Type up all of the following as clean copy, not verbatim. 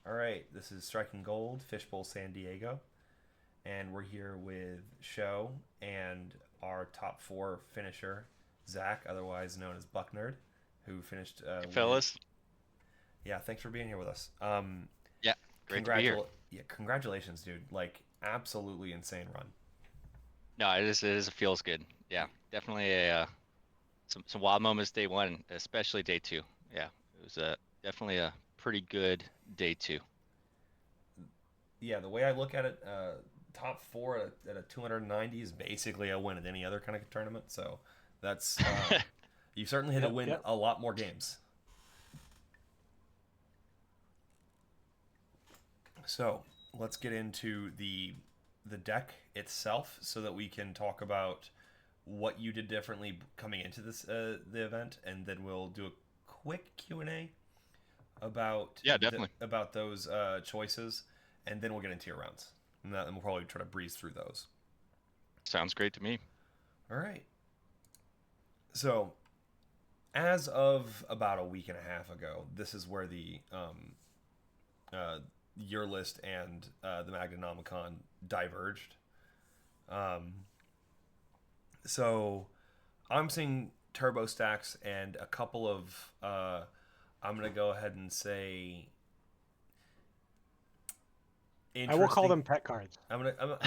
All right, this is Striking Gold, Fishbowl San Diego, and we're here with Show and our top four finisher, Zach, otherwise known as Bucknard, who finished Hey, with. fellas. Yeah, thanks for being here with us. Yeah, great to be here. Congratulations, dude! Like, absolutely insane run. No, it feels good. Yeah, definitely some wild moments day one, especially day two. Yeah, it was definitely a pretty good day two. Yeah, the way I look at it, top four at a 290 is basically a win at any other kind of tournament. So that's you certainly had to Yep, win yep. a lot more games. So let's get into the deck itself, so that we can talk about what you did differently coming into this the event, and then we'll do a quick Q&A about Yeah, definitely. those choices, and then we'll get into your rounds, and we'll probably try to breeze through those. Sounds great to me. All right. So as of about a week and a half ago, this is where the your list and the Magdanomicon diverged. Um, so I'm seeing turbo stacks and a couple of I'm gonna go ahead and say I will call interesting. them pet cards. I'm gonna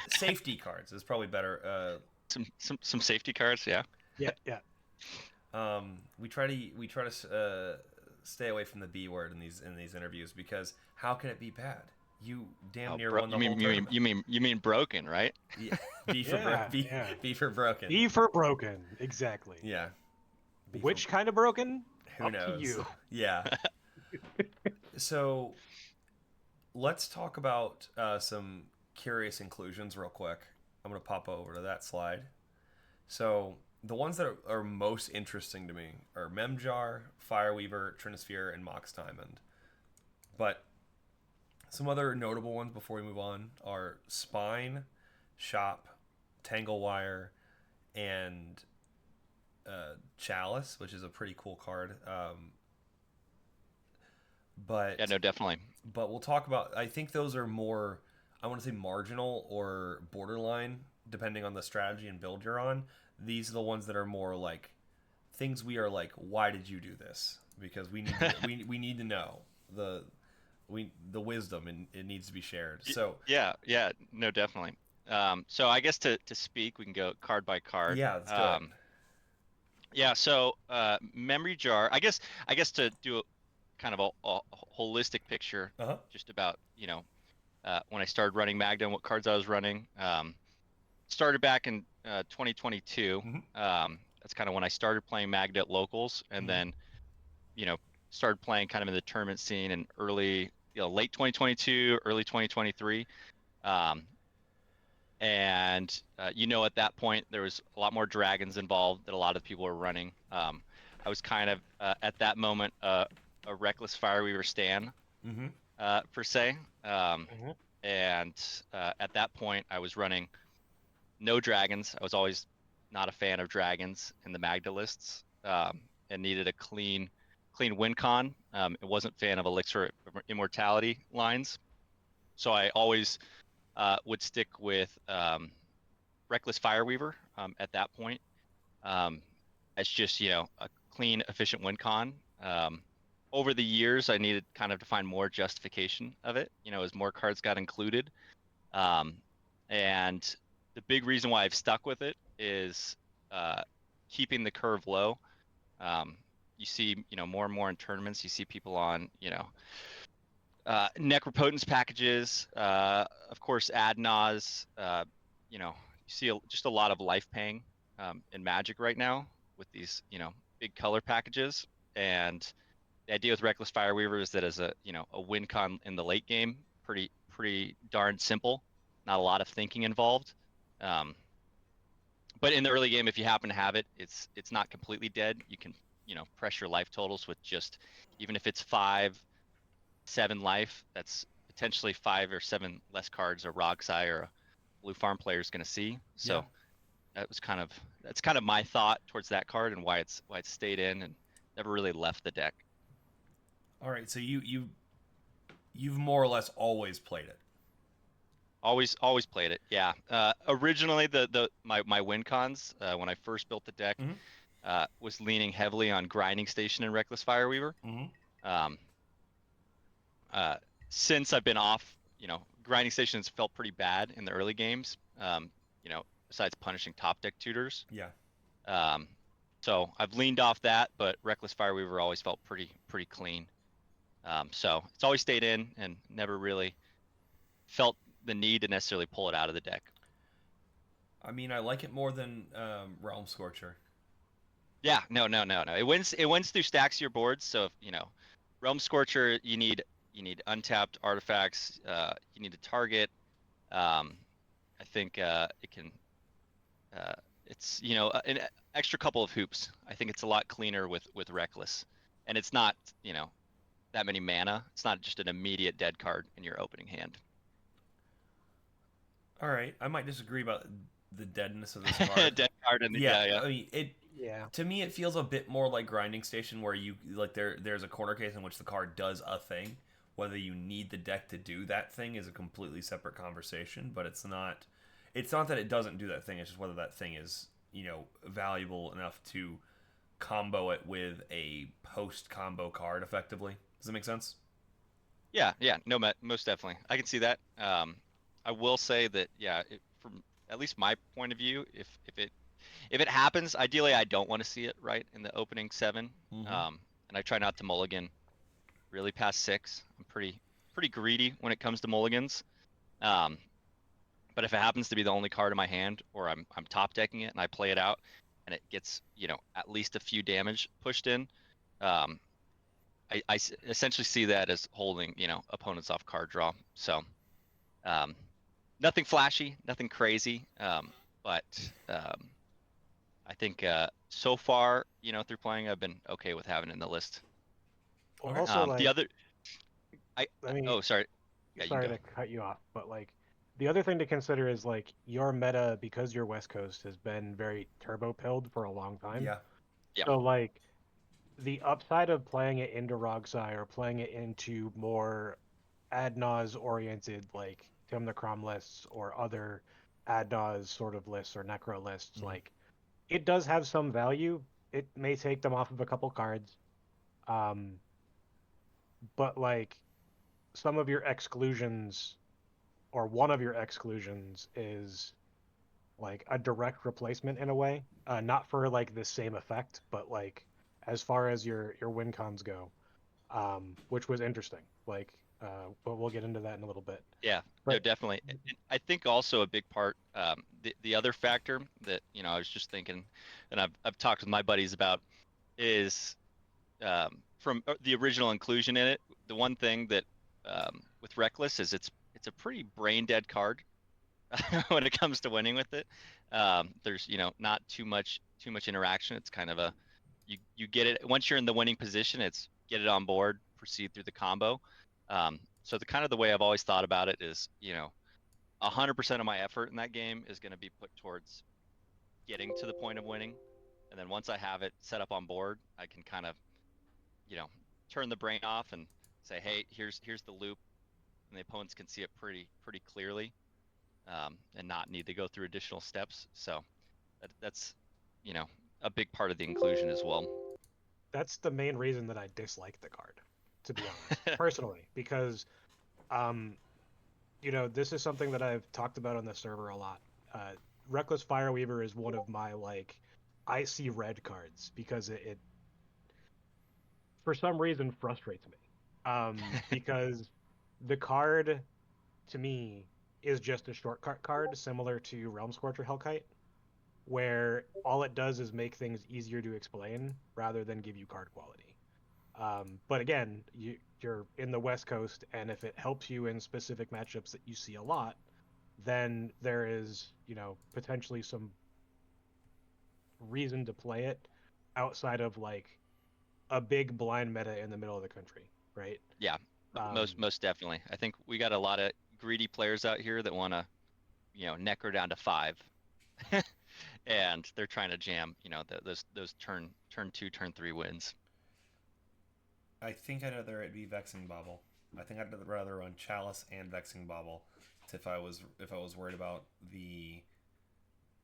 safety cards is probably better. Some safety cards. Yeah. Yeah, yeah. We try to stay away from the B word in these interviews, because how can it be bad? You damn Oh, near bro, won the you whole mean you mean tournament. you mean you mean broken, right? Yeah, B for Yeah, yeah. B for broken. E for broken. Exactly. Yeah, B for Which kind of broken? who Up to knows. you. Yeah. So let's talk about some curious inclusions real quick. I'm gonna pop over to that slide. So the ones that are most interesting to me are Memjar, Fireweaver, Trinisphere, and Mox Diamond. But some other notable ones before we move on are Spine, Shop, Tangle Wire, and Chalice, which is a pretty cool card. Yeah, But no, definitely. we'll talk about. I think those are more. I want to say marginal or borderline, depending on the strategy and build you're on. These are the ones that are more like things we are like, why did you do this? Because we need to know the the wisdom, and it needs to be shared. So Yeah, yeah, no, definitely. So I guess to speak, we can go card by card. yeah, let's do it. Yeah, so memory jar. I guess to do a kind of a holistic picture, Uh huh. just about when I started running Magda and what cards I was running. Started back in 2022. Mm-hmm. That's kind of when I started playing Magda at locals, and Mm-hmm. then you know started playing kind of in the tournament scene in late 2022, early 2023. Um, and at that point there was a lot more dragons involved that a lot of people were running. I was kind of at that moment a reckless fireweaver stan Mm-hmm. per se, Mhm. and at that point I was running no dragons. I was always not a fan of dragons in the Magda lists, and needed a clean win con. It wasn't fan of elixir immortality lines, so I always would stick with Reckless Fireweaver at that point. Um, as just a clean, efficient win con. Over the years, I needed kind of to find more justification of it. As more cards got included, um, and the big reason why I've stuck with it is uh, keeping the curve low. Um, you see, more and more in tournaments, you see people on, necropotence packages, of course, Adnaz. You see just a lot of life paying in Magic right now with these, big color packages. And the idea with Reckless Fireweaver is that as a win con in the late game, pretty darn simple. Not a lot of thinking involved. Um, but in the early game, if you happen to have it, it's not completely dead. You can, press your life totals with just, even if it's 5, 7 life, that's potentially 5 or 7 less cards a Rogsai or a Blue Farm player is going to see. Yeah. So that's kind of my thought towards that card and why it's stayed in and never really left the deck. All right. So you You've more or less always played it. Always played it. Yeah. Originally, my win cons when I first built the deck Mm-hmm. was leaning heavily on Grinding Station and Reckless Fireweaver. Mm-hmm. Um, uh, since I've been off, Grinding Stations felt pretty bad in the early games. Besides punishing top deck tutors. Yeah. Um, so I've leaned off that, but Reckless Fireweaver always felt pretty clean. So it's always stayed in and never really felt the need to necessarily pull it out of the deck. I mean, I like it more than Realm Scorcher. Yeah, no. It wins through stacks of your boards. So if, Realm Scorcher, you need untapped artifacts. You need to target. I think it can. Uh, it's an extra couple of hoops. I think it's a lot cleaner with Reckless, and it's not that many mana. It's not just an immediate dead card in your opening hand. All right, I might disagree about the deadness of this card. Dead card in the Yeah, yeah. I mean it. Yeah. To me, it feels a bit more like Grinding Station, where you like there's a corner case in which the card does a thing. Whether you need the deck to do that thing is a completely separate conversation. But it's not. It's not that it doesn't do that thing. It's just whether that thing is valuable enough to combo it with a post combo card effectively. Does that make sense? Yeah, no, most definitely. I can see that. I will say that, yeah, from at least my point of view, if it happens, ideally I don't want to see it right in the opening 7. Mm-hmm. And I try not to mulligan really past 6. I'm pretty greedy when it comes to mulligans. Um, but if it happens to be the only card in my hand, or I'm top decking it and I play it out, and it gets at least a few damage pushed in, um, I essentially see that as holding opponents off card draw. So um, nothing flashy, nothing crazy, but I think so far through playing, I've been okay with having it in the list. Well, Okay. also, The like, other, I mean, oh, sorry, yeah, you can sorry go. to cut you off, but like, the other thing to consider is like your meta, because you're West Coast, has been very turbo pilled for a long time. Yeah. Yeah. So like, the upside of playing it into Rogsai or playing it into more Adnaz oriented like Tim the Crom lists or other Adnaz sort of lists or Necro lists, Mhm. like it does have some value. It may take them off of a couple cards. Um, but like some of your exclusions or one of your exclusions is like a direct replacement in a way. Not for like the same effect, but like as far as your win cons go, which was interesting. Like, but we'll get into that in a little bit. Yeah, no, But definitely. And I think also a big part, the other factor that I was just thinking, and I've talked with my buddies about, is from the original inclusion in it. The one thing that with Reckless is it's a pretty brain dead card when it comes to winning with it. There's not too much interaction. It's kind of you get it once you're in the winning position. It's get it on board, proceed through the combo. So the kind of the way I've always thought about it is 100% of my effort in that game is going to be put towards getting to the point of winning, and then once I have it set up on board, I can kind of you know turn the brain off and say, hey, here's the loop, and the opponents can see it pretty clearly, and not need to go through additional steps. So that's you know a big part of the inclusion as well. that's the main reason that I dislike the card, to be honest, personally, because um, this is something that I've talked about on the server a lot. Uh, Reckless Fireweaver is one of my like I see red cards because it for some reason frustrates me. Because the card to me is just a shortcut card similar to Realm Scorcher Hellkite, where all it does is make things easier to explain rather than give you card quality. But again, you're in the West Coast, and if it helps you in specific matchups that you see a lot, then there is, potentially some reason to play it outside of like a big blind meta in the middle of the country, right? Yeah, most Um, most definitely. I think we got a lot of greedy players out here that want to neck her down to 5, and they're trying to jam those turn 2 turn 3 wins. I think I'd rather it be Vexing Bobble. I think I'd rather run Chalice and Vexing Bobble if I was worried about the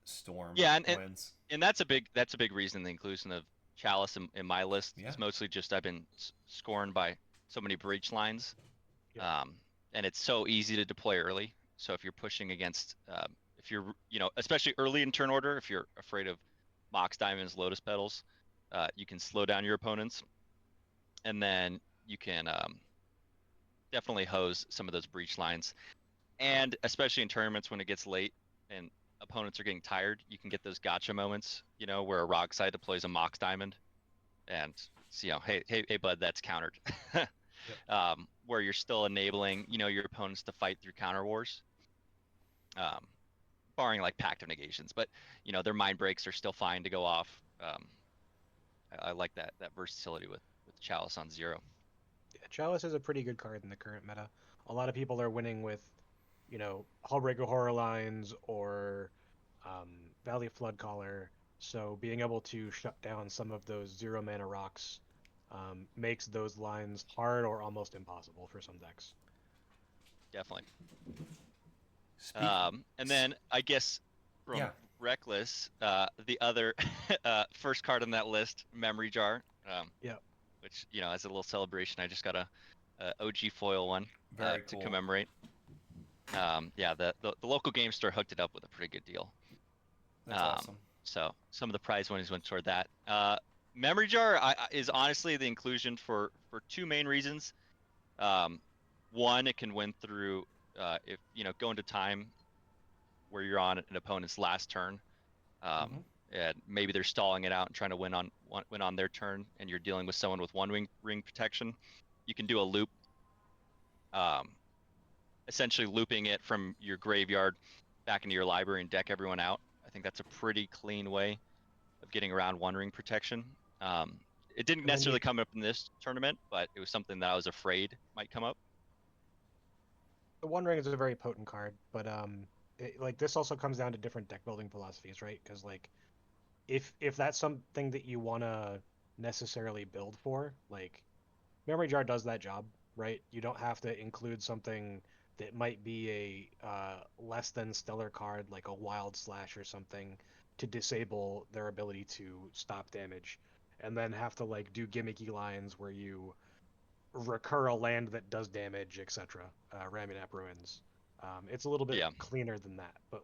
storm Yeah, wins. and that's a big reason the inclusion of Chalice in my list Yeah. is mostly just I've been scorned by so many breach lines, Yeah. and it's so easy to deploy early. So if you're pushing against, if you're especially early in turn order, if you're afraid of Mox Diamonds, Lotus Petals, you can slow down your opponents, and then you can definitely hose some of those breach lines. And especially in tournaments when it gets late and opponents are getting tired, you can get those gotcha moments, where a rock side deploys a Mox Diamond and hey bud, that's countered. Where you're still enabling, your opponents to fight through counter wars. Barring like Pact of Negations, but their mind breaks are still fine to go off. I like that versatility with Chalice on 0. Yeah, Chalice is a pretty good card in the current meta. A lot of people are winning with, Hullbreaker Horror Lines or Valley Flood Caller. So being able to shut down some of those 0 mana rocks makes those lines hard or almost impossible for some decks. Definitely. Speak. And then I guess from Reckless, the other first card on that list, Memory Jar. Yeah. Which, as a little celebration, I just got a OG foil one Very to cool. commemorate. Yeah, the local game store hooked it up with a pretty good deal. That's awesome. So some of the prize winnings went toward that. Memory Jar is honestly the inclusion for 2 main reasons. One, it can win through if go into time where you're on an opponent's last turn, and maybe they're stalling it out and trying to win on their turn, and you're dealing with someone with 1 ring protection. You can do a loop, essentially looping it from your graveyard back into your library and deck everyone out. I think that's a pretty clean way of getting around 1 ring protection. It didn't necessarily come up in this tournament, but it was something that I was afraid might come up. The 1 ring is a very potent card, but this also comes down to different deck building philosophies, right? Because if that's something that you want to necessarily build for, Memory Jar does that job, right? You don't have to include something that might be a less than stellar card, like a Wild Slash or something, to disable their ability to stop damage, and then have to do gimmicky lines where you recur a land that does damage, etc. Ramunap Ruins. It's a little bit cleaner than that, but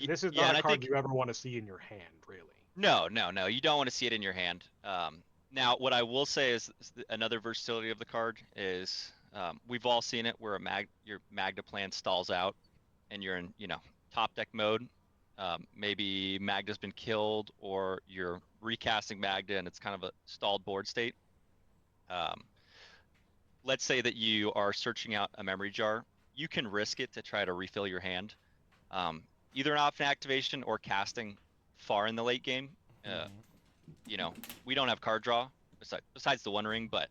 this is not a card you ever want to see in your hand, really. No, you don't want to see it in your hand. Now, what I will say is another versatility of the card is we've all seen it where your Magda plan stalls out, and you're in top deck mode. Maybe Magda's been killed, or you're recasting Magda and it's kind of a stalled board state. Let's say that you are searching out a Memory Jar. You can risk it to try to refill your hand, either an off activation or casting far in the late game. We don't have card draw besides the 1 ring, but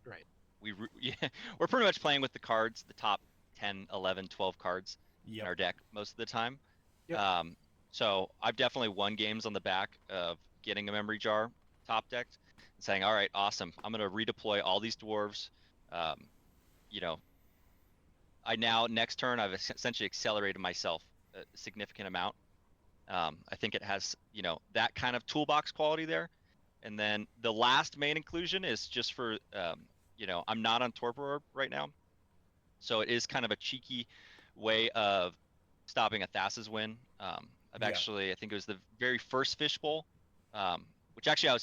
right, we're pretty much playing with the cards, the top 10, 11, 12 cards in our deck most of the time. Yep. So I've definitely won games on the back of getting a Memory Jar top decked and saying, all right, awesome, I'm going to redeploy all these Dwarves. I now, next turn, I've essentially accelerated myself a significant amount. I think it has, that kind of toolbox quality there. And then the last main inclusion is just for, I'm not on Torpor Orb right now. So it is kind of a cheeky way of stopping a Thassa's win. I think it was the very first Fishbowl, which actually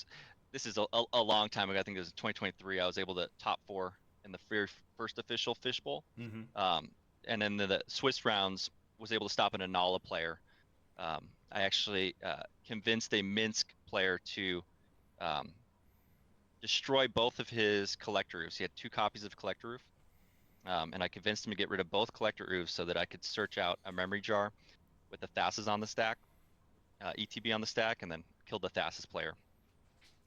this is a long time ago. I think it was 2023. I was able to top 4 in the very first official Fishbowl. And then the Swiss rounds was able to stop an Anala player. I actually convinced a Minsk player to destroy both of his Collector Roofs. He had 2 copies of Collector Roof. And I convinced him to get rid of both Collector Roofs so that I could search out a Memory Jar with the Thassa's on the stack, ETB on the stack, and then kill the Thassa's player.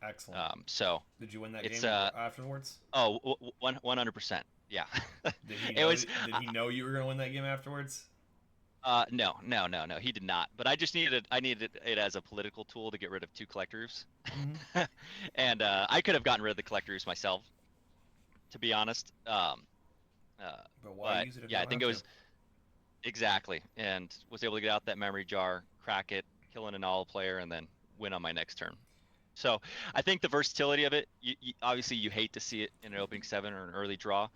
Excellent. So did you win that game afterwards? Oh, 100%. Yeah. Did he know you were going to win that game afterwards? No, no, no, no. He did not. But I needed it as a political tool to get rid of two collectors, Hmm. and I could have gotten rid of the collectors myself, to be honest. Uh, But why but use it if you yeah, I don't think have it to? was exactly, and was able to get out that memory jar, crack it, kill an all player, and then win on my next turn. So I think the versatility of it, obviously you hate to see it in an opening seven or an early draw,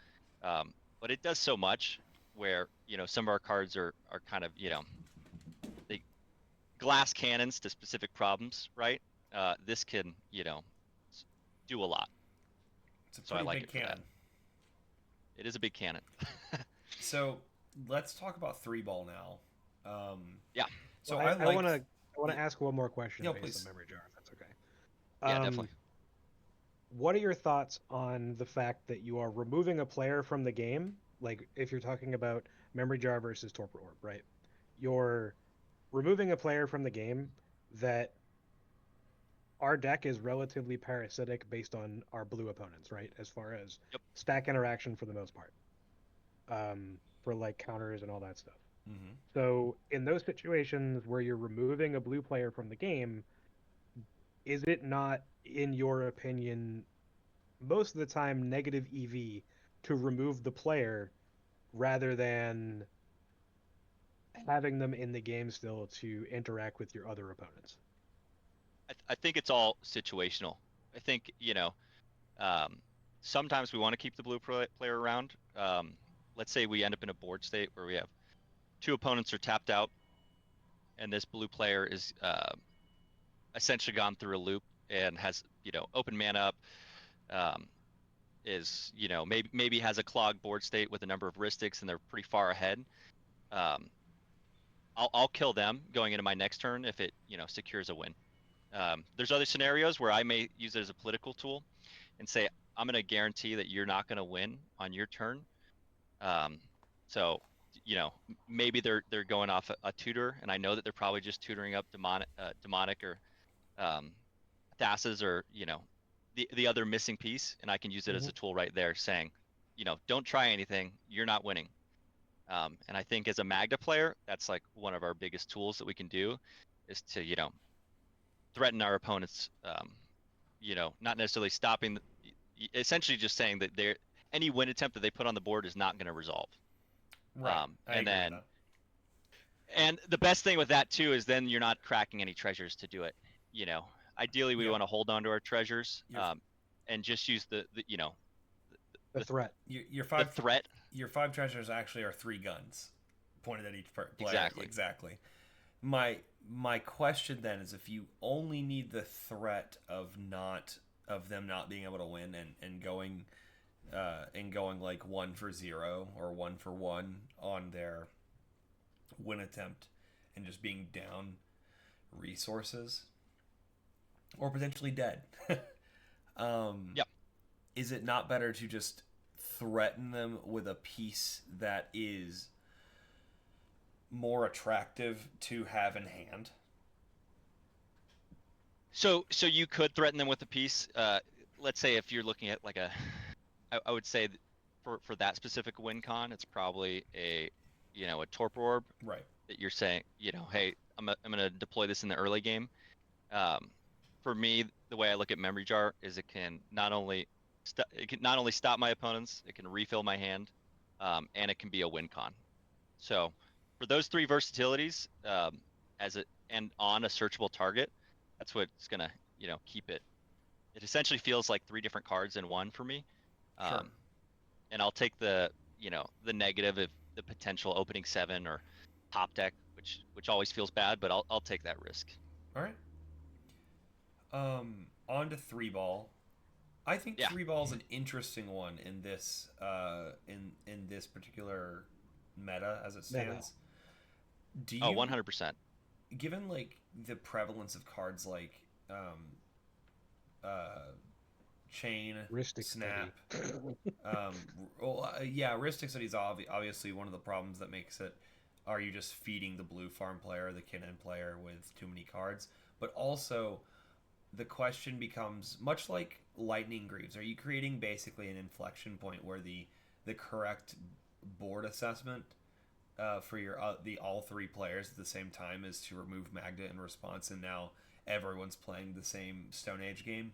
but it does so much where, some of our cards are kind of, they glass cannons to specific problems, right? This can, do a lot. It's a So I pretty like big it for that. cannon. It is a big cannon. So let's talk about three ball now. Um, Yeah, so Well, I I like. want to ask one more question No, based on please. memory jar, if that's okay. yeah, Um, definitely. what are your thoughts on the fact that you are removing a player from the game? Like, if you're talking about memory jar versus torpor orb, right? You're removing a player from the game that our deck is relatively parasitic based on our blue opponents, right? As far as Yep. stack interaction for the most part, for like counters and all that stuff. Hmm. So in those situations where you're removing a blue player from the game, is it not, in your opinion, most of the time negative EV to remove the player rather than having them in the game still to interact with your other opponents? I think it's all situational. I think, um, sometimes we want to keep the blue player around. Let's say we end up in a board state where we have two opponents are tapped out, and this blue player is essentially gone through a loop and has, open mana up. Um, is, maybe has a clogged board state with a number of ristics and they're pretty far ahead. Um, I'll kill them going into my next turn if it, secures a win. There's other scenarios where I may use it as a political tool and say, I'm going to guarantee that you're not going to win on your turn. Um, so, maybe they're going off a tutor, and I know that they're probably just tutoring up demonic or um, Thassa's or the other missing piece, and I can use it as Mm-hmm. a tool right there, saying, don't try anything, you're not winning. And I think as a Magda player, that's like one of our biggest tools that we can do, is to threaten our opponents. Not necessarily stopping, essentially just saying that any win attempt that they put on the board is not going to resolve. Right. I And agree with then that. and the best thing with that too is then you're not cracking any treasures to do it. Ideally we Yep. want to hold on to our treasures, Your and just use The the threat. your the five threat. your five treasures actually are three guns pointed at each player. Exactly. Exactly. My question then is, if you only need the threat of them not being able to win and going like 1 for 0 or 1 for 1 on their win attempt and just being down resources or potentially dead. um, Yep. is it not better to just threaten them with a piece that is more attractive to have in hand? So you could threaten them with a piece. Let's say if you're looking at like I would say that for that specific win con, it's probably a torpor orb Right. that you're saying, hey, I'm gonna deploy this in the early game. Um, for me, the way I look at memory jar is it can not only stop my opponents, it can refill my hand, and it can be a win con. So for those three versatilities, as it and on a searchable target, that's what's gonna keep it. It essentially feels like three different cards in one for me. Sure. Um, and I'll take the negative of the potential opening seven or top deck, which always feels bad, but I'll take that risk. All right. On to three ball. I think Yeah. three ball is an interesting one in this in this particular meta as it Meta. stands. Do Oh, you, 100%. given like the prevalence of cards like uh, chain, Ristic snap, study. um, yeah, Ristic Study is obviously one of the problems that makes it. Are you just feeding the blue farm player, the Kinnan player, with too many cards? But also, the question becomes much like Lightning Greaves. Are you creating basically an inflection point where the correct board assessment for your the all three players at the same time is to remove Magda in response, and now everyone's playing the same Stone Age game.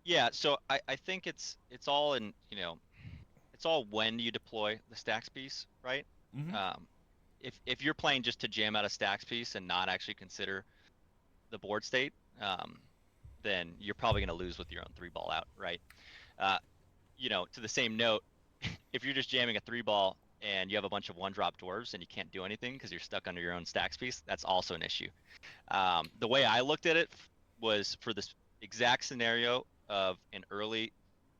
Yeah, so I think it's all in, it's all when you deploy the stacks piece, right? Mm-hmm. Um, if you're playing just to jam out a stacks piece and not actually consider the board state, then you're probably going to lose with your own three ball out, right? Uh, to the same note, if you're just jamming a three ball and you have a bunch of one drop dwarves and you can't do anything because you're stuck under your own stacks piece, that's also an issue. The way I looked at it was for this exact scenario of an early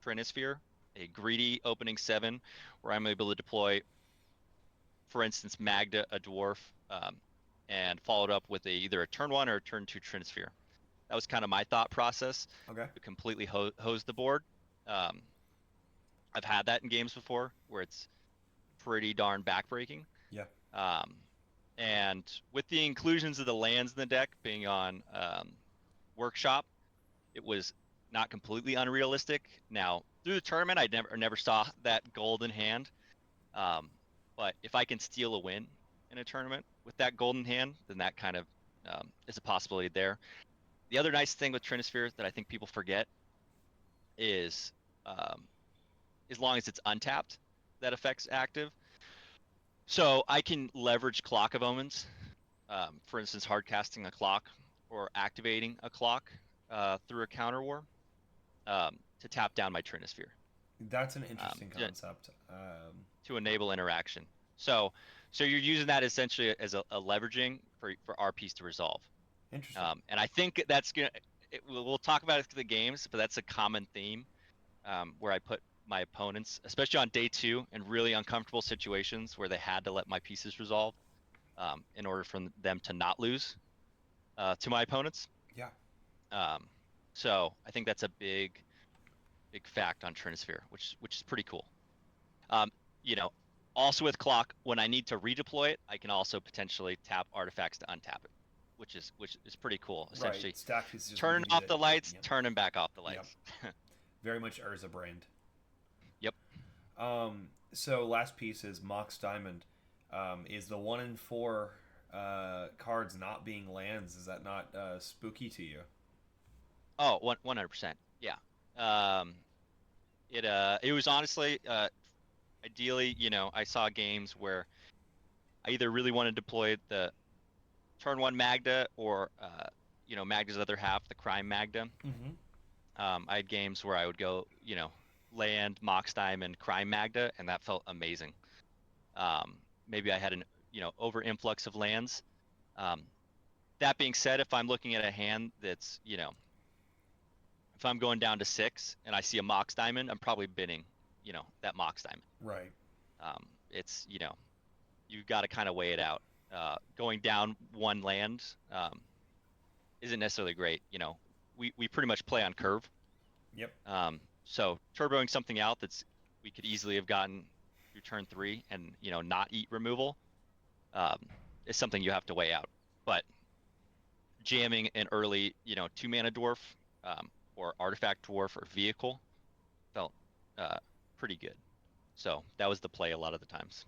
Trinisphere, a greedy opening 7, where I'm able to deploy, for instance, Magda, a dwarf, and followed up with either a turn 1 or a turn 2 Trinisphere. That was kind of my thought process. Okay. To completely hose the board. Um, I've had that in games before where it's pretty darn backbreaking. Yeah. And with the inclusions of the lands in the deck being on Workshop, it was not completely unrealistic. Now, through the tournament, I never saw that golden hand. But if I can steal a win in a tournament with that golden hand, then that kind of is a possibility there. The other nice thing with Trinisphere that I think people forget is as long as it's untapped, that effect's active. So I can leverage Clock of Omens, for instance, hard casting a clock or activating a clock through a counter war to tap down my Trinisphere. That's an interesting concept. To enable interaction. So you're using that essentially as a leveraging for our piece to resolve. Interesting. And I think that's gonna. We'll talk about it through the games, but that's a common theme where I put my opponents, especially on day 2, in really uncomfortable situations where they had to let my pieces resolve in order for them to not lose to my opponents. Yeah. So I think that's a big fact on Trinisphere, which is pretty cool. You know, also with Clock, when I need to redeploy it, I can also potentially tap artifacts to untap it, which is pretty cool. Essentially, right. Stack pieces just turn off the lights, yep. turn them back off the lights. Yep. Very much Urza brained. Yep. So last piece is Mox Diamond. Is the 1 in 4 cards not being lands? Is that not spooky to you? Oh, 100%. Yeah. It was honestly ideally, I saw games where I either really wanted to deploy the turn 1 Magda or Magda's other half, the crime Magda. Mm-hmm. I had games where I would go, land Mox Diamond, crime Magda, and that felt amazing. Maybe I had an over influx of lands. That being said, if I'm looking at a hand that's if I'm going down to 6 and I see a Mox Diamond, I'm probably bidding that Mox Diamond. Right. It's you've got to kind of weigh it out. Going down one land isn't necessarily great. We pretty much play on curve. Yep. So turboing something out we could easily have gotten through turn 3 and not eat removal is something you have to weigh out. But jamming an early 2-mana dwarf or artifact dwarf or vehicle felt pretty good. So that was the play a lot of the times.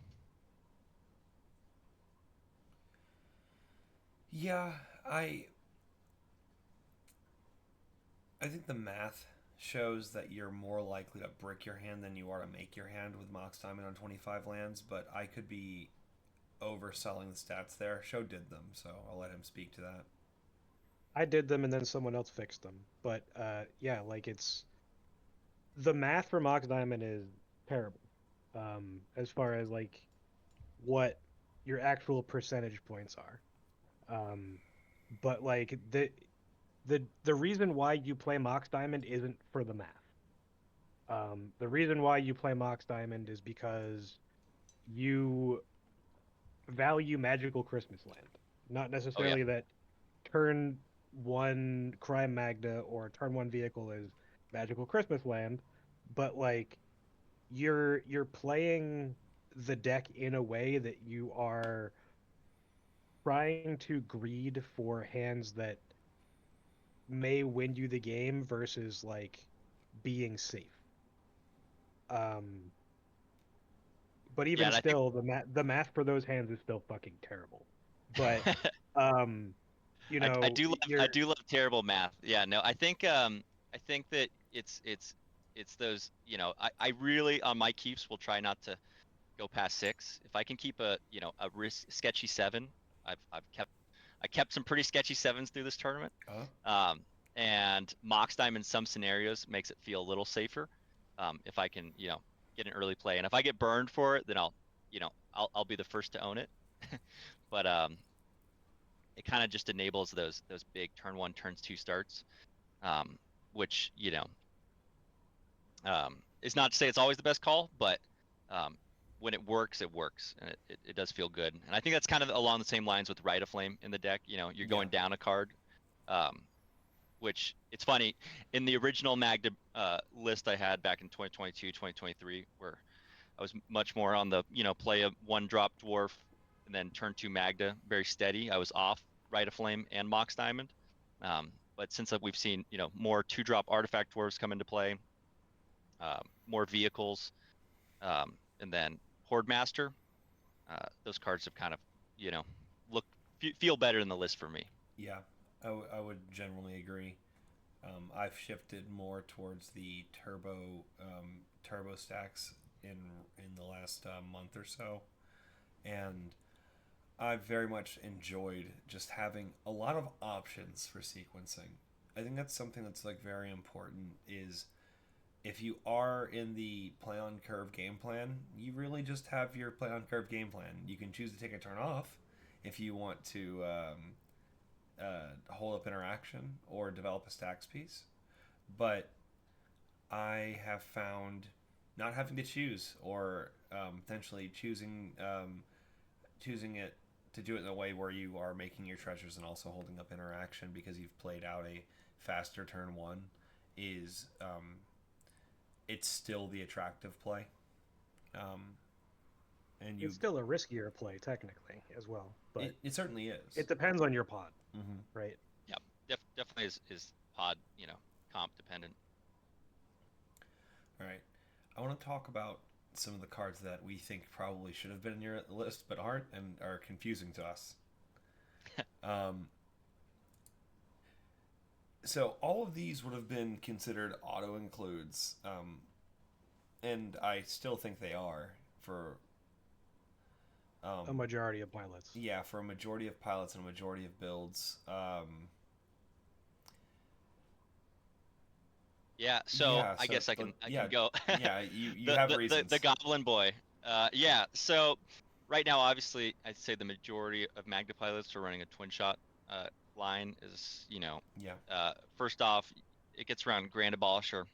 Yeah, I think the math shows that you're more likely to brick your hand than you are to make your hand with Mox Diamond on 25 lands, but I could be overselling the stats there. Show did them, so I'll let him speak to that. I did them and then someone else fixed them. But yeah, like it's the math for Mox Diamond is terrible. As far as like what your actual percentage points are. But like the reason why you play Mox Diamond isn't for the math. The reason why you play Mox Diamond is because you value magical Christmas land, not necessarily that turn 1 crime Magda or turn 1 vehicle is magical Christmas land, but like you're playing the deck in a way that you are trying to greed for hands that may win you the game versus like being safe. But even Yeah, and I still, the math for those hands is still fucking terrible. But um, you I know, do love I you're do love terrible math. Yeah, no, I think that it's those, I really on my keeps will try not to go past 6. If I can keep a sketchy 7, I kept some pretty sketchy 7s through this tournament. Uh, Um, and Mox Diamond in some scenarios makes it feel a little safer. If I can, get an early play. And if I get burned for it, then I'll be the first to own it. But it kind of just enables those big turn 1, turns 2 starts, which, is not to say it's always the best call, but um, when it works, and it does feel good. And I think that's kind of along the same lines with Rite of Flame in the deck. You're going down a card, um, which it's funny. In the original Magda list I had back in 2022, 2023, where I was much more on the, play a 1-drop Dwarf and then turn 2 Magda, very steady. I was off Rite of Flame and Mox Diamond. But since we've seen, more 2-drop Artifact Dwarves come into play, more vehicles, and then Horde Master, those cards have kind of, look feel better in the list for me. yeah, I would generally agree. I've shifted more towards the turbo stacks in the last month or so, and I've very much enjoyed just having a lot of options for sequencing. I think that's something that's like very important is if you are in the play on curve game plan, you really just have your play on curve game plan. You can choose to take a turn off if you want to hold up interaction or develop a stacks piece. But I have found not having to choose or potentially choosing it to do it in a way where you are making your treasures and also holding up interaction because you've played out a faster turn 1 is it's still the attractive play. And it's still a riskier play technically as well, but it certainly is. it depends on your pod, Mm-hmm. right? Yeah, definitely is pod, comp dependent. All right, I want to talk about some of the cards that we think probably should have been in your list but aren't and are confusing to us. So all of these would have been considered auto includes, and I still think they are for A majority of pilots. yeah, for a majority of pilots and a majority of builds. Yeah, so Yeah, I guess I can yeah, go. yeah, you have reasons. The Goblin Boy. Yeah, so right now, obviously, I'd say the majority of Magda pilots are running a twin shot line. Is Yeah. First off, it gets around Grand Abolisher.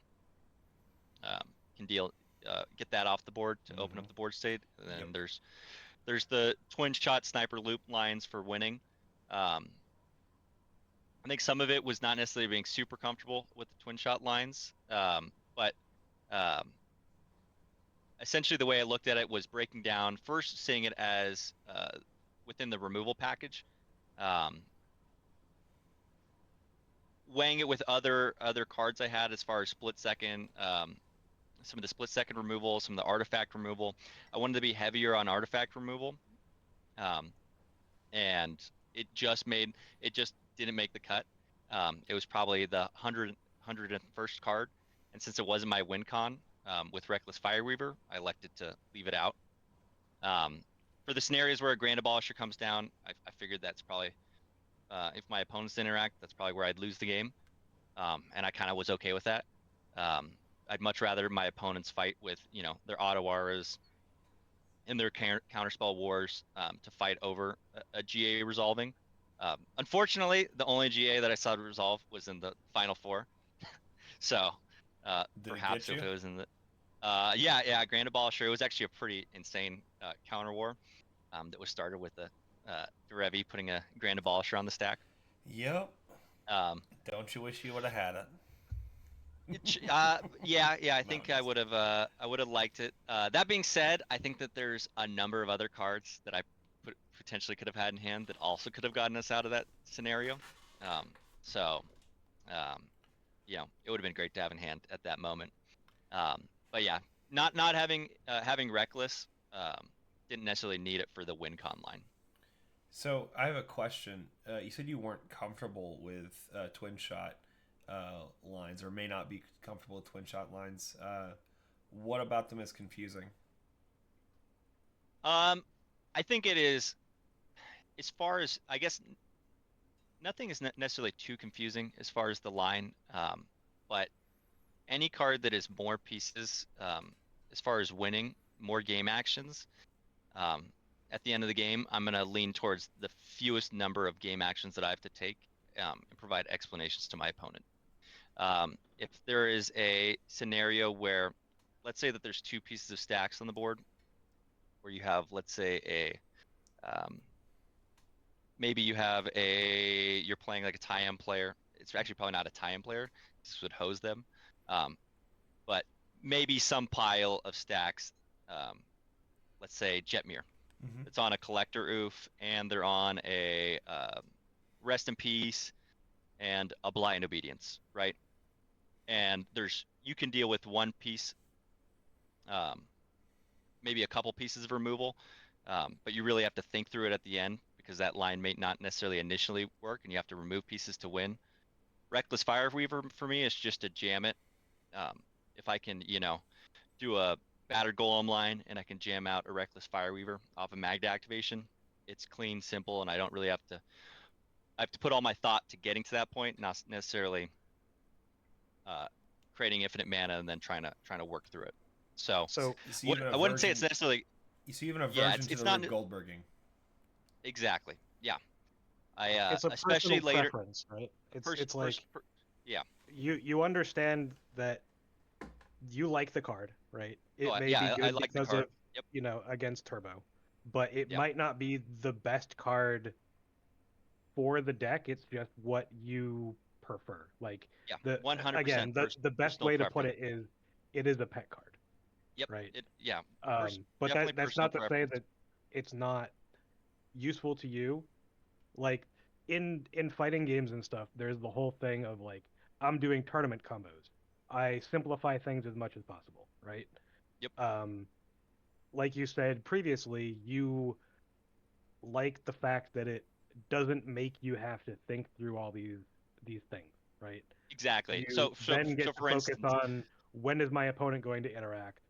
Can get that off the board to open up the board state. And then Yep. there's the twin shot sniper loop lines for winning. I think some of it was not necessarily being super comfortable with the twin shot lines, but um, essentially the way I looked at it was breaking down first, seeing it as within the removal package, um, weighing it with other cards I had as far as split second, some of the split second removal, some of the artifact removal. I wanted to be heavier on artifact removal, um, and it just didn't make the cut. It was probably the 101st card, and since it wasn't my win con with Reckless Fireweaver, I elected to leave it out. For the scenarios where a Grand Abolisher comes down, I figured that's probably, if my opponents interact, that's probably where I'd lose the game, and I kind of was okay with that. I'd much rather my opponents fight with, their auto auras in their counterspell wars to fight over a GA resolving. Unfortunately, the only GA that I saw resolve was in the final 4. So Did perhaps it get if you? it was in the Grand Abolisher, it was actually a pretty insane counter war that was started with the Derevi putting a Grand Abolisher on the stack. Yep. Um, Don't you wish you would have had it? yeah, I No, think I would have liked it. That being said, I think that there's a number of other cards that I potentially could have had in hand that also could have gotten us out of that scenario. Um, so, um, it would have been great to have in hand at that moment. But yeah, not having reckless didn't necessarily need it for the win con line. So I have a question. You said you weren't comfortable with twin shot lines, or may not be comfortable with twin shot lines. What about them is confusing? I think it is, as far as, I guess, nothing is necessarily too confusing as far as the line, but any card that is more pieces, as far as winning, more game actions, um, at the end of the game, I'm going to lean towards the fewest number of game actions that I have to take, and provide explanations to my opponent. If there is a scenario where, let's say that there's two pieces of stacks on the board, where you have, let's say, um, maybe you're playing like a tie-in player. It's actually probably not a tie-in player. This would hose them. Um, but maybe some pile of stacks, um, let's say Jetmir. Mm-hmm. It's on a collector oof, and they're on a rest in peace and a blind obedience, right? And you can deal with one piece, um, maybe a couple pieces of removal, but you really have to think through it at the end because that line may not necessarily initially work, and you have to remove pieces to win. Reckless Fireweaver for me is just to jam it. If I can, do a battered golem line and I can jam out a Reckless Fireweaver off a Magda activation, it's clean, simple, and I don't really have to. I have to put all my thought to getting to that point, not necessarily uh, creating infinite mana and then trying to work through it. So So So even I a wouldn't say it's version. necessarily. You see even a Yeah, version to it's the not Rube Goldberging. exactly. Yeah, it's a especially personal later. preference, right? It's Pers, it's pers, like per, yeah. you understand that you like the card, right? It Oh, may yeah. be I good like the because card. of, Yep. against Turbo, but it Yep. might not be the best card for the deck. It's just what you prefer. Like Yeah. the 100% again, the best personal way to put preference. it is it is a pet card, Yep. right? Yeah. But Definitely that's personal not to say preference. that it's not useful to you. Like in fighting games and stuff, there's the whole thing of like I'm doing tournament combos. I simplify things as much as possible, right? Yep. Um, like you said previously, you like the fact that it doesn't make you have to think through all these things, right? Exactly. You then So get to for focus instance, on when is my opponent going to interact,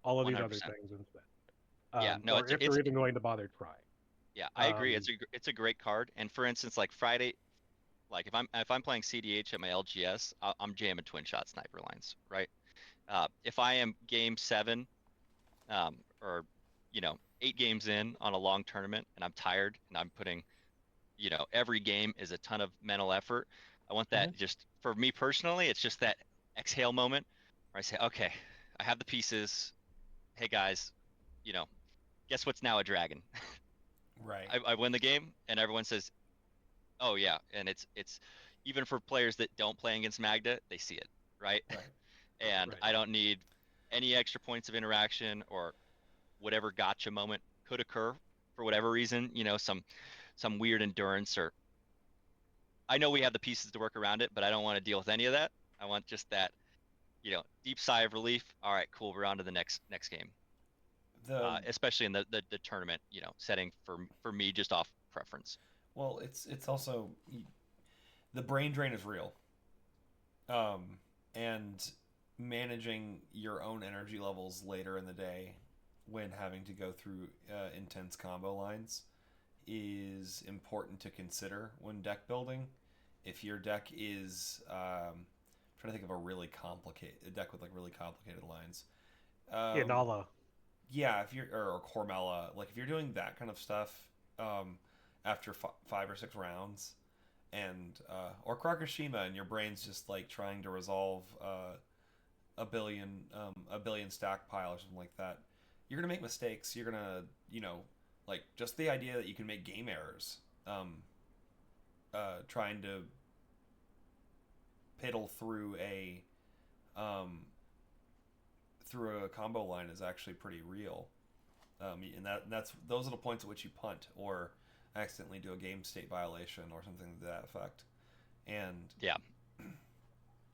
all of these other 100%. things instead, Yeah. No, or if they're even going to bother try. yeah, I agree. Um, It's a great card. And for instance, like Friday, like if I'm playing CDH at my LGS, I'm jamming twin shot sniper lines, right? If I am game 7, or 8 games in on a long tournament and I'm tired and I'm putting, every game is a ton of mental effort. I want that, mhm. just for me personally, it's just that exhale moment where I say, okay, I have the pieces. Hey guys, you know, guess what's now a dragon? Right. I win the game and everyone says, oh yeah, and it's even for players that don't play against Magda, they see it, right? Right. And Right. I don't need any extra points of interaction or whatever gotcha moment could occur for whatever reason, some weird endurance, or I know we have the pieces to work around it, but I don't want to deal with any of that. I want just that, deep sigh of relief. All right, cool, we're on to the next game. The Especially in the tournament, setting for me just off preference. Well, it's also the brain drain is real. And managing your own energy levels later in the day when having to go through intense combo lines is important to consider when deck building. If your deck is trying to think of a deck with like really complicated lines. Yeah, Um, Nala. yeah, if you're or Cormella, like if you're doing that kind of stuff after 5 or 6 rounds, and or Krakashima, and your brain's just like trying to resolve a billion stack pile or something like that, you're gonna make mistakes. You're gonna like just the idea that you can make game errors, trying to piddle um, through a combo line is actually pretty real. And that's those are the points at which you punt or accidentally do a game state violation or something to that effect. And Yeah.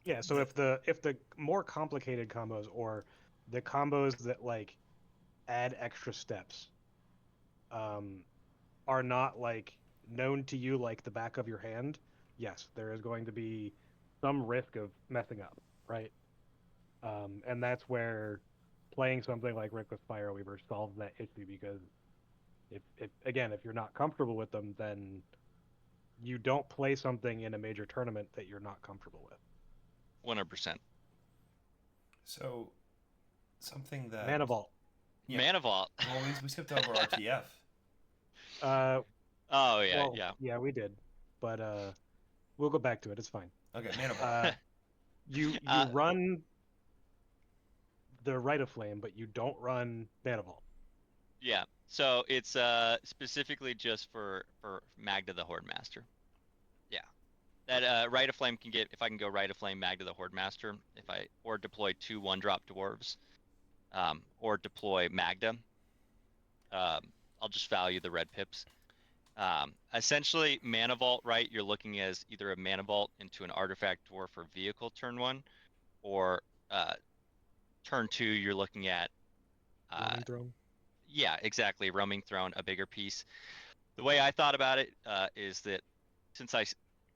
Yeah, so if the more complicated combos or the combos that like add extra steps are not like known to you like the back of your hand, yes, there is going to be some risk of messing up, right? And that's where playing something like Reckless Fireweaver solves that issue because if again, if you're not comfortable with them, then you don't play something in a major tournament that you're not comfortable with. 100%. So something that Mana Vault. yeah. Mana Vault. Well, we skipped over RTF. Oh yeah, Well, yeah. yeah, we did, but we'll go back to it. It's fine. Okay, Mana Vault. You run the Rite of Flame, but you don't run Mana Vault. Yeah. So it's specifically just for Magda the Horde Master. Yeah. That Rite of Flame can get, if I can go Rite of Flame Magda the Horde Master, or deploy 2 1-drop dwarves, or deploy Magda. I'll just value the red pips. Essentially, Mana Vault, right? You're looking as either a Mana Vault into an artifact dwarf or vehicle turn 1, or turn 2 you're looking at Roaming Throne. yeah, exactly, Roaming Throne, a bigger piece. The way I thought about it is that since I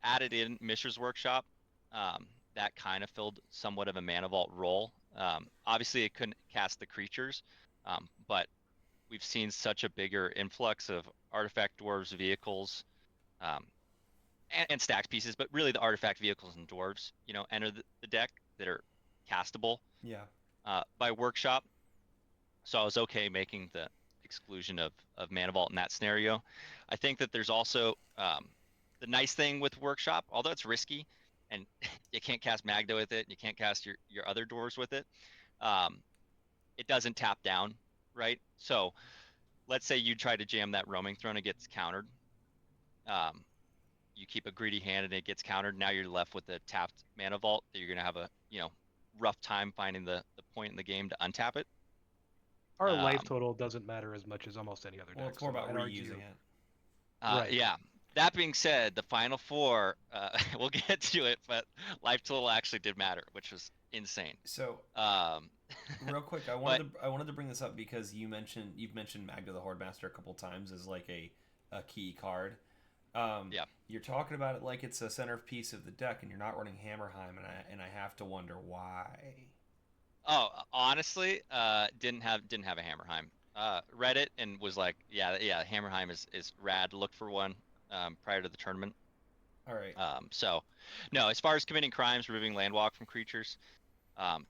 added in Mishra's Workshop, that kind of filled somewhat of a Mana Vault role. Obviously, it couldn't cast the creatures, but we've seen such a bigger influx of artifact dwarves, vehicles, and stacks pieces, but really the artifact vehicles and dwarves, enter the deck that are castable Yeah. by Workshop. So I was okay making the exclusion of Mana Vault in that scenario. I think that there's also the nice thing with Workshop, although it's risky, and you can't cast Magda with it, and you can't cast your other dwarves with it, it doesn't tap down, right? So let's say you try to jam that Roaming Throne, it gets countered. You keep a greedy hand and it gets countered. Now you're left with a tapped Mana Vault that you're going to have a rough time finding the point in the game to untap it. Our life total doesn't matter as much as almost any other deck. Well, it's more so about I'd reusing argue- it. Right. Yeah. That being said, the final 4, we'll get to it, but life total actually did matter, which was insane. So, real quick, I wanted to bring this up because you've mentioned Magda the Horde Master a couple times as like a key card. Yeah. You're talking about it like it's a centerpiece of the deck, and you're not running Hammerheim, and I have to wonder why. Oh, honestly, didn't have a Hammerheim. Read it and was like, yeah, Hammerheim is rad. Looked for one prior to the tournament. All right. So, no, as far as committing crimes, removing landwalk from creatures,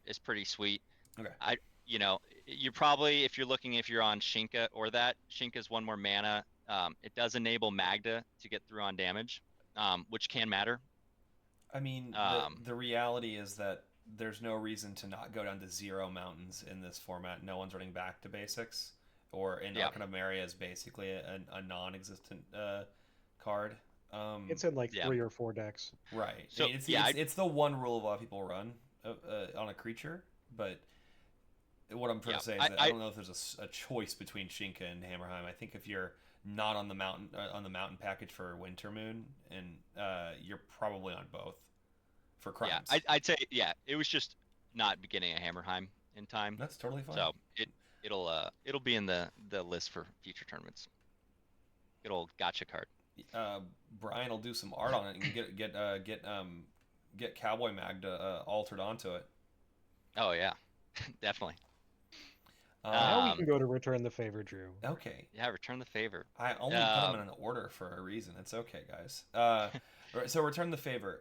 is pretty sweet. Okay. You're probably, if you're on Shinka or that, Shinka's 1 more mana. It does enable Magda to get through on damage, which can matter. I mean, the reality is that there's no reason to not go down to 0 mountains in this format. No one's running back to basics, or in Arcanum Area is basically a non-existent card. It's in like 3 or 4 decks. Right. So, it's the one rule a lot of people run on a creature, but what I'm trying to say is that I don't know if there's a choice between Shinka and Hammerheim. I think if you're not on the mountain package for Winter Moon, and you're probably on both for crimes. Yeah, I'd say it was just not beginning a Hammerheim in time. That's totally fine. So it'll be in the list for future tournaments. Good old gotcha card. Brian will do some art on it and get Cowboy Magda altered onto it. Oh yeah, definitely. Now we can go to Return the Favor, Drew. Okay. Yeah, Return the Favor. I only put them in an order for a reason. It's okay, guys. So Return the Favor.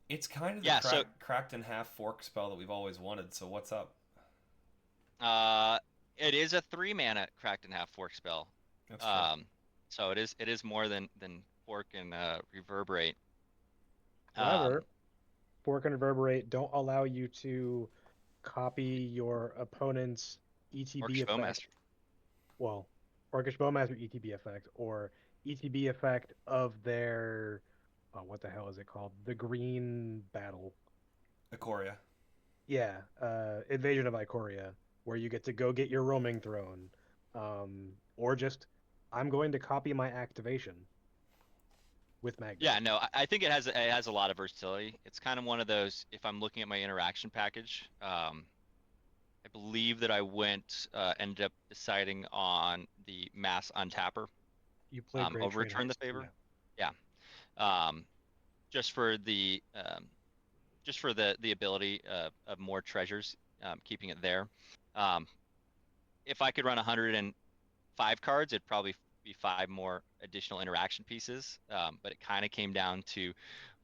It's kind of the cracked in half fork spell that we've always wanted. So what's up? It is a 3 mana cracked in half fork spell. That's cool. So it is more than fork and reverberate. However, fork and reverberate don't allow you to copy your opponent's ETB effect. Well, Orcish Bowmaster ETB effect or ETB effect of their what the hell is it called? The green battle. Ikoria. Yeah, Invasion of Ikoria, where you get to go get your Roaming Throne, or just I'm going to copy my activation with Magda. Yeah, no, I think it has a lot of versatility. It's kind of one of those, if I'm looking at my interaction package, I believe that I ended up deciding on the Mass Untapper You played Great over Train Return the Heist. Favor. Yeah. Yeah. Just for the ability of more treasures, keeping it there. Um, if I could run 105 cards, it'd probably be 5 more additional interaction pieces. But it kind of came down to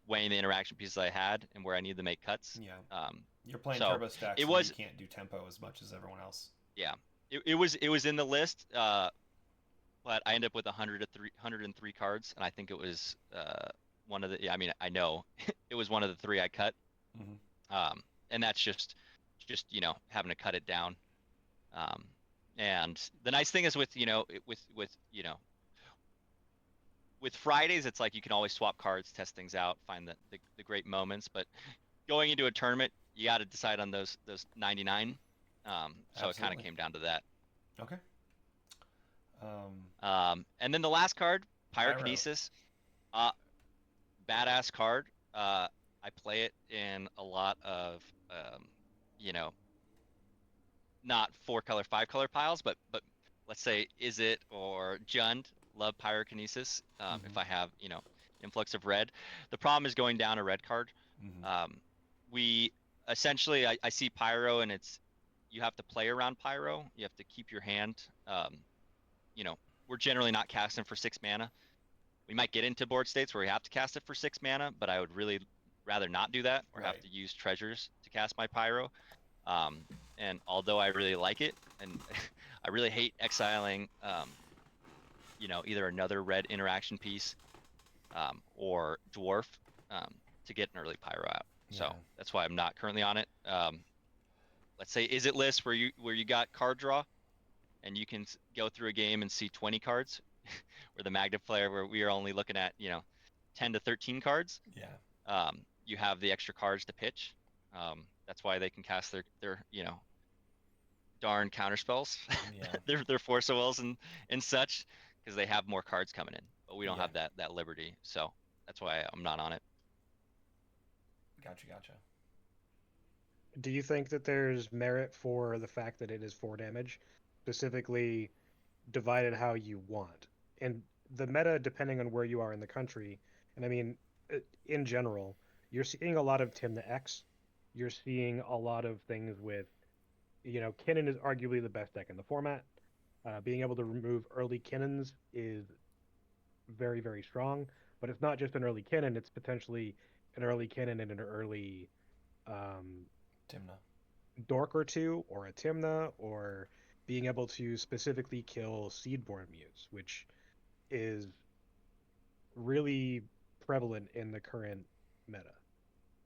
weighing the interaction pieces I had and where I needed to make cuts. Yeah. Um, You're playing so turbo stack, it so you was, can't do tempo as much as everyone else. yeah, it was in the list, but I ended up with 103 cards, and I think it was one of the. Yeah, I mean, I know it was one of the 3 I cut. And that's just having to cut it down. Um, and the nice thing is with with Fridays, it's like you can always swap cards, test things out, find the great moments. But going into a tournament, you got to decide on those 99. So it kind of Absolutely. came down to that. Okay. And then the last card, Pyro. Pyrokinesis, badass card. I play it in a lot of you know not 4-color, 5-color piles, but let's say Izzet or Jund. Love Pyrokinesis. If I have influx of red, the problem is going down a red card. We essentially, I see Pyro, and you have to play around Pyro. You have to keep your hand. We're generally not casting for 6 mana. We might get into board states where we have to cast it for 6 mana, but I would really rather not do that or have to use treasures to cast my Pyro. And although I really like it, and I really hate exiling, either another red interaction piece, or Dwarf, to get an early Pyro out. Yeah. So that's why I'm not currently on it. Let's say Izzet list where you got card draw, and you can go through a game and see 20 cards, where the Magda player, where we are only looking at 10 to 13 cards. Yeah. You have the extra cards to pitch. That's why they can cast their darn counter spells. Yeah. their force of wills and such, because they have more cards coming in, but we don't have that liberty. So that's why I'm not on it. Gotcha. Do you think that there's merit for the fact that it is 4 damage, specifically divided how you want? And the meta, depending on where you are in the country, and I mean, in general, you're seeing a lot of Tim the X. You're seeing a lot of things with, Kinnan is arguably the best deck in the format. Being able to remove early Kinnans is very, very strong, but it's not just an early Kinnan, it's potentially an early Kinnan and an early Timna. Dork or 2, or a Timna, or being able to specifically kill Seedborn Muse, which is really prevalent in the current meta.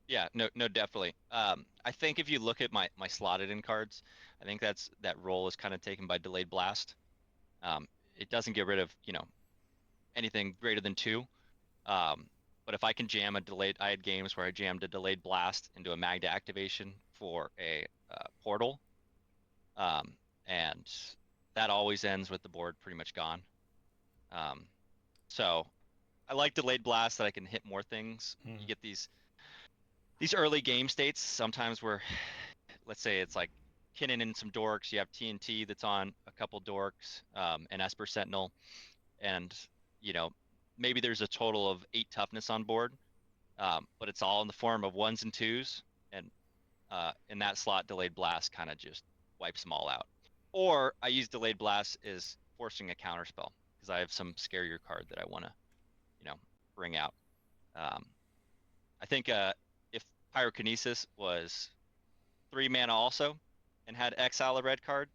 Yeah, no, definitely. I think if you look at my slotted in cards, I think that role is kind of taken by Delayed Blast. It doesn't get rid of anything greater than 2. But if I can jam I had games where I jammed a Delayed Blast into a Magda activation for a portal, and that always ends with the board pretty much gone. So I like Delayed Blast, that I can hit more things. You get these early game states sometimes where, let's say it's like Kinnan and some dorks. You have TNT that's on a couple dorks, and Esper Sentinel, and maybe there's a total of 8 toughness on board, but it's all in the form of 1s and 2s, and in that slot, Delayed Blast kind of just wipes them all out. Or I use Delayed Blast as forcing a counterspell, because I have some scarier card that I want to bring out. I think if Pyrokinesis was 3 mana also and had exile a red card,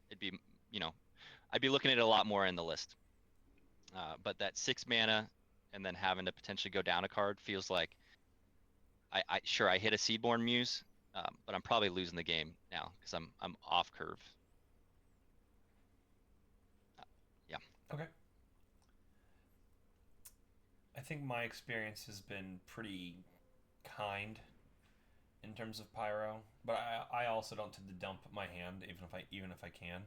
it'd be I'd be looking at it a lot more in the list. But that 6 mana and then having to potentially go down a card feels like I hit a Seedborn Muse, but I'm probably losing the game now because I'm off curve. Yeah. Okay. I think my experience has been pretty kind in terms of Pyro, but I also don't tend to dump my hand even if I can,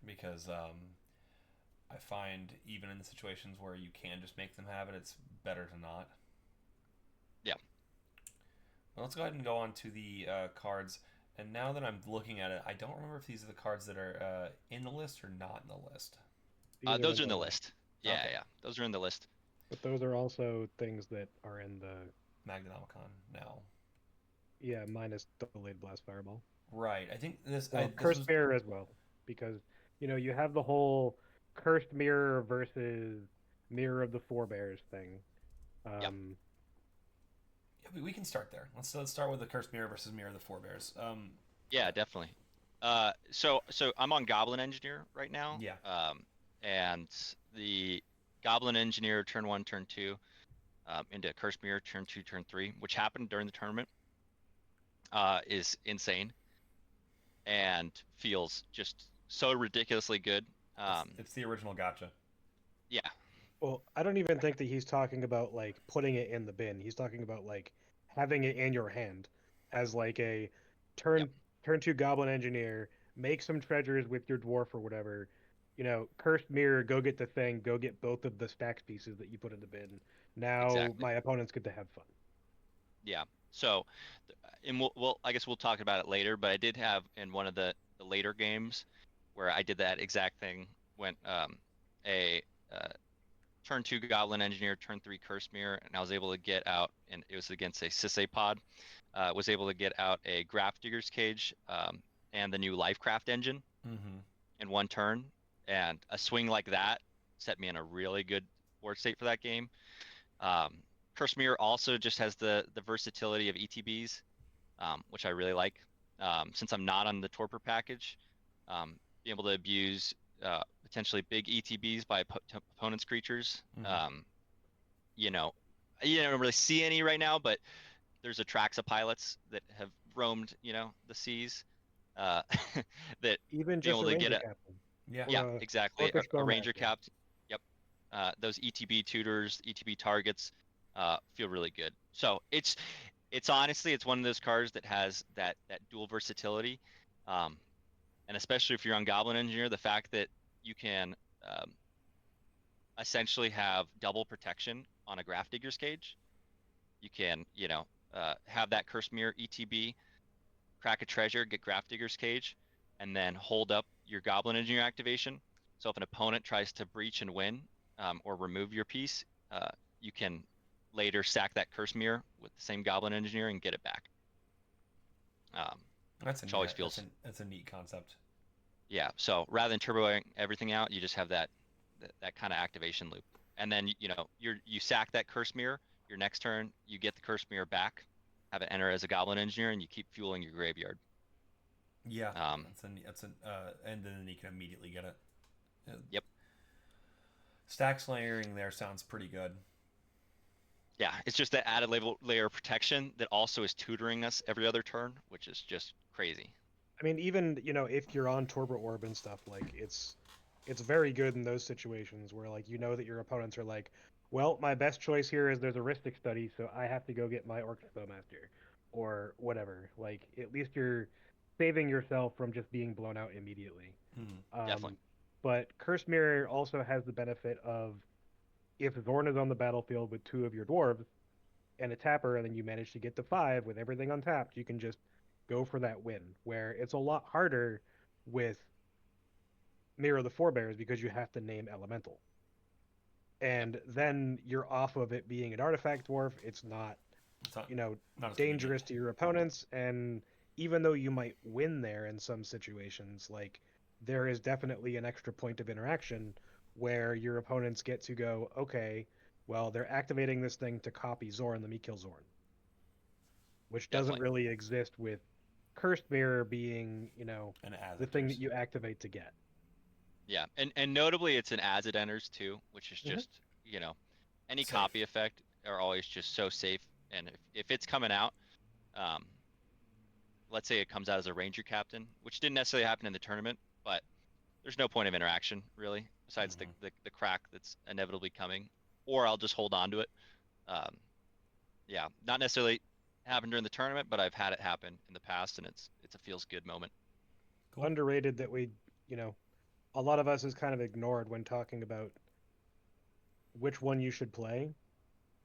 because I find even in the situations where you can just make them have it, it's better to not. Yeah. Well, let's go ahead and go on to the cards. And now that I'm looking at it, I don't remember if these are the cards that are in the list or not in the list. These Those are in the list. list. Yeah, Okay. yeah, those are in the list. But those are also things that are in the Magdanomicon now. yeah minus delayed blast fireball. Right. I think this. Well, This cursed was. mirror as well, because you have the whole cursed mirror versus mirror of the forebears thing. Yep. Yeah, we can start there. Let's start with the cursed mirror versus mirror of the forebears. Yeah, definitely. So I'm on Goblin Engineer right now. Yeah. And the Goblin Engineer turn 1, turn 2, into Curse Mirror turn 2, turn 3, which happened during the tournament, is insane and feels just so ridiculously good. It's the original gotcha. Yeah, Well, I don't even think that he's talking about like putting it in the bin. He's talking about like having it in your hand as like a turn yep, turn two goblin engineer, make some treasures with your dwarf or whatever. Cursed mirror, go get the thing, go get both of the stacks pieces that you put in the bin. Now exactly. my opponents get to have fun. Yeah. So, and I guess we'll talk about it later, but I did have in one of the later games where I did that exact thing. Went a turn 2 Goblin Engineer, turn 3 Curse Mirror, and I was able to get out, and it was against a Sisay pod. Was able to get out a Graph Digger's Cage, and the new Lifecraft engine Mm-hmm. in one turn, and a swing like that set me in a really good board state for that game. Um, Curse Mirror also just has the versatility of ETBs, which I really like. Since I'm not on the Torpor package, being able to abuse potentially big ETBs by opponent's creatures. Mm-hmm. You know, you don't really see any right now, but there's Atraxa pilots that have roamed, the seas, uh, that Even being just able a to get ranger it. captain Yeah. or Yeah, a exactly. orcish A ranger bowmaster. capped. Yep. Those ETB tutors, ETB targets, feel really good. So it's honestly it's one of those cards that has that dual versatility, um, and especially if you're on Goblin Engineer, the fact that you can um, essentially have double protection on a Graph Digger's Cage. You can have that Curse Mirror ETB, crack a treasure, get Graph Digger's Cage, and then hold up your Goblin Engineer activation. So if an opponent tries to breach and win, or remove your piece, you can later sack that Curse Mirror with the same Goblin Engineer and get it back. Um, That's a which neat. always feels, That's a neat concept. yeah. So rather than turboing everything out, you just have that kind of activation loop, and then you sack that Curse Mirror. Your next turn, you get the Curse Mirror back, have it enter as a Goblin Engineer, and you keep fueling your graveyard. Yeah. Um, And then you can immediately get it. yep. Stacks layering there sounds pretty good. Yeah, it's just that added layer of protection that also is tutoring us every other turn, which is just crazy. I mean, even if you're on Torpor Orb and stuff, like it's very good in those situations where like that your opponents are like, well, my best choice here is there's a Rhystic study, so I have to go get my Orc Spellmaster, or whatever. Like at least you're saving yourself from just being blown out immediately. Mm-hmm. Definitely. But Curse Mirror also has the benefit of if Zorn is on the battlefield with two of your dwarves and a tapper, and then you manage to get to 5 with everything untapped, you can just go for that win. Where it's a lot harder with Mirror of the Forebears because you have to name Elemental. Yep. And then you're off of it being an artifact dwarf. It's not, It's not, you know, not as dangerous convenient. to your opponents. And even though you might win there in some situations, like there is definitely an extra point of interaction where your opponents get to go, okay, well, they're activating this thing to copy Zorn, let me kill Zorn. Which doesn't Definitely. really exist with Cursed Mirror being, And as the it thing does. that you activate to get. Yeah, and notably it's an as it enters too, which is Mhm. just any Safe. copy effect are always just so safe. And if it's coming out, um, let's say it comes out as a Ranger Captain, which didn't necessarily happen in the tournament, but there's no point of interaction really, besides Mm-hmm. the crack that's inevitably coming, or I'll just hold on to it. Um, yeah, not necessarily happened during the tournament, but I've had it happen in the past, and it's a feels good moment. Cool. Underrated that you know, a lot of us is kind of ignored when talking about which one you should play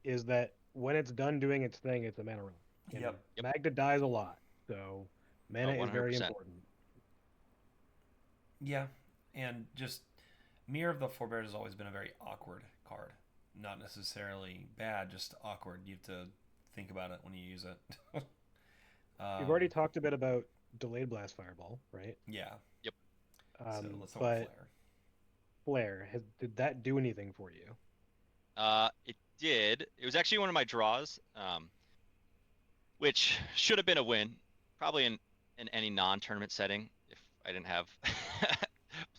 is that when it's done doing its thing, it's a mana roll. And Yep. Yep. Magda dies a lot. So Mana is very 100%. important. Yeah, and just Mirror of the Forebears has always been a very awkward card. Not necessarily bad, just awkward. You have to think about it when you use it. We've already talked a bit about Delayed Blast Fireball, right? Yeah. Yep. So let's talk But Flare. Flare, did that do anything for you? It did. It was actually one of my draws, which should have been a win, probably in any non-tournament setting if I didn't have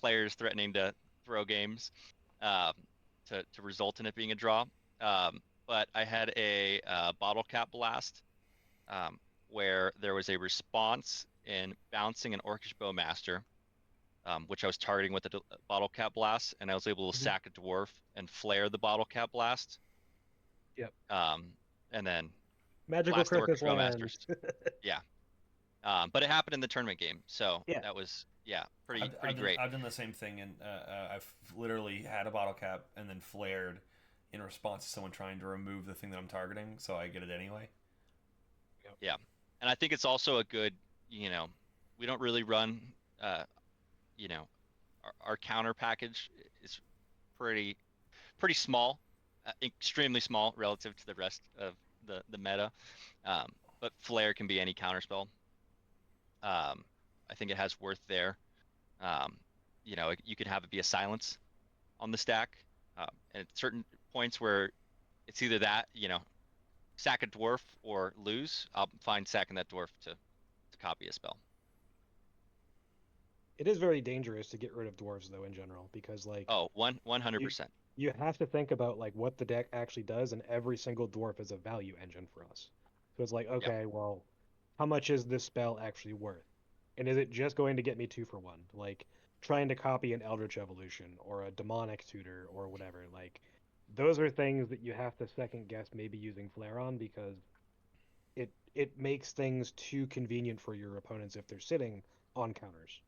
players threatening to throw games um, to result in it being a draw. But I had a bottle cap blast where there was a response in bouncing an Orcish Bowmaster, which I was targeting with the bottle cap blast, and I was able to Mhm. sack a dwarf and flare the bottle cap blast. Yep. And then Magical blast the Christmas Orcish lands. Bowmasters. Yeah. But it happened in the tournament game, so Yeah. that was pretty I've done, great. I've done the same thing, and I've literally had a bottle cap and then flared in response to someone trying to remove the thing that I'm targeting, so I get it anyway. Yeah, and I think it's also a good, we don't really run, you know, our counter package is pretty small, extremely small relative to the rest of the meta. But Flare can be any counter spell. I think it has worth there. Um, you can have it be a silence on the stack, and at certain points where it's either that, sack a dwarf or lose, I'll find sacking that dwarf to copy a spell. It is very dangerous to get rid of dwarves though in general because like Oh, you 100%. you have to think about like what the deck actually does, and every single dwarf is a value engine for us. So it's like, Yep. okay, well, how much is this spell actually worth? And is it just going to get me 2 for 1? Like trying to copy an Eldritch Evolution or a Demonic Tutor or whatever. Like those are things that you have to second guess maybe using Flare on because it makes things too convenient for your opponents if they're sitting on counters.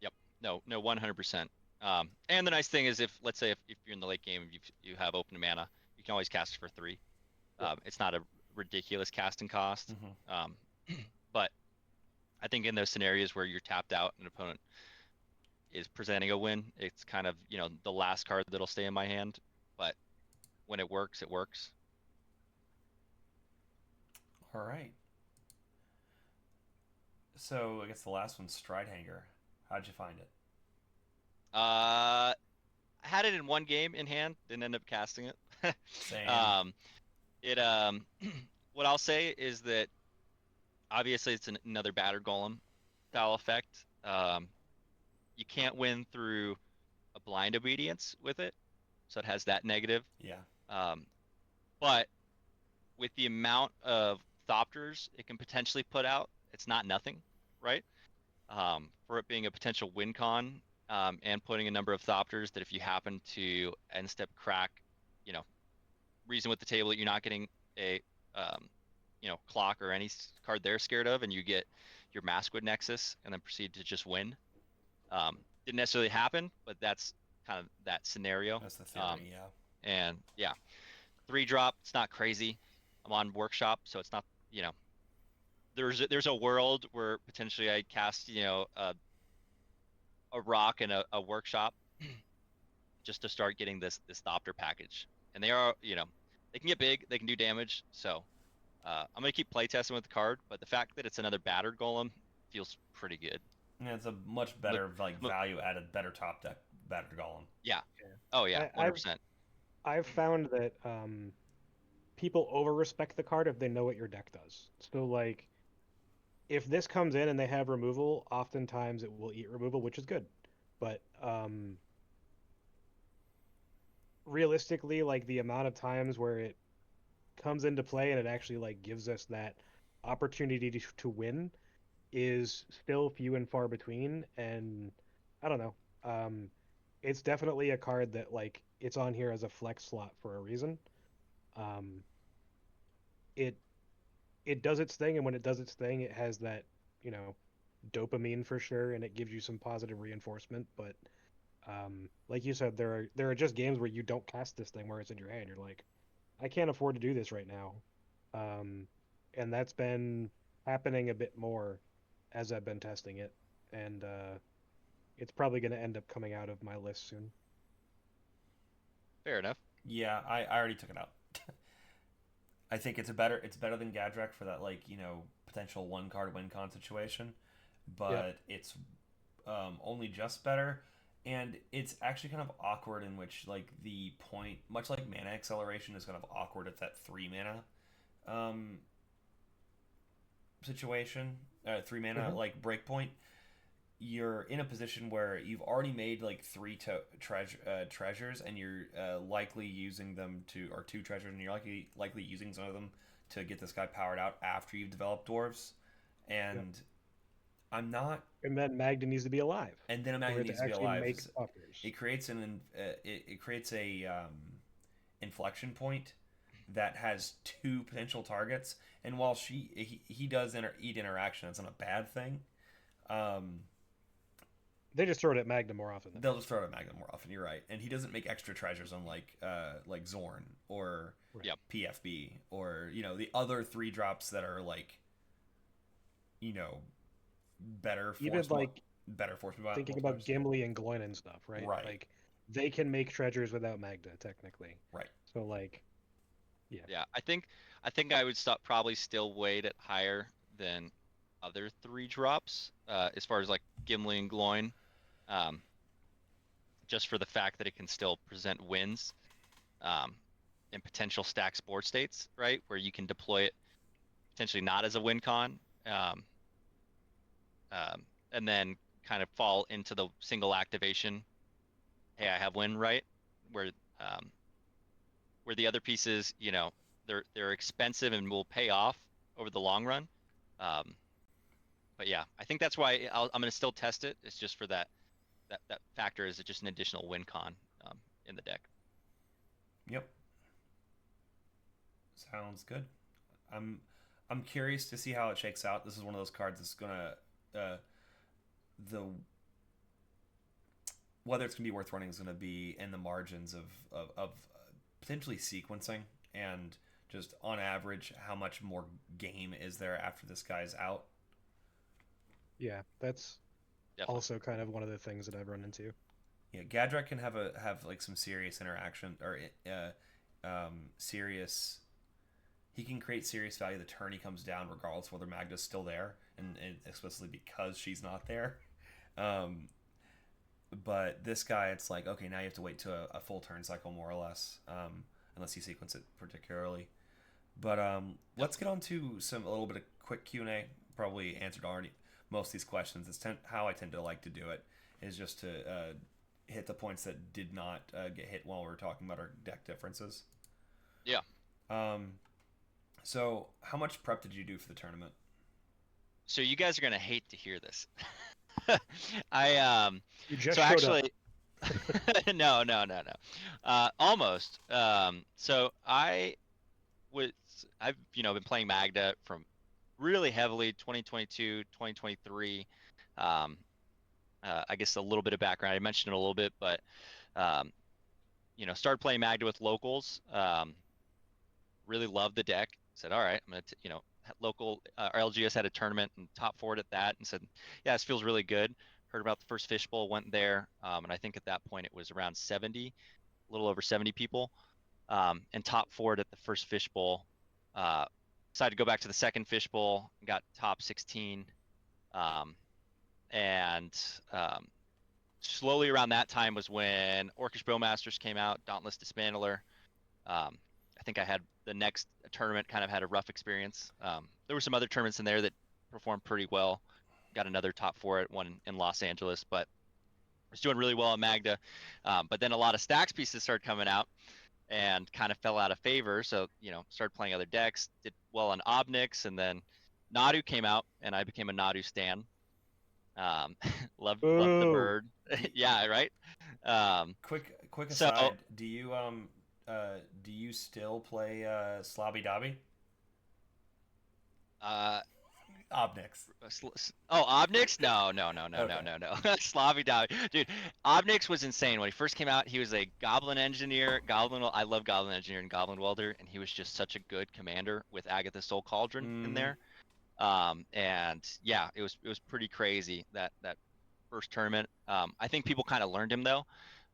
Yep. No, 100%. And the nice thing is let's say if you're in the late game and you have open mana, you can always cast for 3. Yep. It's not a ridiculous casting cost. Mm-hmm. But I think in those scenarios where you're tapped out and an opponent is presenting a win, it's kind of, the last card that'll stay in my hand. But when it works, it works. All right. So I guess the last one's Stridehanger. How'd you find it? I had it in one game in hand, didn't end up casting it. Same. It what I'll say is that obviously it's another batter golem style effect. You can't win through a blind obedience with it, so it has that negative. Yeah. But with the amount of Thopters it can potentially put out, it's not nothing, right? For it being a potential win con, and putting a number of Thopters that if you happen to end step crack, reason with the table that you're not getting a clock or any card they're scared of, and you get your Maskwood Nexus and then proceed to just win. Didn't necessarily happen, but that's kind of that scenario. That's the theory, yeah. And yeah, 3-drop, it's not crazy. I'm on Workshop, so it's not, there's a world where potentially I cast, a rock and a Workshop just to start getting this Thopter package. And they are, they can get big, they can do damage. So I'm gonna keep playtesting with the card, but the fact that it's another battered golem feels pretty good. Yeah, it's a much better value added, better top deck, better golem. Yeah. Oh yeah, 100%. I've found that people over respect the card if they know what your deck does. So like if this comes in and they have removal, oftentimes it will eat removal, which is good. But realistically, like the amount of times where it comes into play and it actually like gives us that opportunity to win is still few and far between. And I don't know. It's definitely a card that like it's on here as a flex slot for a reason. Um, it it does its thing, and when it does its thing, it has that, you know, dopamine for sure, and it gives you some positive reinforcement. But like you said, there are just games where you don't cast this thing where it's in your hand. You're like, I can't afford to do this right now, and that's been happening a bit more as I've been testing it, and it's probably going to end up coming out of my list soon. Fair enough. Yeah, I already took it out. I think it's better than Gadrak for that, like, potential one card win con situation, Yeah. but it's only just better, and it's actually kind of awkward in which, like, the point, much like mana acceleration, is kind of awkward at that 3 mana um, situation, 3 mana Mhm. like breakpoint. You're in a position where you've already made like treasures, and you're likely using them to, or two treasures, and you're likely using some of them to get this guy powered out after you've developed dwarves, Yep. and I'm not. And then Magda needs to be alive And then for Imagine it to needs to be actually alive. make buffers. It creates it creates a inflection point that has two potential targets, and while he does eat interaction, it's not a bad thing. Um, They just throw it at Magda more often than they'll not. just throw it at Magda more often. You're right, and he doesn't make extra treasures unlike Zorn or Right. Yep. PFB, or the other 3 drops that are like you know better Even force like better force thinking about multipliers. Gimli and Gloin and stuff, right? Right, Like they can make treasures without Magda technically. right. So like, yeah, Yeah, I think I would probably still weight it higher than other 3 drops, as far as like Gimli and Gloin, um, just for the fact that it can still present wins, um, in potential stack sport states, right? Where you can deploy it potentially not as a win con, um, and then kind of fall into the single activation. Hey, I have win, right? Where um, where the other pieces, they're expensive and will pay off over the long run. Um, but yeah, I think that's why I'm going to still test it. It's just for that factor is just an additional win con in the deck. Yep. Sounds good. I'm I'm curious to see how it shakes out. This is one of those cards that's gonna the whether it's gonna be worth running is gonna be in the margins of potentially sequencing, and just on average how much more game is there after this guy's out. yeah, that's Definitely. also kind of one of the things that I've run into. Yeah, Gadrak can have like some serious interaction, or serious. He can create serious value the turn he comes down, regardless whether Magda's still there, and especially because she's not there. Um, but this guy, it's like, okay, now you have to wait to a full turn cycle, more or less, unless you sequence it particularly. But Yep. let's get on to a little bit of quick Q&A. Probably answered already most of these questions. It's how I tend to like to do it, is just to hit the points that did not get hit while we were talking about our deck differences. Yeah. Um, so how much prep did you do for the tournament? So you guys are going to hate to hear this. I You just so showed up. actually no, no, no, no. Almost. So I've been playing Magda from really heavily 2022, 2023. Um, I guess a little bit of background. I mentioned it a little bit, but um, started playing Magda with locals. Really loved the deck. Said, all right, I'm gonna, local LGS had a tournament and top forward at that, and said, yeah, this feels really good. Heard about the first Fishbowl, went there, and I think at that point it was around 70, a little over 70 people, and top forward at the first Fishbowl. Uh, Decided to go back to the second Fishbowl, got top 16, um, and slowly around that time was when Orcish Bowmasters came out, Dauntless Dismantler. I think I had the next tournament kind of had a rough experience. There were some other tournaments in there that performed pretty well. Got another top 4 at one in Los Angeles, but was doing really well at Magda. But then a lot of stacks pieces started coming out and kind of fell out of favor. So, started playing other decks, did well on Obnix, and then Nadu came out and I became a Nadu stan. Loved the Ooh. bird. Yeah, right. Quick So aside, do you still play Slobby Dobby? uh, Obnix. Oh, Obnix? No, no, no, no, no, Okay. no, no. Slavi Davi. Dude, Obnix was insane. When he first came out, he was a Goblin Engineer. I love Goblin Engineer and Goblin Welder, and he was just such a good commander with Agatha Soul Cauldron in Mm-hmm. there. And yeah, it was pretty crazy that first tournament. I think people kind of learned him though,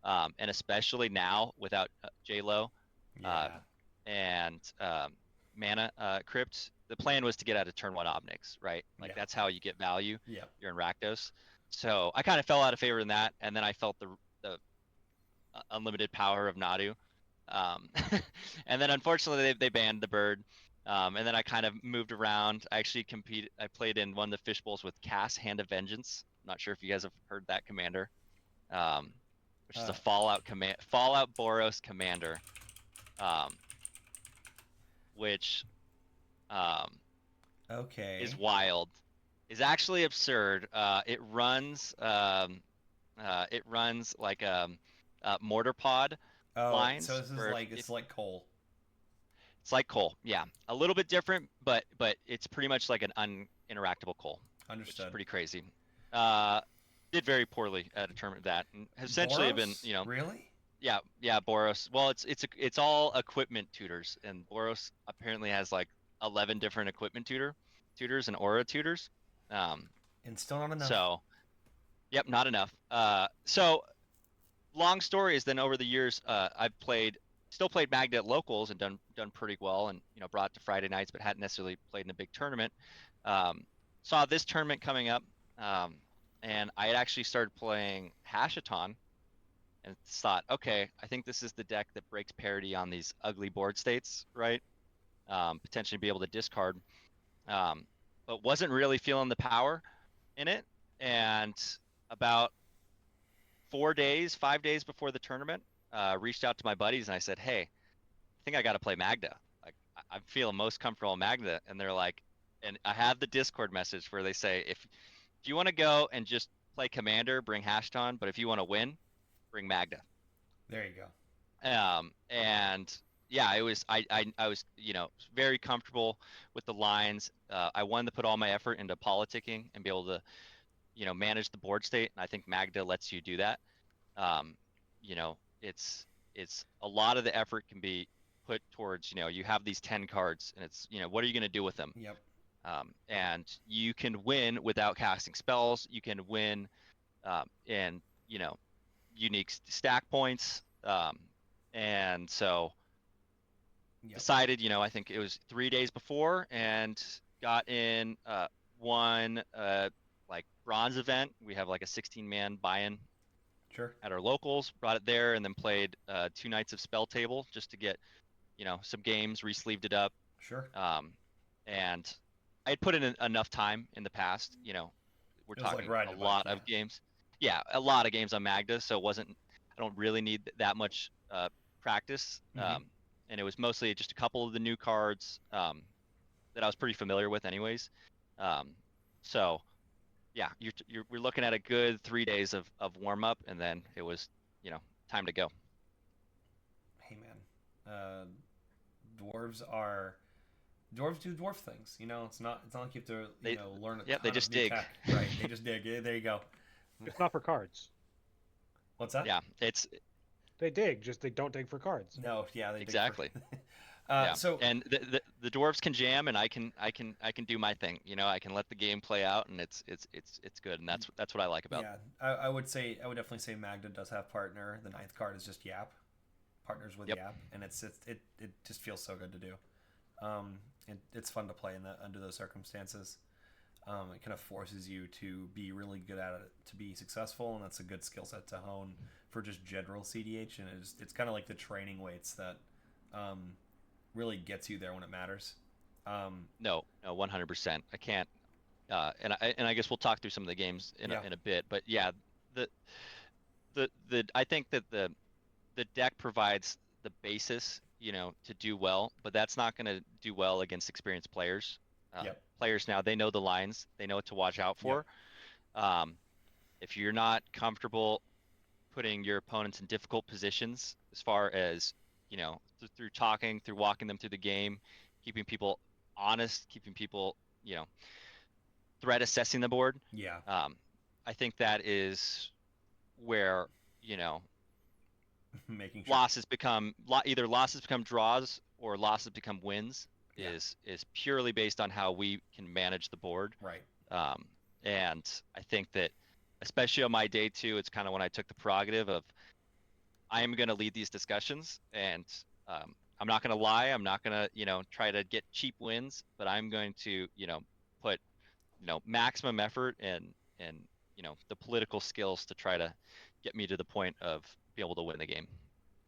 and especially now without J-Lo uh, Yeah. and Mana Crypt. The plan was to get out of turn one Omnix, right? Like Yeah. that's how you get value. Yeah. You're in Rakdos. So I kind of fell out of favor in that, and then I felt the unlimited power of Nadu. Um, and then unfortunately they banned the bird. And then I kind of moved around. I actually competed. I played in one of the Fishbowls with Cass, Hand of Vengeance. I'm not sure if you guys have heard that commander, um, which is a Uh, Fallout Boros commander, um, which um, is okay. wild. Is actually absurd. It runs like mortar pod Oh, so lines this is where like if it's like coal. it's like coal, yeah, a little bit different, but it's pretty much like an uninteractable coal, which is Understood. pretty crazy. Uh, did very poorly at a tournament of that, and has essentially been, Boros? Really? yeah, Boros. Well, it's all equipment tutors, and Boros apparently has like 11 different equipment tutors and aura tutors. Um, And still not enough. so yep, not enough. So long story is then over the years, I've still played Magda at locals and done pretty well, and brought it to Friday nights, but hadn't necessarily played in a big tournament. Um, saw this tournament coming up, um, and I had actually started playing Hashaton, and thought, okay, I think this is the deck that breaks parity on these ugly board states, right? Potentially be able to discard, um, but wasn't really feeling the power in it, and about 4 days, 5 days before the tournament, reached out to my buddies and I said, "Hey, I think I got to play Magda. Like, I'm feeling most comfortable in Magda." And they're like, and I have the Discord message where they say, if you want to go and just play Commander, bring Hashton, but if you want to win, bring Magda. There you go. And yeah, I was very comfortable with the lines. I wanted to put all my effort into politicking and be able to manage the board state, and I think Magda lets you do that. um, it's a lot of the effort can be put towards, you have these 10 cards and it's, what are you going to do with them? Yep. And you can win without casting spells. You can win in, unique stack points. And so Yep. decided, I think it was 3 days before, and got in one like bronze event. We have like a 16-man buy-in Sure. at our locals, brought it there, and then played 2 nights of Spell Table just to get, some games, re-sleeved it up. Sure. And I had put in enough time in the past, we're It was like talking a riding a bike, lot yeah. of games. Yeah, a lot of games on Magda, so I don't really need that much practice. Mm-hmm. And it was mostly just a couple of the new cards that I was pretty familiar with anyways. Um, so yeah, we're looking at a good 3 days of warm up, and then it was, time to go. Hey man, dwarves do dwarf things. It's not like you have to They, learn a yeah, they ton of just new dig. tech. Right? They just dig. Yeah, there you go. It's not for cards. What's that? Yeah, it's They dig, just they don't dig for cards. No, yeah, they dig exactly. for. Yeah, So and the dwarves can jam, and I can do my thing. I can let the game play out, and it's good, and that's what I like about. yeah, I would definitely say Magda does have partner. The ninth card is just Yap, partners with Yep. Yap, and it just feels so good to do. It's fun to play under those circumstances. It kind of forces you to be really good at it to be successful, and that's a good skill set to hone for just general CDH. And it's kind of like the training weights that really gets you there when it matters. No, 100%. I can't. And I guess we'll talk through some of the games Yeah, in a bit, but yeah, the I think that the deck provides the basis, to do well, but that's not going to do well against experienced players. yep, Players now, they know the lines, they know what to watch out yep, for. Um, if you're not comfortable putting your opponents in difficult positions, as far as, through talking, through walking them through the game, keeping people honest, keeping people, threat assessing the board, yeah. um, I think that is where, Making sure. losses become either losses become draws or losses become wins. Yeah. is purely based on how we can manage the board. Right. And I think that, especially on my day two, it's kind of when I took the prerogative of I am going to lead these discussions, and I'm not going to lie. I'm not going to, try to get cheap wins, but I'm going to, put, maximum effort and, the political skills to try to get me to the point of be able to win the game.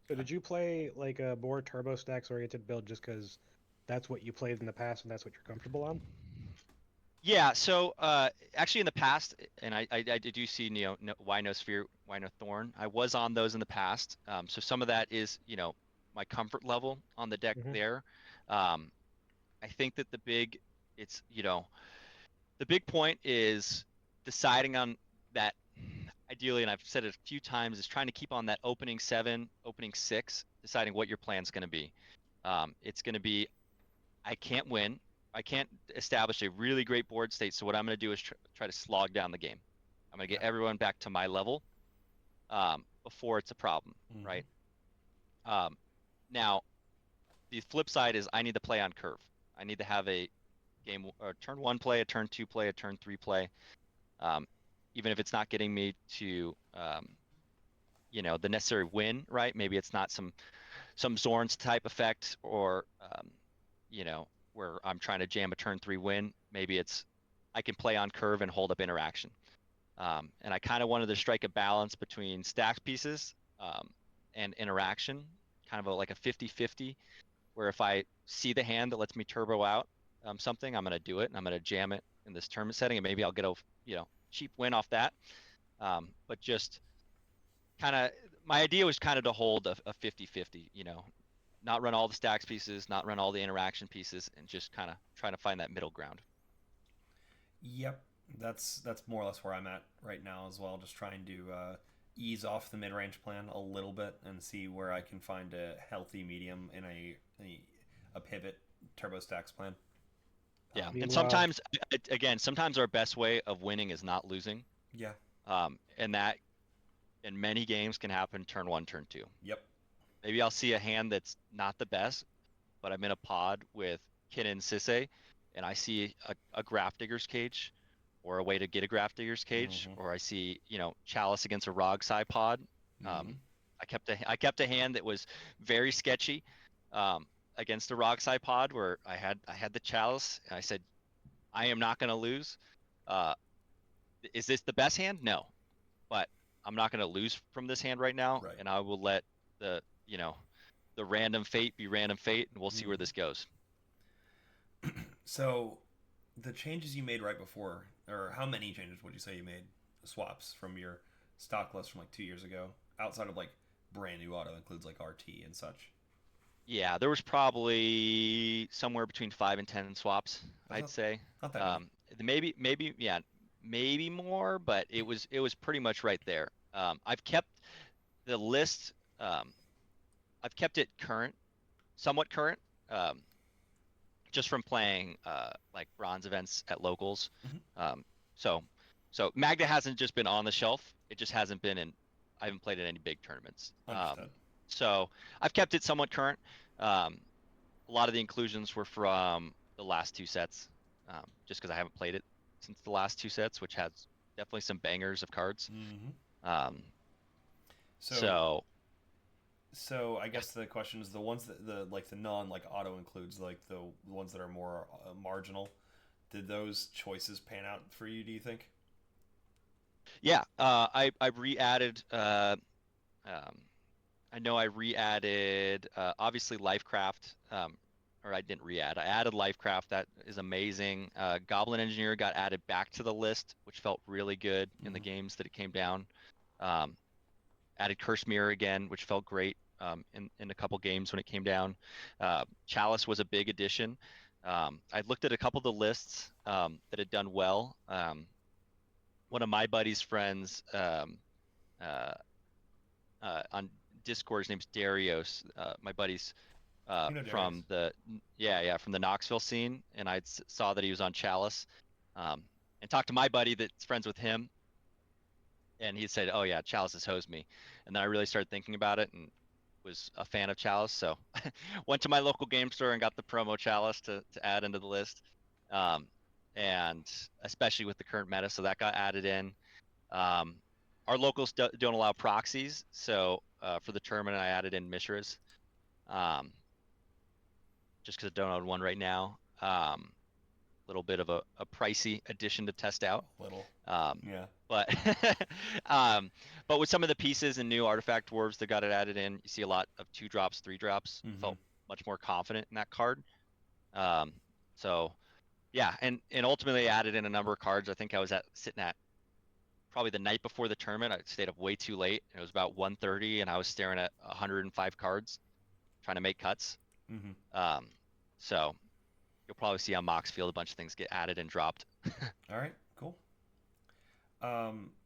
So did you play like a more turbo stacks oriented build just because that's what you played in the past and that's what you're comfortable on? Yeah, so actually in the past, and I do see why no sphere, why no thorn. I was on those in the past, so some of that is my comfort level on the deck Hmm. there. Um, I think that it's the big point is deciding on that. Ideally, and I've said it a few times, is trying to keep on that opening 7, opening 6, deciding what your plan's going to be. It's going to be I can't win. I can't establish a really great board state. So what I'm going to do is try to slog down the game. I'm going to get Yeah. everyone back to my level before it's a problem, Mm-hmm. right? Um, Now, the flip side is I need to play on curve. I need to have a game or turn 1 play, a turn 2 play, a turn 3 play. Um, Even if it's not getting me to the necessary win, right? Maybe it's not some Zorn's type effect or where I'm trying to jam a turn 3 win. Maybe it's I can play on curve and hold up interaction. And I kind of wanted to strike a balance between stack pieces and interaction, kind of like a 50-50, where if I see the hand that lets me turbo out something, I'm going to do it and I'm going to jam it in this tournament setting, and maybe I'll get a cheap win off that. But just kind of my idea was kind of to hold a 50-50, not run all the stacks pieces, not run all the interaction pieces, and just kind of trying to find that middle ground. Yep, that's more or less where I'm at right now as well. Just trying to ease off the mid-range plan a little bit and see where I can find a healthy medium in a pivot turbo stacks plan. Yeah, and Meanwhile, sometimes, again, sometimes our best way of winning is not losing, Yeah. and that in many games can happen turn 1, turn 2. Yep. Maybe I'll see a hand that's not the best, but I'm in a pod with Kin and Sisse, and I see a Grafdigger's Cage, or a way to get a Grafdigger's Cage, Mm-hmm. or I see Chalice against a Rogsai pod. Mm-hmm. I kept a hand that was very sketchy um, against a Rogsai pod where I had the Chalice, and I said I am not going to lose. Uh, is this the best hand? No, but I'm not going to lose from this hand right now, Right. and I will let the the random fate be random fate, and we'll see where Mm-hmm. this goes. So, the changes you made right before, or how many changes would you say you made? Swaps from your stock list from like 2 years ago, outside of like brand new auto includes like RT and such. Yeah, there was probably somewhere between 5 and 10 swaps, That's I'd say. not that many. Maybe, yeah, maybe more, but it was pretty much right there. I've kept the list. Um, I've kept it current, somewhat current, um, just from playing like bronze events at locals. Mm-hmm. Um, so so Magda hasn't just been on the shelf. It just hasn't been in. I haven't played in any big tournaments. Understood. So I've kept it somewhat current. Um, a lot of the inclusions were from the last 2 sets, just because I haven't played it since the last 2 sets, which has definitely some bangers of cards. Mm-hmm. Um, So, so so I guess the question is the ones that the like the non like auto includes like the ones that are more marginal. Did those choices pan out for you? Do you think? yeah, I re-added. Um, I know I re-added obviously Lifecraft. Or I didn't re-add. I added Lifecraft. That is amazing. Goblin Engineer got added back to the list, which felt really good in the Mm-hmm. games that it came down. Um, Added Curse Mirror again, which felt great in a couple games when it came down. Chalice was a big addition. I looked at a couple of the lists that had done well. One of my buddy's friends uh, on Discord, his name's Darius. My buddy's You know Darius. from the from the Knoxville scene, and I saw that he was on Chalice, and talked to my buddy that's friends with him, and he said, "Oh yeah, Chalice has hosed me," and then I really started thinking about it, and was a fan of Chalice, so went to my local game store and got the promo Chalice to add into the list. And especially with the current meta, so that got added in. Our locals don't allow proxies, so for the tournament I added in Mishras, just because I don't own one right now. Little bit of a pricey addition to test out. Little. Yeah. But but with some of the pieces and new artifact dwarves that got it added in, you see a lot of 2-drops, 3-drops. Felt much more confident in that card. So yeah, and ultimately added in a number of cards. I think I was sitting at probably the night before the tournament. I stayed up way too late. It was about 1:30, and I was staring at 105 cards, trying to make cuts. So you'll probably see on Mox Field a bunch of things get added and dropped. All right, cool.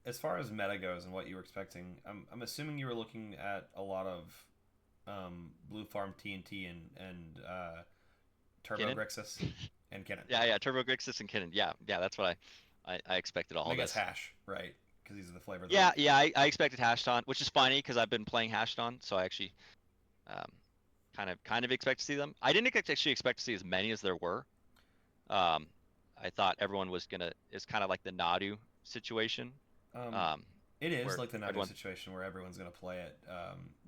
As far as meta goes and what you were expecting, I'm assuming you were looking at a lot of Blue Farm TNT and Turbo Kinnan? Grixis and Kinnan. Yeah, Turbo Grixis and Kinnan. Yeah, that's what I expected all I of guess this. Hash, right? Because these are the flavor. Yeah, I expected Hashdon, which is funny because I've been playing Hashdon, so I actually kind of expect to see them. I didn't actually expect to see as many as there were. I thought everyone is kind of like the Nadu situation. It is like the Nadu situation where everyone's gonna play it,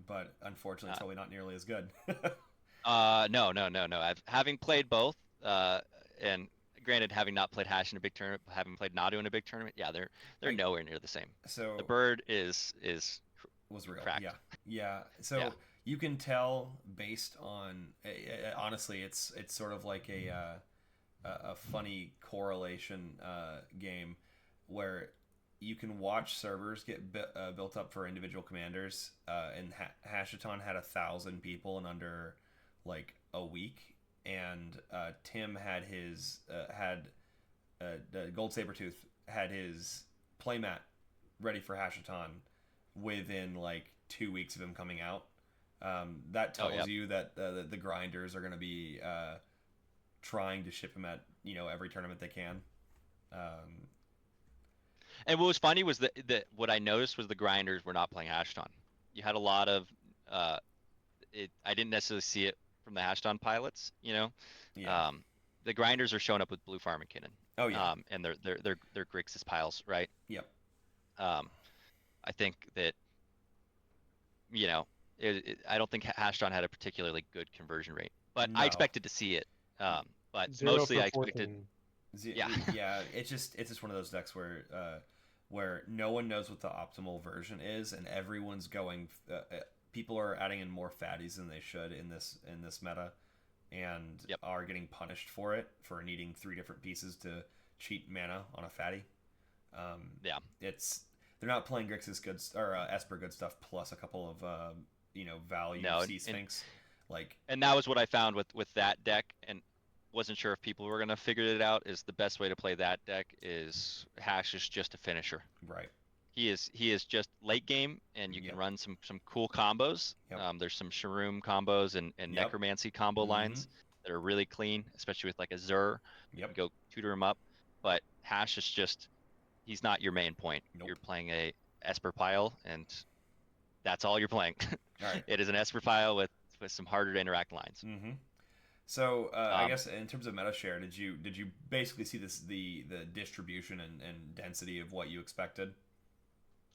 but unfortunately, it's probably not nearly as good. No. Having played both, and granted, having not played Hash in a big tournament, but having played Nadu in a big tournament, yeah, they're nowhere near the same. So the bird was real, cracked. Yeah. So you can tell based on honestly, it's sort of like a funny correlation game where you can watch servers get built up for individual commanders, and Hashaton had 1,000 people in under like a week, and Tim had his Gold Sabertooth had his playmat ready for Hashaton within like 2 weeks of him coming out. That tells you that the grinders are going to be trying to ship him at every tournament they can. And what was funny was that what I noticed was the grinders were not playing Hashdon. You had a lot of I didn't necessarily see it from the Hashdon pilots. The grinders are showing up with Blue Farm and Kinnan. Oh yeah. And they're Grixis piles, right? Yep. I think that I don't think Hashdon had a particularly good conversion rate, but I expected to see it. But mostly I expected. Yeah. It's just one of those decks where no one knows what the optimal version is, and everyone's going. People are adding in more fatties than they should in this meta, and are getting punished for it for needing 3 different pieces to cheat mana on a fatty. They're not playing Grixis good or Esper good stuff plus a couple of value Sea Sphinx. And that was what I found with that deck, and wasn't sure if people were gonna figure it out. Is the best way to play that deck is Hash is just a finisher. Right. He is just late game, and you can run some cool combos. There's some Shroom combos and Necromancy combo lines that are really clean, especially with like a Zur. You can go tutor him up, but Hash is just he's not your main point. You're playing a Esper pile, and that's all you're playing. Right. It is an Esper pile with some harder to interact lines. So I guess in terms of meta share, did you basically see the distribution and density of what you expected?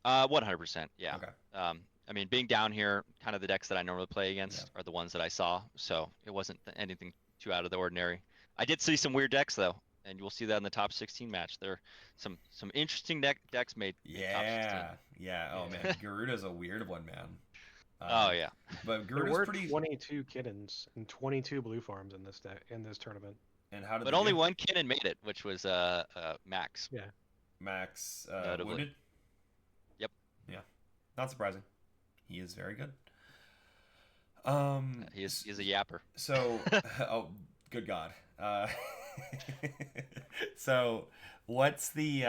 100%. Yeah. Okay. I mean, being down here, kind of the decks that I normally play against are the ones that I saw, so it wasn't anything too out of the ordinary. I did see some weird decks though, and you'll see that in the top 16 match. There are some interesting decks made. Top 16. Yeah. Oh man, Garuda's a weird one, man. Oh yeah. But there were 22 Kinnans and 22 Blue Farms in this tournament. And how did? But only one Kinnan made it, which was Max. Yeah. Max wounded. Yep. Yeah. Not surprising. He is very good. He is a yapper. So, oh, good God. So, what's the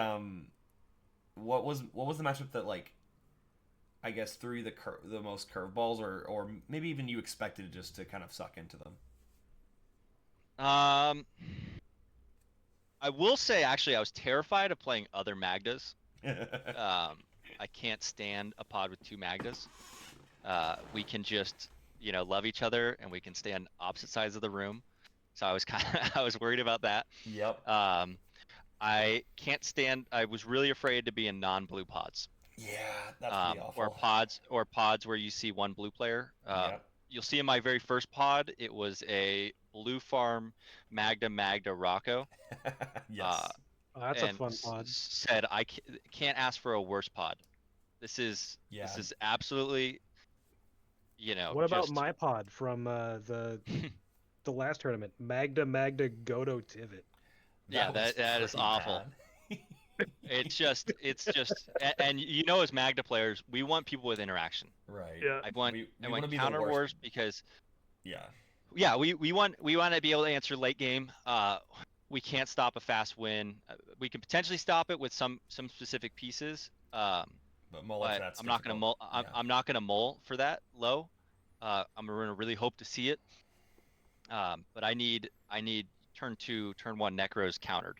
what was the matchup that I guess threw the most curveballs, or maybe even you expected just to kind of suck into them? I will say actually I was terrified of playing other Magdas. I can't stand a pod with 2 Magdas. We can just love each other and we can stay on opposite sides of the room. So I was I was worried about that. Yep. I can't stand. I was really afraid to be in non-blue pods. Yeah, that's pretty Or awful. pods where you see one blue player. Yep. You'll see in my very first pod, it was a blue farm Magda Rocco. Uh, Yes. Oh, that's a and fun pod. said I can't ask for a worse pod. This is Yeah. absolutely, What about just my pod from the last tournament? Magda Godo Tivit. yeah, was that is pretty awful. bad. It's just and as Magda players, we want people with interaction. Right. Yeah. I want We I want want to be the counter worst. wars because Yeah. yeah, we want to be able to answer late game. We can't stop a fast win. We can potentially stop it with some specific pieces. But mull But that's I'm not gonna difficult. mull. Yeah. I'm not gonna mull for that low. I'm gonna really hope to see it. But I need turn 2, turn 1 necros countered.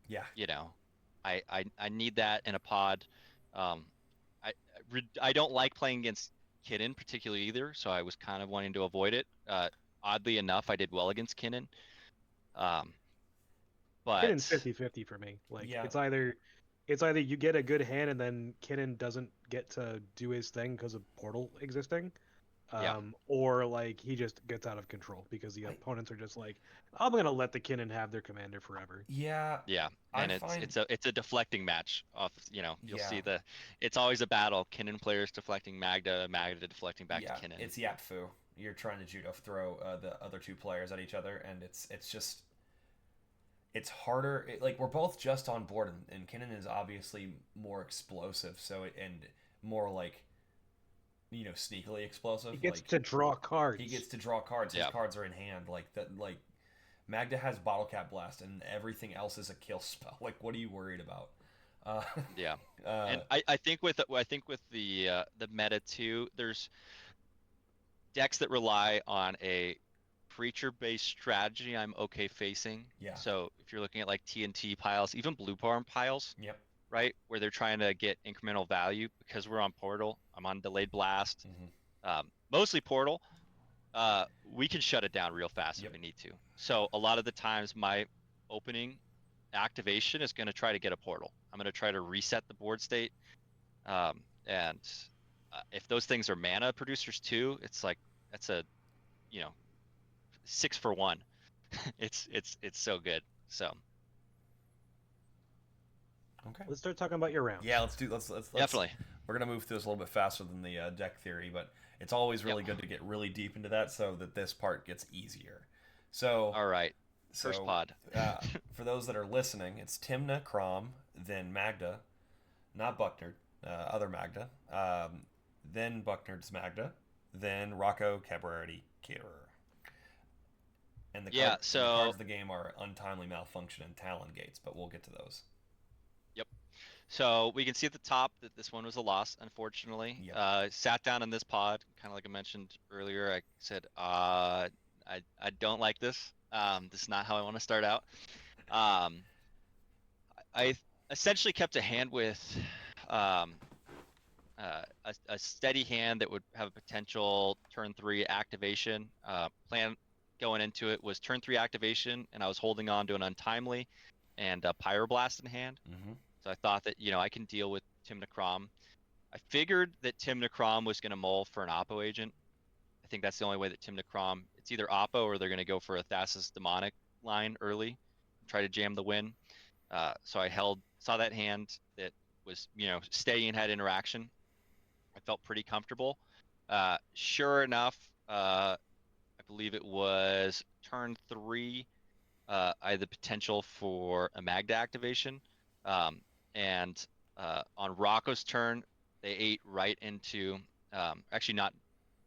Yeah. I need that in a pod. Um, I don't like playing against Kinnan particularly either, so I was kind of wanting to avoid it. Oddly enough, I did well against Kinnan. Kinnon's But 50-50 for me. Like Yeah. it's either you get a good hand and then Kinnan doesn't get to do his thing because of Portal existing, yeah, or like he just gets out of control because the opponents are just like, I'm gonna let the Kinnan have their commander forever. Yeah. yeah, I and find. it's a deflecting match. You'll Yeah. see it's always a battle. Kinnan players deflecting Magda deflecting back Yeah. to Kinnan. It's Yapfu. You're trying to judo throw the other two players at each other, and it's just it's harder. Like we're both just on board, and Kinnan is obviously more explosive, and more like sneakily explosive. He gets like to draw cards. he gets to draw cards. His Yeah. cards are in hand. Like that. Like Magda has Bottle Cap Blast, and everything else is a kill spell. Like what are you worried about? Uh, Yeah, uh, and I think with the meta too, there's decks that rely on a creature-based strategy I'm okay facing. yeah. So if you're looking at like TNT piles, even blue farm piles, Yep. right, where they're trying to get incremental value because we're on Portal. I'm on Delayed Blast, mostly Portal. We can shut it down real fast Yep. if we need to. So a lot of the times my opening activation is going to try to get a Portal. I'm going to try to reset the board state. And if those things are mana producers too, it's like that's a 6 for 1. it's so good. So Okay. Let's start talking about your rounds. Yeah, let's definitely. We're gonna move through this a little bit faster than the deck theory, but it's always really good to get really deep into that so that this part gets easier. So All right. First pod. For those that are listening, it's Timna, Crom, then Magda, not Bucknard, other Magda, then Bucknard's Magda, then Rocco Cabrera Caterer. And the cards of the game are Untimely Malfunction and Talon Gates, but we'll get to those. Yep. So we can see at the top that this one was a loss, unfortunately. Yep. Sat down in this pod, kind of like I mentioned earlier. I said, I don't like this. This is not how I want to start out. I essentially kept a hand with a steady hand that would have a potential turn 3 activation. Plan going into it was turn 3 activation, and I was holding on to an Untimely and a Pyroblast in hand. So I thought that, I can deal with Tim Necrom. I figured that Tim Necrom was going to mull for an Oppo agent. I think that's the only way that Tim Necrom, it's either Oppo or they're going to go for a Thassa's Demonic line early, try to jam the win. So I saw that hand that was, steady and had interaction. I felt pretty comfortable. Sure enough, I believe it was turn 3. I had the potential for a Magda activation. And on Rocco's turn, they ate right into, actually not,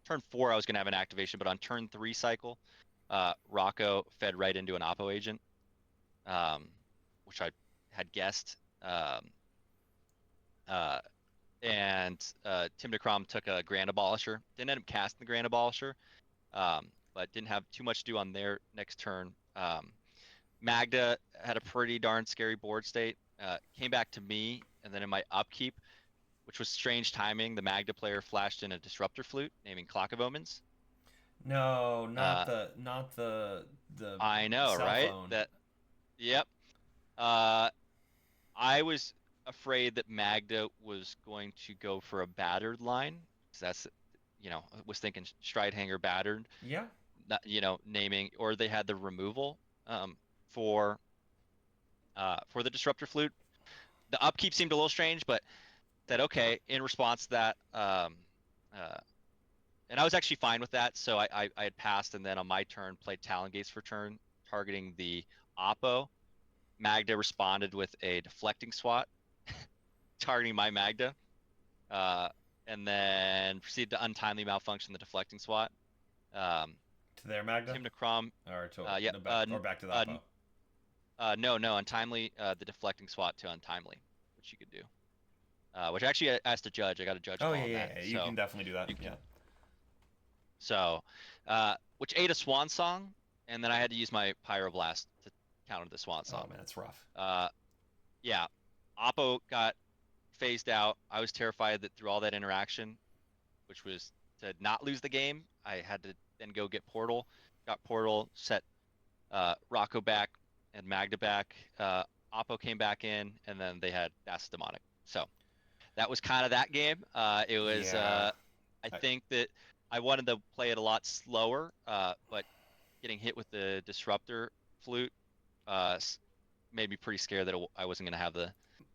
turn 4 I was going to have an activation, but on turn 3 cycle, Rocco fed right into an Oppo agent, which I had guessed. And Tim Necrom took a Grand Abolisher. Didn't end up casting the Grand Abolisher, but didn't have too much to do on their next turn. Magda had a pretty darn scary board state. Came back to me, and then in my upkeep, which was strange timing, the Magda player flashed in a Disruptor Flute, naming Clock of Omens. No, Uh, not the I know, cell right? phone. Yep. Uh, I was afraid that Magda was going to go for a battered line. 'Cause that's, was thinking stride hanger battered, Yeah. not, naming, or they had the removal um, for for the disruptor flute. The upkeep seemed a little strange, but that okay. In response to that, uh, and I was actually fine with that. So I had passed, and then on my turn played Talon Gates for turn, targeting the Oppo. Magda responded with a deflecting swat, targeting my Magda, uh, and then proceeded to untimely malfunction the deflecting swat. Um, To their Magda, Tim DeCrom, or to yeah, no, back or back to the Oppo. no, untimely, the deflecting swat to untimely, which you could do. Which actually I asked a judge. I got a judge Oh call yeah, on yeah, that. yeah. You So can definitely do that. you can, Yeah. so, which ate a swan song, and then I had to use my pyroblast to counter the swan Oh song. man, that's rough. Yeah, Oppo got phased out. I was terrified that through all that interaction, which was to not lose the game, I had to then go get Portal. Got Portal, set Rocco back and Magda back. Oppo came back in, and then they had That's Demonic. So that was kind of that game. It was, Yeah. I think that I wanted to play it a lot slower, but getting hit with the Disruptor flute made me pretty scared that I wasn't going to have the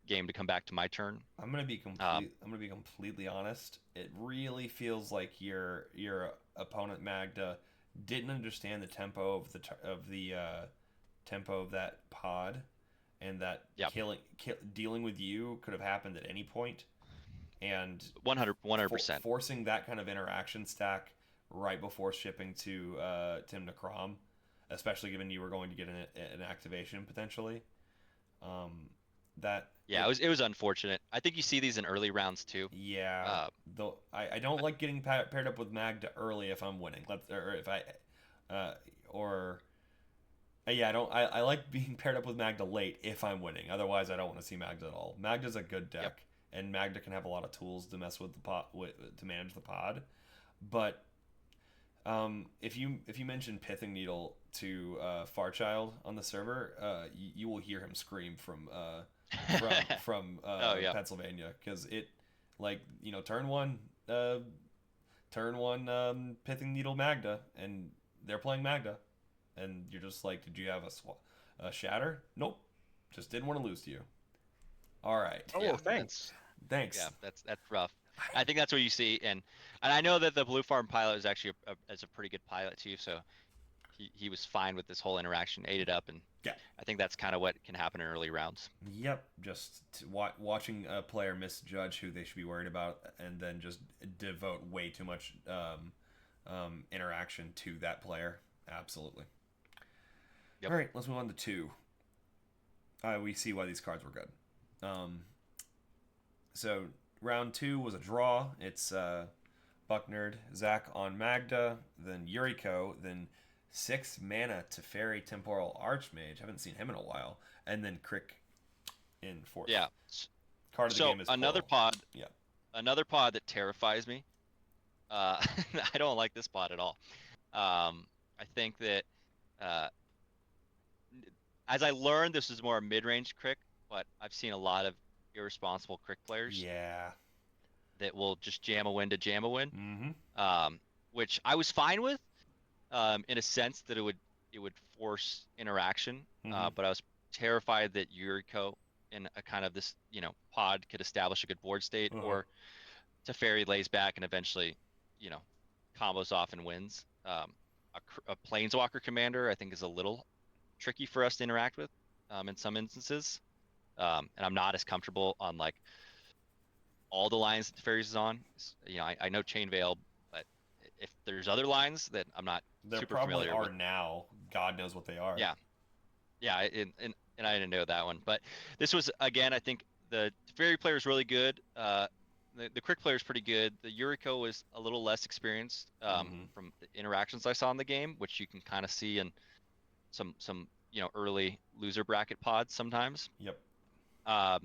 game to come back to my turn. I'm gonna be Um, completely honest. It really feels like your opponent Magda didn't understand the tempo of the tempo of that pod, and that yeah, dealing with you could have happened at any point, and 100%. forcing that kind of interaction stack right before shipping to Tim Necrom, especially given you were going to get an activation potentially. Um, that Yeah, it was unfortunate. I think you see these in early rounds too. Yeah, Uh, though I don't like getting paired up with Magda early if I'm winning. Or if I, uh, or yeah, I don't. I like being paired up with Magda late if I'm winning. Otherwise, I don't want to see Magda at all. Magda's a good yep. deck, and Magda can have a lot of tools to mess with the pod to manage the pod. But if you mention Pithing Needle to Farchild on the server, you will hear him scream from Oh yeah, Pennsylvania, because it, like, turn one Pithing Needle Magda, and they're playing Magda, and you're just like, did you have a shatter? Nope, just didn't want to lose to you. All right, Oh, yeah. thanks. thanks. That's rough. I think that's what you see, and I know that the Blue Farm pilot is actually is a pretty good pilot too. So he was fine with this whole interaction, ate it up, and Yeah. I think that's kind of what can happen in early rounds. Yep, just watching a player misjudge who they should be worried about, and then just devote way too much interaction to that player. Absolutely. Yep. All right, let's move on to two. We see why these cards were good. So round two was a draw. It's Bucknard, Zach on Magda, then Yuriko, then 6 mana to Fairy Temporal Archmage. Haven't seen him in a while. And then Crick in fourth. Yeah. Card of the So game is another Coral. pod. Yeah. Another pod that terrifies me. I don't like this pod at all. I think that uh, as I learned, this is more a mid-range Crick, but I've seen a lot of irresponsible Crick players Yeah. that will just jam a win to jam a win, Mm-hmm. which I was fine with, in a sense that it would force interaction, Mm-hmm. but I was terrified that Yuriko in a kind of this pod could establish a good board state, Uh-huh. or Teferi lays back and eventually you know combos off and wins. A Planeswalker commander I think is a little tricky for us to interact with in some instances, and I'm not as comfortable on like all the lines that Teferi's is on. I know Chain Veil, but if there's other lines that I'm not There super probably familiar are with. now. God knows what they are. Yeah, yeah, and I didn't know that one, but this was again. I think the Teferi player is really good. The Crick player is pretty good. The Yuriko was a little less experienced Mm-hmm. from the interactions I saw in the game, which you can kind of see in some early loser bracket pods sometimes. Yep. Um,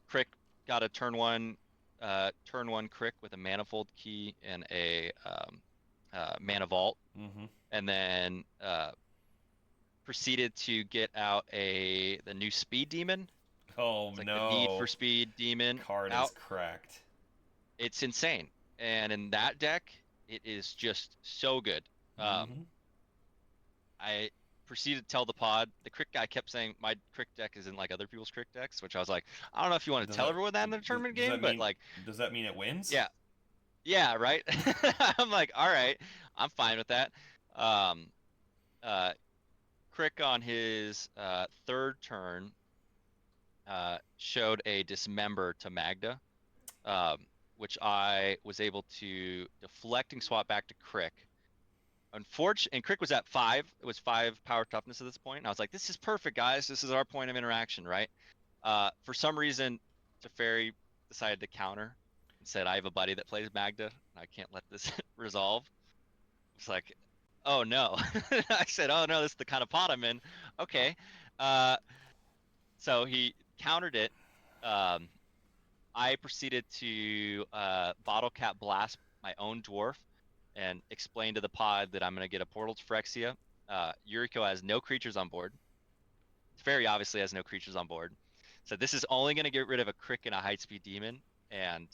Crick got a turn one Crick with a manifold key and a mana vault, Mm-hmm. and then proceeded to get out the new speed demon. Oh It's like the need for no. speed demon Card is out. cracked. It's insane, and in that deck, it is just so good. Mm-hmm. I proceeded to tell the pod. The crick guy kept saying my crick deck is in like other people's crick decks, which I was like, I don't know if you want to Does tell that everyone that in the tournament does game, that but mean like, does that mean it wins? yeah, yeah, right. I'm like, all right, I'm fine with that. Um, uh, Crick on his third turn showed a dismember to Magda, um, which I was able to deflecting swap back to Crick. Unfortunately, and Crick was at 5. It was 5 power toughness at this point. And I was like, this is perfect, guys. This is our point of interaction, right? For some reason, Teferi decided to counter and said, I have a buddy that plays Magda, and I can't let this resolve. It's like, oh no. I said, oh no, this is the kind of pot I'm in. Okay. Uh, so he countered it. Um, I proceeded to bottle cap blast my own dwarf and explain to the pod that I'm going to get a portal to Phyrexia. Yuriko has no creatures on board. Fairy obviously has no creatures on board. So this is only going to get rid of a crick and a high speed demon. And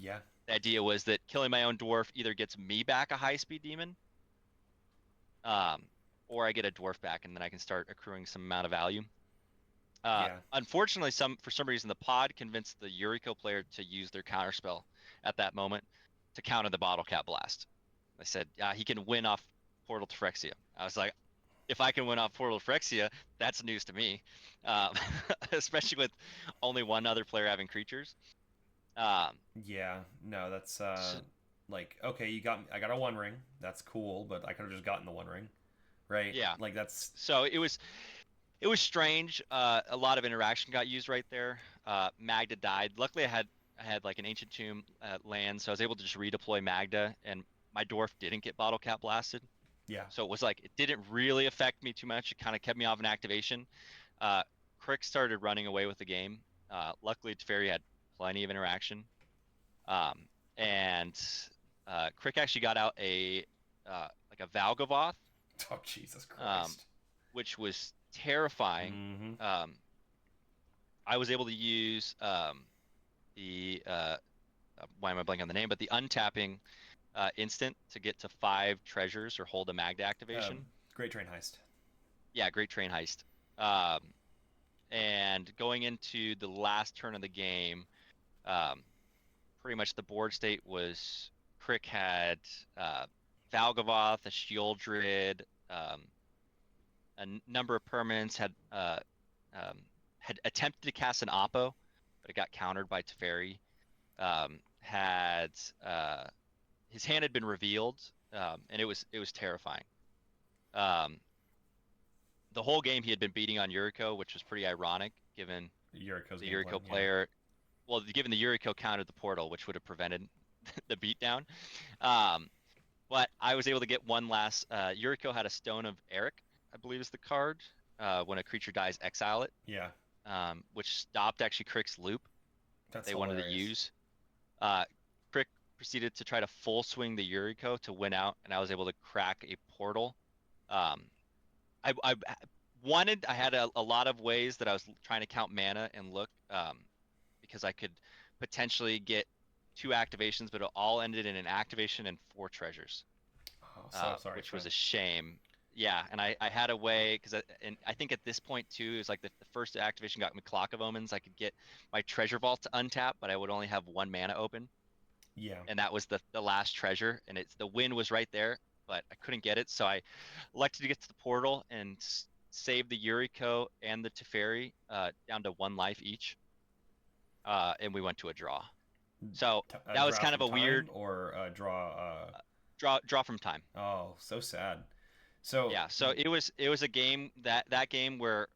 Yeah. the idea was that killing my own dwarf either gets me back a high speed demon, or I get a dwarf back, and then I can start accruing some amount of value. Yeah. Unfortunately, for some reason, the pod convinced the Yuriko player to use their counterspell at that moment to counter the bottle cap blast. They said he can win off Portal to Phyrexia. I was like, if I can win off Portal to Phyrexia, that's news to me, um, especially with only one other player having creatures. Um, Yeah. No, that's so, like okay, I got a one ring. That's cool, but I could have just gotten the one ring. Right? yeah, Like that's so it was strange. A lot of interaction got used right there. Magda died. Luckily, I had like an ancient tomb land, so I was able to just redeploy Magda, and my dwarf didn't get bottle cap blasted. yeah. So it was like it didn't really affect me too much. It kind of kept me off an activation. Uh, Crick started running away with the game. Luckily, Teferi had plenty of interaction, um, and Crick actually got out like a Valgavoth, Oh Jesus um, Christ. which was terrifying. Mm-hmm. Um, I was able to use the why am I blanking on the name? But the untapping instant to get to 5 treasures or hold a Magda activation. Great train heist. Yeah, great train heist. Um, and going into the last turn of the game, um, pretty much the board state was Crick had uh, Valgavoth, a Shieldred, number of permanents, um, had attempted to cast an Oppo, but it got countered by Teferi. Had his hand had been revealed, and it was terrifying. Um, the whole game he had been beating on Yuriko, which was pretty ironic given Yuriko's the game plan. Yuriko Yeah. player. Well, given the Yuriko countered the portal, which would have prevented the beatdown. Um, but I was able to get one last. Yuriko had a Stone of Eric, I believe is the card. When a creature dies, exile it, Yeah. which stopped actually Crick's loop That's they wanted to hilarious. use. Crick proceeded to try to full swing the Yuriko to win out, and I was able to crack a portal. Um, I wanted, I had a lot of ways that I was trying to count mana and look, because I could potentially get 2 activations, but it all ended in an activation and 4 treasures, Oh, so sorry, which was friend. a shame. Yeah, and I had a way because and I think at this point too, it was like the first activation got me Clock of Omens. I could get my treasure vault to untap, but I would only have 1 mana open, Yeah. and that was the last treasure, and it's the win was right there, but I couldn't get it, so I elected to get to the portal and save the Yuriko and the Teferi down to 1 life each, and we went to a draw. So that was Draw kind of from a weird time or draw. draw from time. Oh, so sad. So Yeah, so it was a game that game where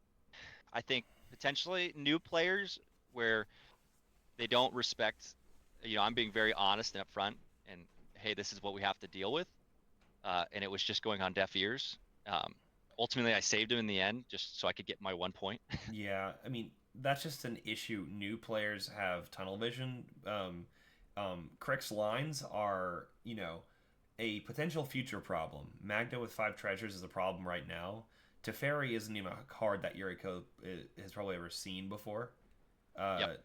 I think potentially new players where they don't respect, I'm being very honest and upfront, and hey, this is what we have to deal with. And it was just going on deaf ears. Um, Ultimately, I saved him in the end just so I could get my 1 point. yeah, I mean that's just an issue. New players have tunnel vision. Crick's lines are a potential future problem. Magda with 5 treasures is a problem right now. Teferi isn't even a card that Yuriko has probably ever seen before. Yep.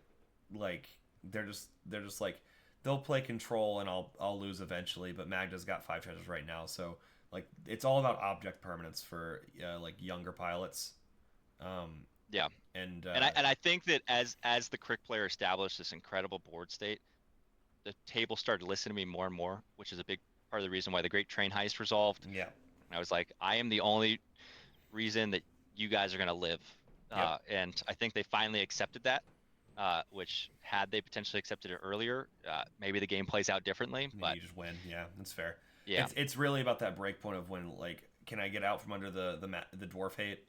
Like they're just like they'll play control and I'll lose eventually, but Magda's got 5 treasures right now, so like it's all about object permanence for like younger pilots. Um, Yeah. and And I think that as the Crick player established this incredible board state, the table started listening to me more and more, which is a big part of the reason why the Great Train Heist resolved. yeah, And I was like, I am the only reason that you guys are gonna live. yep. And I think they finally accepted that. Which had they potentially accepted it earlier, maybe the game plays out differently. Maybe But you just win. Yeah, that's fair. yeah, It's really about that break point of when like can I get out from under the dwarf hate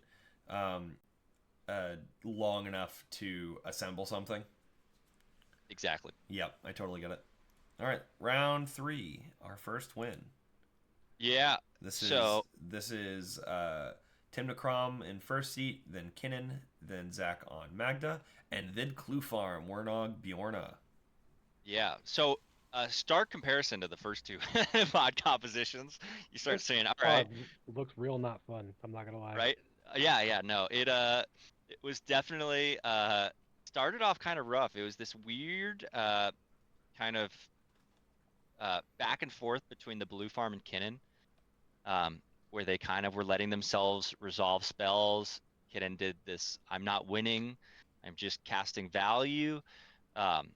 um, long enough to assemble something. exactly. Yep, I totally get it. All right, round 3, our first win. Yeah. This So is Tim Necrom in first seat, then Kinnan, then Zach on Magda, and then Clue Farm, Wernog, Bjorna. yeah. So stark comparison to the first two mod compositions. You start This saying, all right, pod looks real not fun. I'm not gonna lie. right? Yeah. No, it was definitely started off kind of rough. It was this weird kind of back and forth between the Blue Farm and Kinnan, where they kind of were letting themselves resolve spells. Kinnan did this, I'm not winning, I'm just casting value. Um,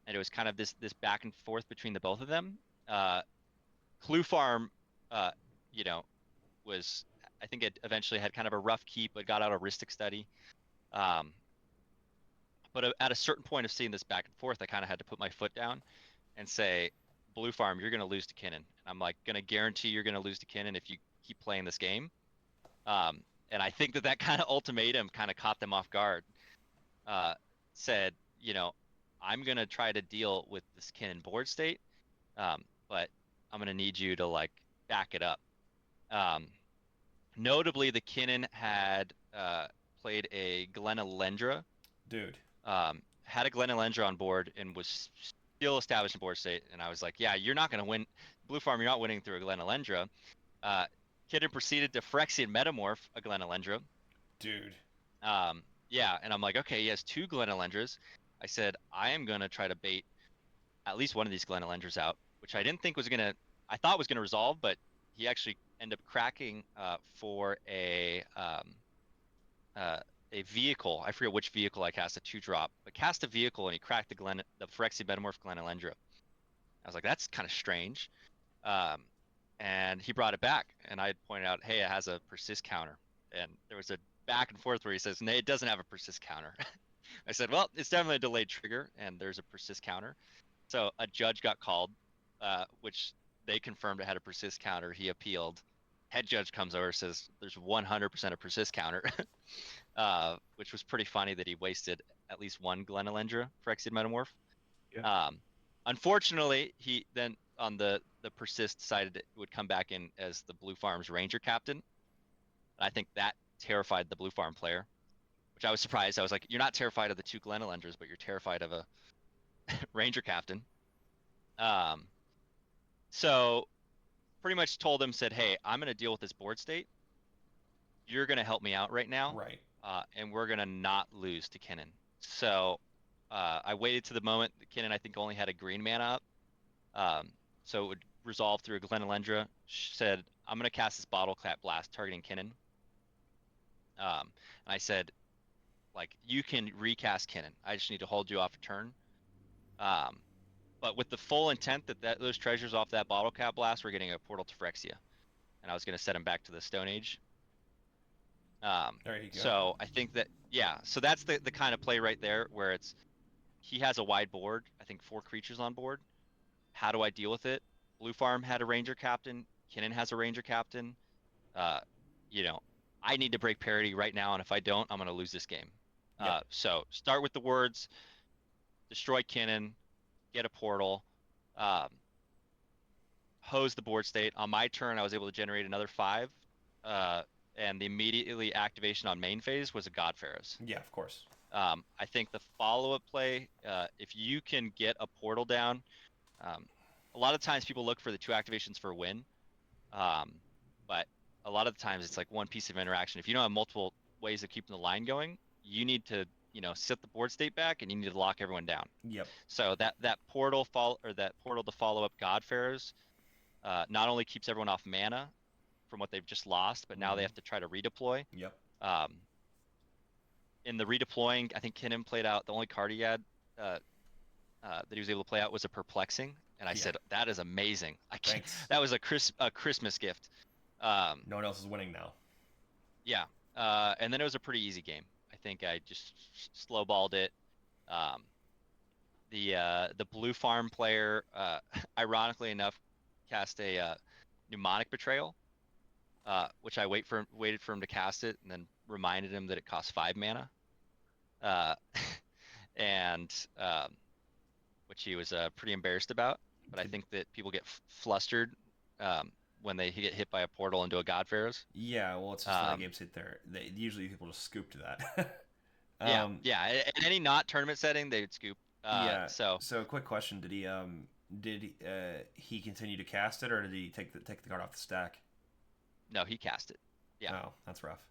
and it was kind of this back and forth between the both of them. Clue Farm, uh, you know, was I think it eventually had kind of a rough keep, but got out of Ristic Study. Um, but at a certain point of seeing this back and forth, I kind of had to put my foot down and say, Blue Farm, you're going to lose to Kinnan. And I'm like, going to guarantee you're going to lose to Kinnan if you keep playing this game. And I think that kind of ultimatum kind of caught them off guard. Said, I'm going to try to deal with this Kinnan board state, but I'm going to need you to like back it up. Notably, the Kinnan had played a Glenalendra. Dude. Had a Glenalendra on board and was still established in board state. And I was like, yeah, you're not going to win. Blue Farm, you're not winning through a Glenalendra. Kinnan proceeded to Phyrexian Metamorph a Glenalendra. Dude. Yeah, and I'm like, okay, he has 2 Glenalendras. I said, I am going to try to bait at least one of these Glenalendras out, which I didn't think was going to, I thought was going to resolve, but he actually ended up cracking for a vehicle. I forget which vehicle I cast, a 2-drop, but cast a vehicle and he cracked the Phyrexian Metamorph Glenalendra. I was like, that's kind of strange. And he brought it back, and I pointed out, hey, it has a persist counter. And there was a back and forth where he says, no, it doesn't have a persist counter. I said, well, it's definitely a delayed trigger, and there's a persist counter. So a judge got called, which they confirmed it had a persist counter. He appealed. Head judge comes over, says there's 100% a persist counter, which was pretty funny that he wasted at least one Glenalendra Phyrexian Metamorph. Yeah. Unfortunately, he then on the persist decided it would come back in as the Blue Farm's Ranger Captain. And I think that terrified the Blue Farm player, which I was surprised. I was like, you're not terrified of the 2 Glenalendras, but you're terrified of a Ranger Captain. So pretty much told him, said, hey, I'm going to deal with this board state. You're going to help me out right now. Right. And we're going to not lose to Kinnan. So I waited to the moment that Kinnan, I think, only had a green mana up. So it would resolve through a Glenalendra. Said, I'm going to cast this Bottle Cap Blast targeting Kinnan. And I said, like, you can recast Kinnan. I just need to hold you off a turn. But with the full intent that those treasures off that Bottle Cap Blast were getting a portal to Phyrexia. And I was going to set him back to the Stone Age. There you go. So I think that, yeah, so that's the kind of play right there where it's, he has a wide board, I think 4 creatures on board. How do I deal with it? Blue Farm had a Ranger Captain. Kinnan has a Ranger Captain. I need to break parity right now, and if I don't, I'm going to lose this game. Yep. So start with the words, destroy Kinnan, get a portal, hose the board state. On my turn, I was able to generate another 5, and the immediately activation on main phase was a God Pharaohs. Yeah, of course. I think the follow-up play, if you can get a portal down, a lot of times people look for the 2 activations for a win, but a lot of the times it's like one piece of interaction. If you don't have multiple ways of keeping the line going, you need to, set the board state back, and you need to lock everyone down. Yep. So that portal to follow up Godfarers, not only keeps everyone off mana from what they've just lost, but now they have to try to redeploy. Yep. In the redeploying, I think Kinnan played out the only card he had that he was able to play out was a Perplexing, and I said that is amazing. Thanks. That was a Christmas gift. No one else is winning now. Yeah, and then it was a pretty easy game. I think I just slow balled it. The blue farm player, ironically enough, cast a mnemonic betrayal, which I waited for him to cast it, and then reminded him that it costs 5 mana, and which he was pretty embarrassed about. But I think that people get flustered when they get hit by a portal into a Godfarers. Yeah, well, it's just not a game sit there. Usually people just scoop to that. Yeah. In any not tournament setting, they would scoop. Yeah. So quick question: Did he continue to cast it, or did he take the card off the stack? No, he cast it. Yeah. Oh, that's rough.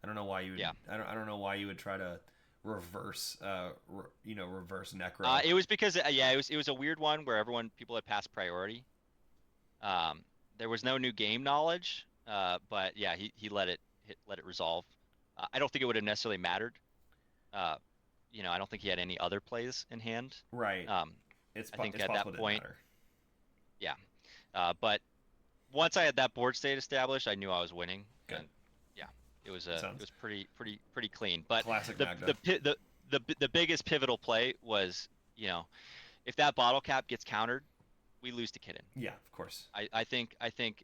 I don't know why you would. Yeah. I don't know why you would try to reverse necro. It was because it was a weird one where people had passed priority. There was no new game knowledge, but yeah, he let it resolve. I don't think it would have necessarily mattered. I don't think he had any other plays in hand. Right. I think at that point, yeah. But once I had that board state established, I knew I was winning. Good. And yeah, it was pretty clean. But classic Magda. The biggest pivotal play was, if that bottle cap gets countered, we lose to Kitten. Yeah, of course. I think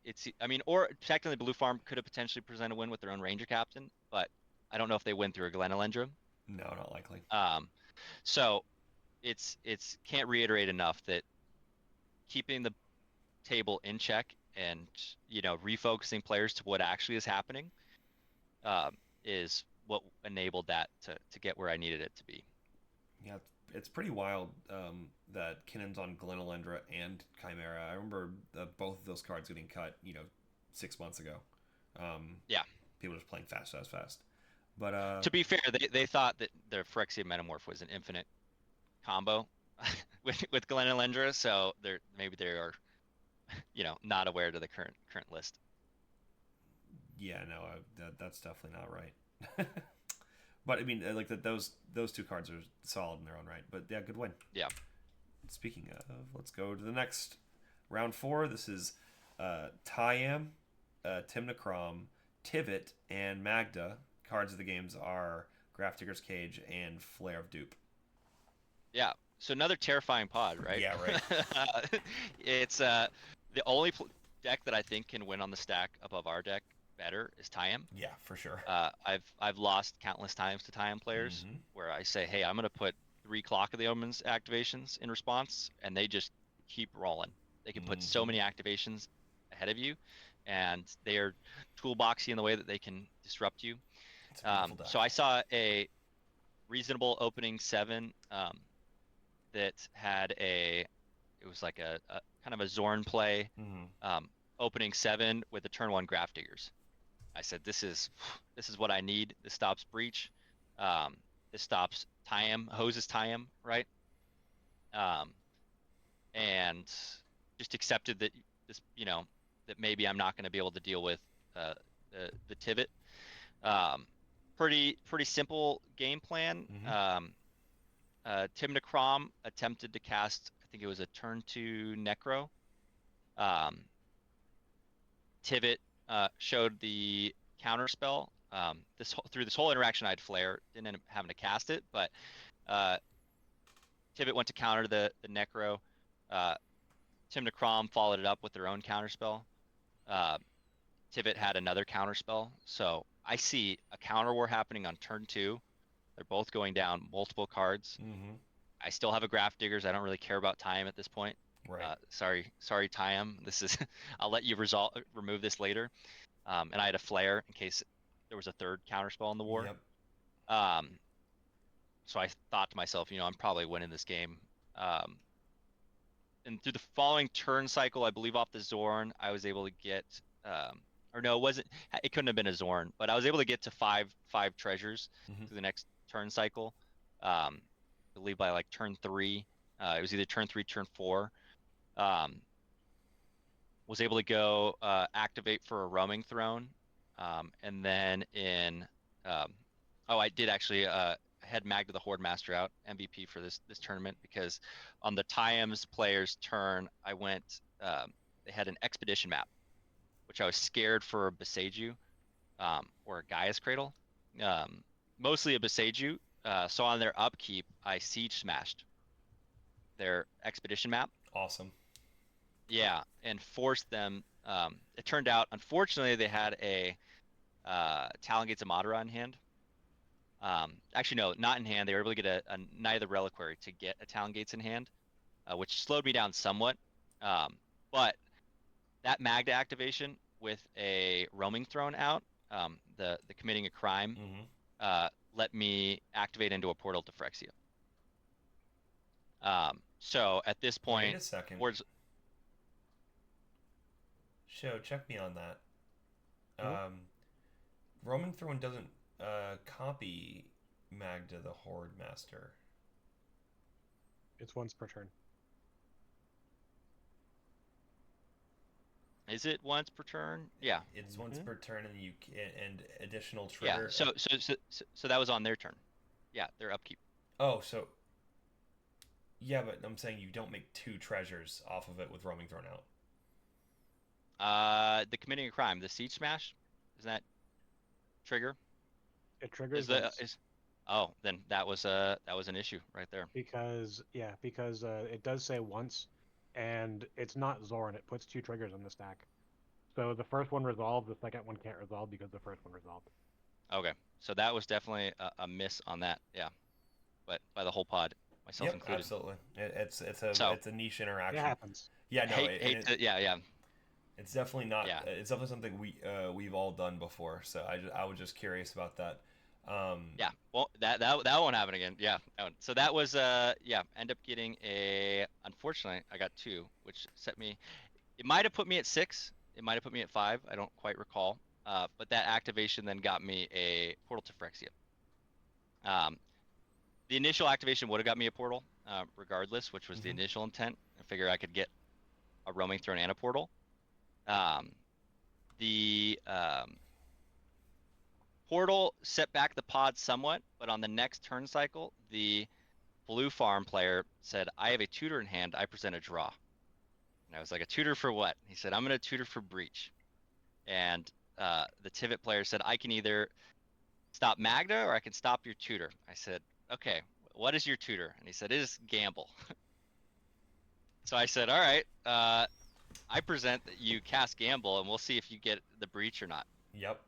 it's, or technically Blue Farm could have potentially presented a win with their own Ranger captain, but I don't know if they win through a Glenelendra. No, not likely. So it's can't reiterate enough that keeping the table in check and refocusing players to what actually is happening is what enabled that to get where I needed it to be. Yeah, it's pretty wild that Kinnan's on Glenelendra and Chimera. I remember both of those cards getting cut, 6 months ago. Yeah. People just playing fast. But to be fair, they thought that their Phyrexia Metamorph was an infinite combo with Glenelendra, so maybe they are, not aware to the current list. Yeah, no, that's definitely not right. But I mean, like those 2 cards are solid in their own right. But yeah, good win. Yeah. Speaking of, let's go to the next round 4. This is Tyam, Timnacrom, Tivit, and Magda. Cards of the games are Grafdigger's Cage and Flare of Dupe. Yeah. So another terrifying pod, right? Yeah, right. It's the only deck that I think can win on the stack above our deck better is Tyam. Yeah, for sure. I've lost countless times to Tyam players where I say, hey, I'm gonna put 3 Clock of the Omens activations in response, and they just keep rolling. They can put so many activations ahead of you, and they are toolboxy in the way that they can disrupt you. So I saw a reasonable opening 7 that had it was like a kind of a Zorn play, opening 7 with a turn 1 Grafdiggers. I said, this is what I need. This stops Breach. This stops Tyam, hoses Tyam, right? And just accepted that this, that maybe I'm not going to be able to deal with the Tivit. Pretty simple game plan. Timnacrom attempted to cast, I think it was a turn 2 Necro. Tivit showed the counter spell. Through this whole interaction, I had Flare, didn't end up having to cast it, but Tivit went to counter the Necro. Timnacrom followed it up with their own counter spell. Tivit had another counter spell, so I see a counter war happening on turn 2. They're both going down multiple cards. I still have a Grafdiggers. I don't really care about Tyam at this point. Right. Sorry, Tyam. This is I'll let you remove this later. And I had a Flare in case there was a third counterspell in the war. Yep. So I thought to myself, I'm probably winning this game. and through the following turn cycle, I believe off the Zorn, I was able to get, or no, it couldn't have been a Zorn, but I was able to get to five treasures Mm-hmm. through the next turn cycle. I believe by like turn 3, it was either turn 3, turn 4. Was able to go activate for a roaming throne, and then I did actually had Magda the Horde Master out MVP for this tournament because on the Tiams player's turn I went they had an expedition map which I was scared for a Beseju or a Gaia's Cradle, mostly a Beseju. So on their upkeep I siege smashed their expedition map. Awesome. Yeah, and forced them. It turned out, unfortunately, they had a Talon Gates of Madara in hand. Actually, no, not in hand. They were able to get a Knight of the Reliquary to get a Talon Gates in hand, which slowed me down somewhat. But that Magda activation with a roaming throne out, the committing a crime, Mm-hmm. let me activate into a portal to Phyrexia. So at this point, Wait a second. boards. Show, check me on that. Mhm. Roman Throne doesn't copy Magda the Horde Master. It's once per turn. Is it once per turn? Yeah. It's once per turn, and and additional Yeah. trigger. So that was on their turn. Yeah, their upkeep. Oh, so yeah, but I'm saying you don't make 2 treasures off of it with roaming thrown out. The committing a crime, the siege smash, is that trigger? It triggers Is the once. is Oh, then that was an issue right there. Because it does say once, and it's not Zorn. It puts 2 triggers on the stack. So the first one resolved, the second one can't resolve because the first one resolved. Okay, so that was definitely a miss on that. Yeah, but by the whole pod, myself Yep, included. absolutely. It's So a niche interaction. It happens. Yeah, no, yeah. it's definitely not. Yeah. It's definitely something we've all done before. So I was just curious about that. Yeah, well, that won't happen again. Yeah, that one. So that was end up getting unfortunately I got 2, which set me. It might have put me at 6. It might have put me at 5. I don't quite recall. But that activation then got me a portal to Phyrexia. The initial activation would have got me a portal, regardless, which was the initial intent. I figure I could get a roaming throne and a portal. The portal set back the pod somewhat, but on the next turn cycle, the blue farm player said, I have a tutor in hand, I present a draw. And I was like, a tutor for what? He said, I'm going to tutor for breach. And the Tivit player said, I can either stop Magda or I can stop your tutor. I said, okay, what is your tutor? And he said, it is gamble. So I said, all right, I present that you cast gamble and we'll see if you get the breach or not. Yep,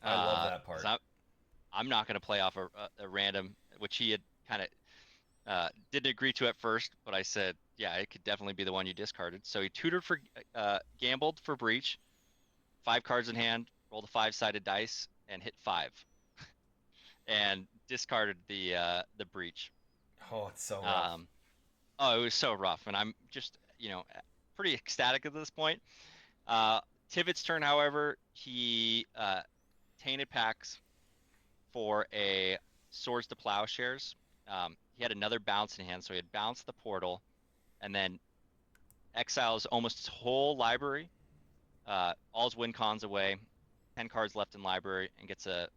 I love that part. I'm not going to play off a random, which he had kind of didn't agree to at first, but I said, yeah, it could definitely be the one you discarded. So he tutored for, gambled for breach, 5 cards in hand, rolled a 5-sided dice, and hit 5, and discarded the breach. Oh, it's so rough. Oh, it was so rough, and I'm just pretty ecstatic at this point. Tivit's turn, however, he tainted packs for a Swords to Plowshares. He had another bounce in hand, so he had bounced the portal, and then exiles almost his whole library, all his win cons away, 10 cards left in library, and gets a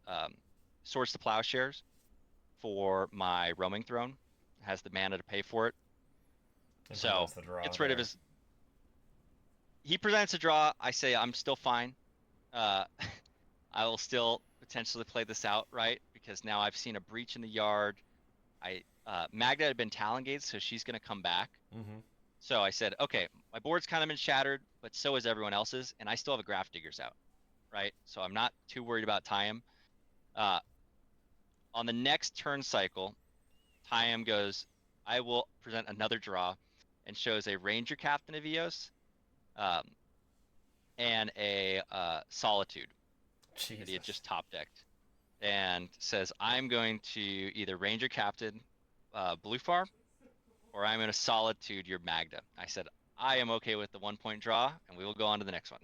Swords to Plowshares for my roaming throne. Has the mana to pay for it. And So the draw gets rid of there. his. He presents a draw. I say I'm still fine. I will still potentially play this out, right? Because now I've seen a breach in the yard. Magda had been Talon Gates, so she's gonna come back. So I said, okay, my board's kind of been shattered, but so is everyone else's, and I still have a Graph Diggers out, right? So I'm not too worried about Tyam. On the next turn cycle, Tyam goes, I will present another draw, and shows a Ranger Captain of Eos, and a Solitude that he had just top decked, and says, I'm going to either Ranger Captain Blue Farm or I'm in a solitude your Magda. I said, I am okay with the 1 point draw, and we will go on to the next one.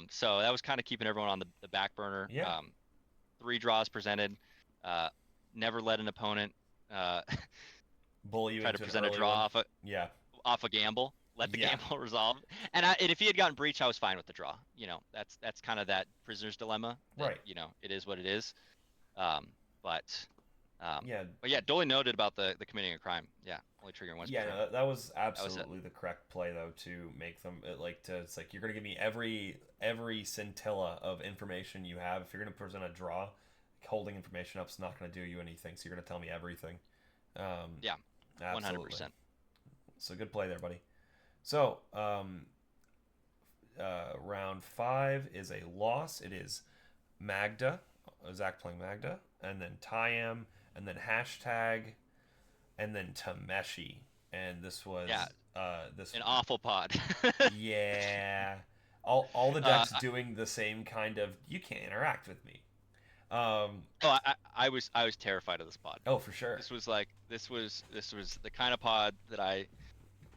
So that was kind of keeping everyone on the back burner. Yeah. 3 draws presented. Uh, Never let an opponent Bully you try to into an present a early draw one. off a gamble. Let the Yeah. gamble resolve. And if he had gotten breach, I was fine with the draw. That's kind of that prisoner's dilemma. Right. It is what it is. Um, but Yeah. but yeah, duly noted about the committing a crime. Yeah, only triggering once Yeah, per turn. no, that was That was it. absolutely the correct play though, to make them it's like you're gonna give me every scintilla of information you have. If you're gonna present a draw, holding information up's not gonna do you anything. So you're gonna tell me everything. Yeah, Absolutely. 100%. So good play there, buddy. So round 5 is a loss. It is Magda, Zach playing Magda, and then Tyam, and then hashtag, and then Tameshi. And this was Yeah, this an awful pod. yeah, all the uh, decks doing the same kind of you can't interact with me. oh, I was terrified of this pod. Oh, for sure. This was the kind of pod that I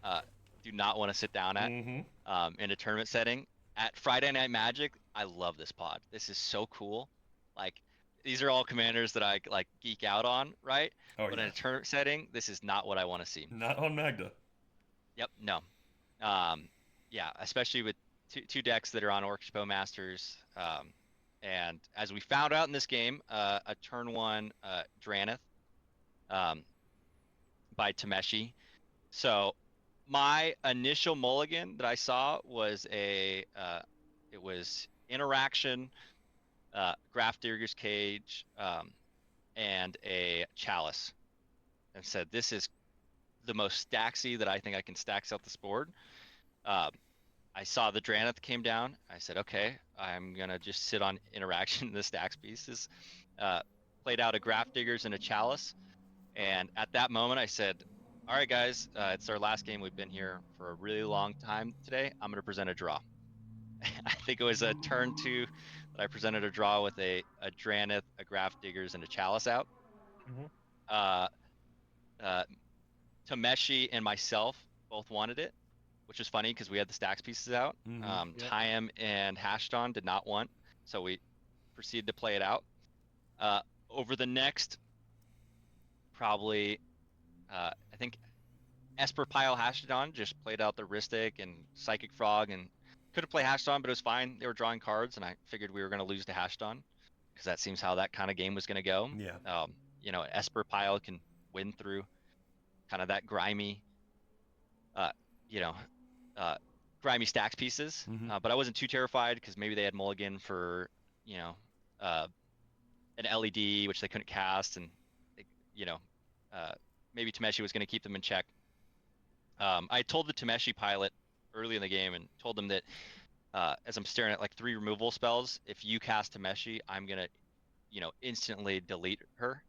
uh, do not want to sit down at Mm-hmm. in a tournament setting. At Friday Night Magic, I love this pod. This is so cool. Like, these are all commanders that I like geek out on, right? Oh But yeah. in a tournament setting, this is not what I want to see. Not on Magda. Yep, no. Yeah, especially with two decks that are on Orcish Masters. And as we found out in this game, a turn 1 Draneth um, by Tameshi. So my initial mulligan that I saw was it was interaction, Grafdigger's Cage, and a Chalice, and said this is the most stacksy that I think I can stack out this board. Um, I saw the Draneth came down. I said, okay, I'm gonna just sit on interaction in the stacks pieces. Uh, Played out a Grafdiggers and a Chalice, and at that moment I said, all right, guys, it's our last game. We've been here for a really long time today. I'm gonna present a draw. I think it was a turn 2 that I presented a draw with a Draneth, a Grafdiggers, and a Chalice out. Mm-hmm. Uh, uh, Tameshi and myself both wanted it, which was funny because we had the stacks pieces out. Mm-hmm. Yep. Tyam and Hashdon did not want, so we proceeded to play it out. Over the next, probably, I think Esper Pile Hashdon just played out the Ristic and Psychic Frog and couldn't play Hashdon, but it was fine. They were drawing cards, and I figured we were going to lose to Hashdon because that seems how that kind of game was going to go. Yeah. Esper Pile can win through kind of that grimy, uh, you know, grimy stacks pieces. Mm-hmm. But I wasn't too terrified because maybe they had mulligan for, uh, an LED, which they couldn't cast, and they, maybe Tameshi was going to keep them in check. I told the Tameshi pilot early in the game and told him that as I'm staring at like 3 removal spells, if you cast Tameshi, I'm going to, instantly delete her.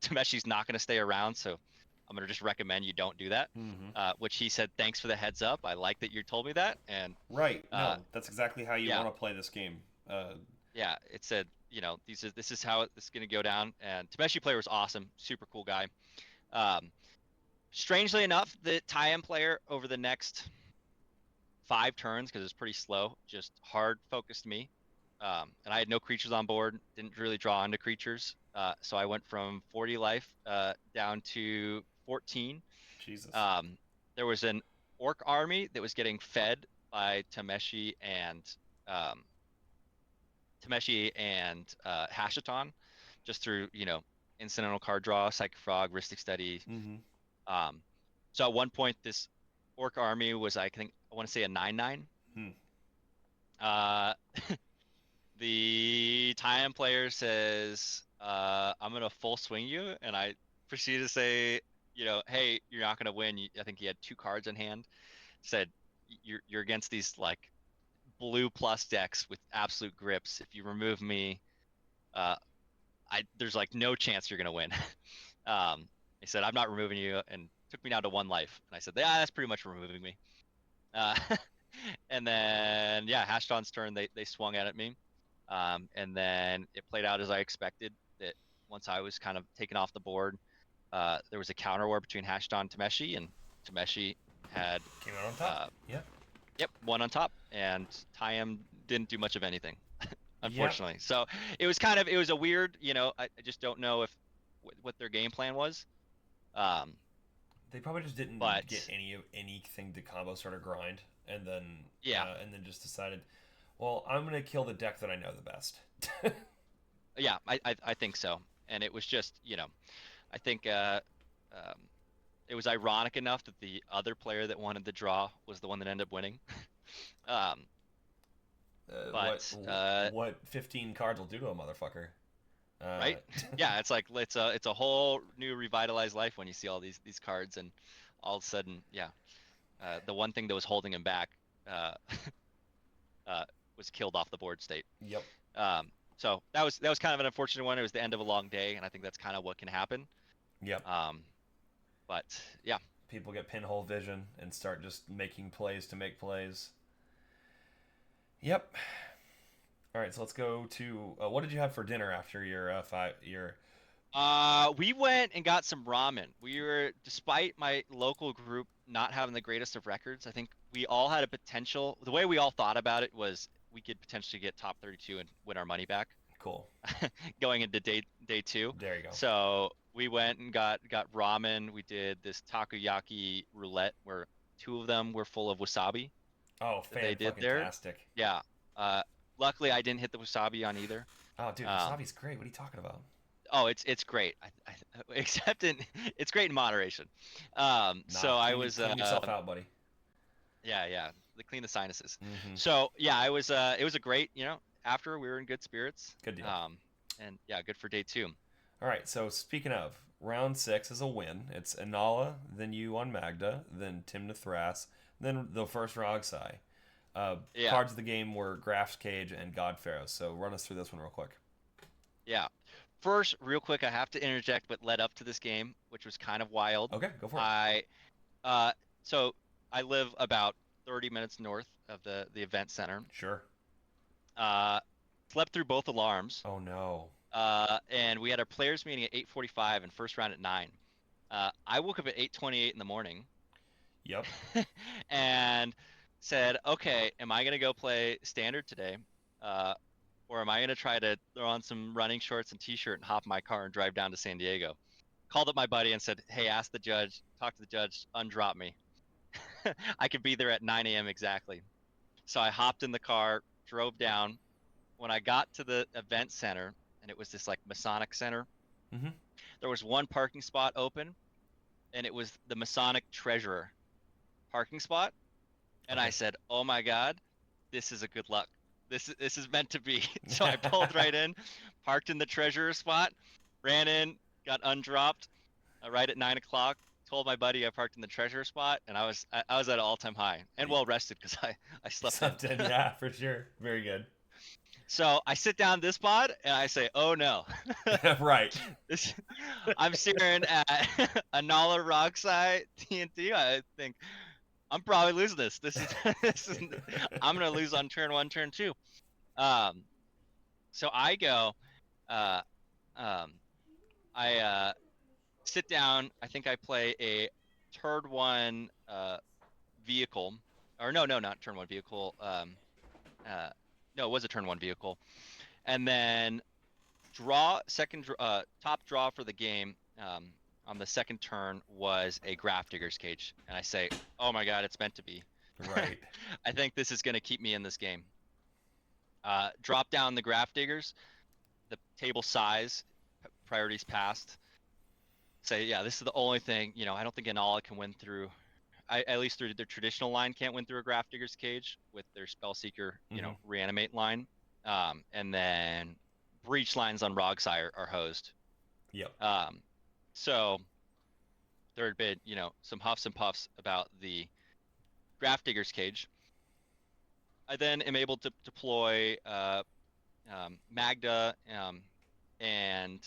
Tameshi's not going to stay around, so I'm going to just recommend you don't do that. Mm-hmm. Which he said, thanks for the heads up. I like that you told me that. And Right. No, that's exactly how you yeah. want to play this game. Yeah, it said, this is how it's going to go down. And Tameshi player was awesome, super cool guy. Strangely enough, the Tyam player over the next 5 turns, because it's pretty slow, just hard focused me. And I had no creatures on board, didn't really draw into creatures. So I went from 40 life down to 14. Jesus. There was an orc army that was getting fed by Tameshi and Hashaton, just through, incidental card draw, Psychic Frog, Ristic Study. Mm-hmm. So at one point, this orc army was, I want to say a 9/9. The Tyam player says, I'm gonna full swing you, and I proceeded to say, hey, you're not gonna win. I think he had 2 cards in hand. Said, you're against these like blue plus decks with absolute grips. If you remove me, there's like no chance you're gonna win. He said, I'm not removing you, and took me down to 1 life. And I said, yeah, that's pretty much removing me. And then, yeah, Hashdon's turn, they swung at me. And then it played out as I expected, that once I was kind of taken off the board, there was a counter war between Hashdon and Tameshi, and Tameshi had Came out on top. yep, one on top, and Tyam didn't do much of anything, Yep. unfortunately. So it was a weird, I just don't know if what their game plan was. They probably just didn't But get anything to combo sort of grind, and then yeah, just decided, well, I'm gonna kill the deck that I know the best. yeah, I think so. And it was just, I think um, it was ironic enough that the other player that wanted the draw was the one that ended up winning. um, What but what 15 cards will do to a motherfucker? right? Yeah, it's like it's a whole new revitalized life when you see all these cards, and all of a sudden, yeah, the one thing that was holding him back uh, was killed off the board state. Yep. So that was kind of an unfortunate one. It was the end of a long day, and I think that's kind of what can happen. Yep. But yeah, People get pinhole vision and start just making plays to make plays. Yep. All right, so let's go to what did you have for dinner after your we went and got some ramen. Despite my local group not having the greatest of records, I think we all had a potential. The way we all thought about it was we could potentially get top 32 and win our money back cool. going into day two. There you go. So we went and got ramen. We did this takoyaki roulette where two of them were full of wasabi. Oh, They did there. fantastic. Yeah. Luckily, I didn't hit the wasabi on either. Oh, dude, wasabi's great. What are you talking about? Oh, it's great. Except it's great in moderation. So I was clean yourself out, buddy. yeah, clean the sinuses. Mm-hmm. So yeah, it was a great, after we were in good spirits. Good deal. And yeah, good for day 2. All right, so speaking of, round 6 is a win. It's Inala, then you on Magda, then Tim Thras, then the first Rogsai. Cards of the game were Graf's Cage and God Pharaoh. So run us through this one real quick. Yeah. First, real quick, I have to interject what led up to this game, which was kind of wild. Okay, go for it. So I live about 30 minutes north of the event center. Sure. Slept through both alarms. Oh no. And we had our players meeting at 8:45 and first round at 9. I woke up at 8:28 in the morning. Yep. And said, okay, am I gonna go play standard today? Or am I going to try to throw on some running shorts and t-shirt and hop in my car and drive down to San Diego? Called up my buddy and said, hey, ask the judge, talk to the judge, undrop me. I could be there at 9 a.m. exactly. So I hopped in the car, drove down. When I got to the event center, and it was this like Masonic center, there was one parking spot open, and it was the Masonic treasurer parking spot. And I said, oh my God, this is a good luck. This is meant to be. So I pulled right in, parked in the treasurer spot, ran in, got undropped right at 9 o'clock. Told my buddy I parked in the treasurer spot, and I was at an all-time high and well rested because I slept in. Yeah, for sure. Very good. So I sit down this spot and I say, oh no. Right. I'm staring at Anala Rockside TNT. I think I'm probably losing this. This is I'm gonna lose on turn 1, turn 2. So I go, I sit down. I think I play a turn 1 vehicle, or no, not turn 1 vehicle. No, it was a turn 1 vehicle, and then top draw for the game. On the second turn was a Grafdigger's Cage, and I say, oh my God, it's meant to be. Right. I think this is going to keep me in this game. Drop down the Grafdiggers, the table size, priorities passed. Say, yeah, this is the only thing, I don't think Inala can win through, at least through their traditional line, can't win through a Grafdigger's Cage with their Spellseeker, reanimate line. And then breach lines on Rogsire are hosed. Yep. So there had been, some huffs and puffs about the Grafdigger's Cage. I then am able to deploy Magda and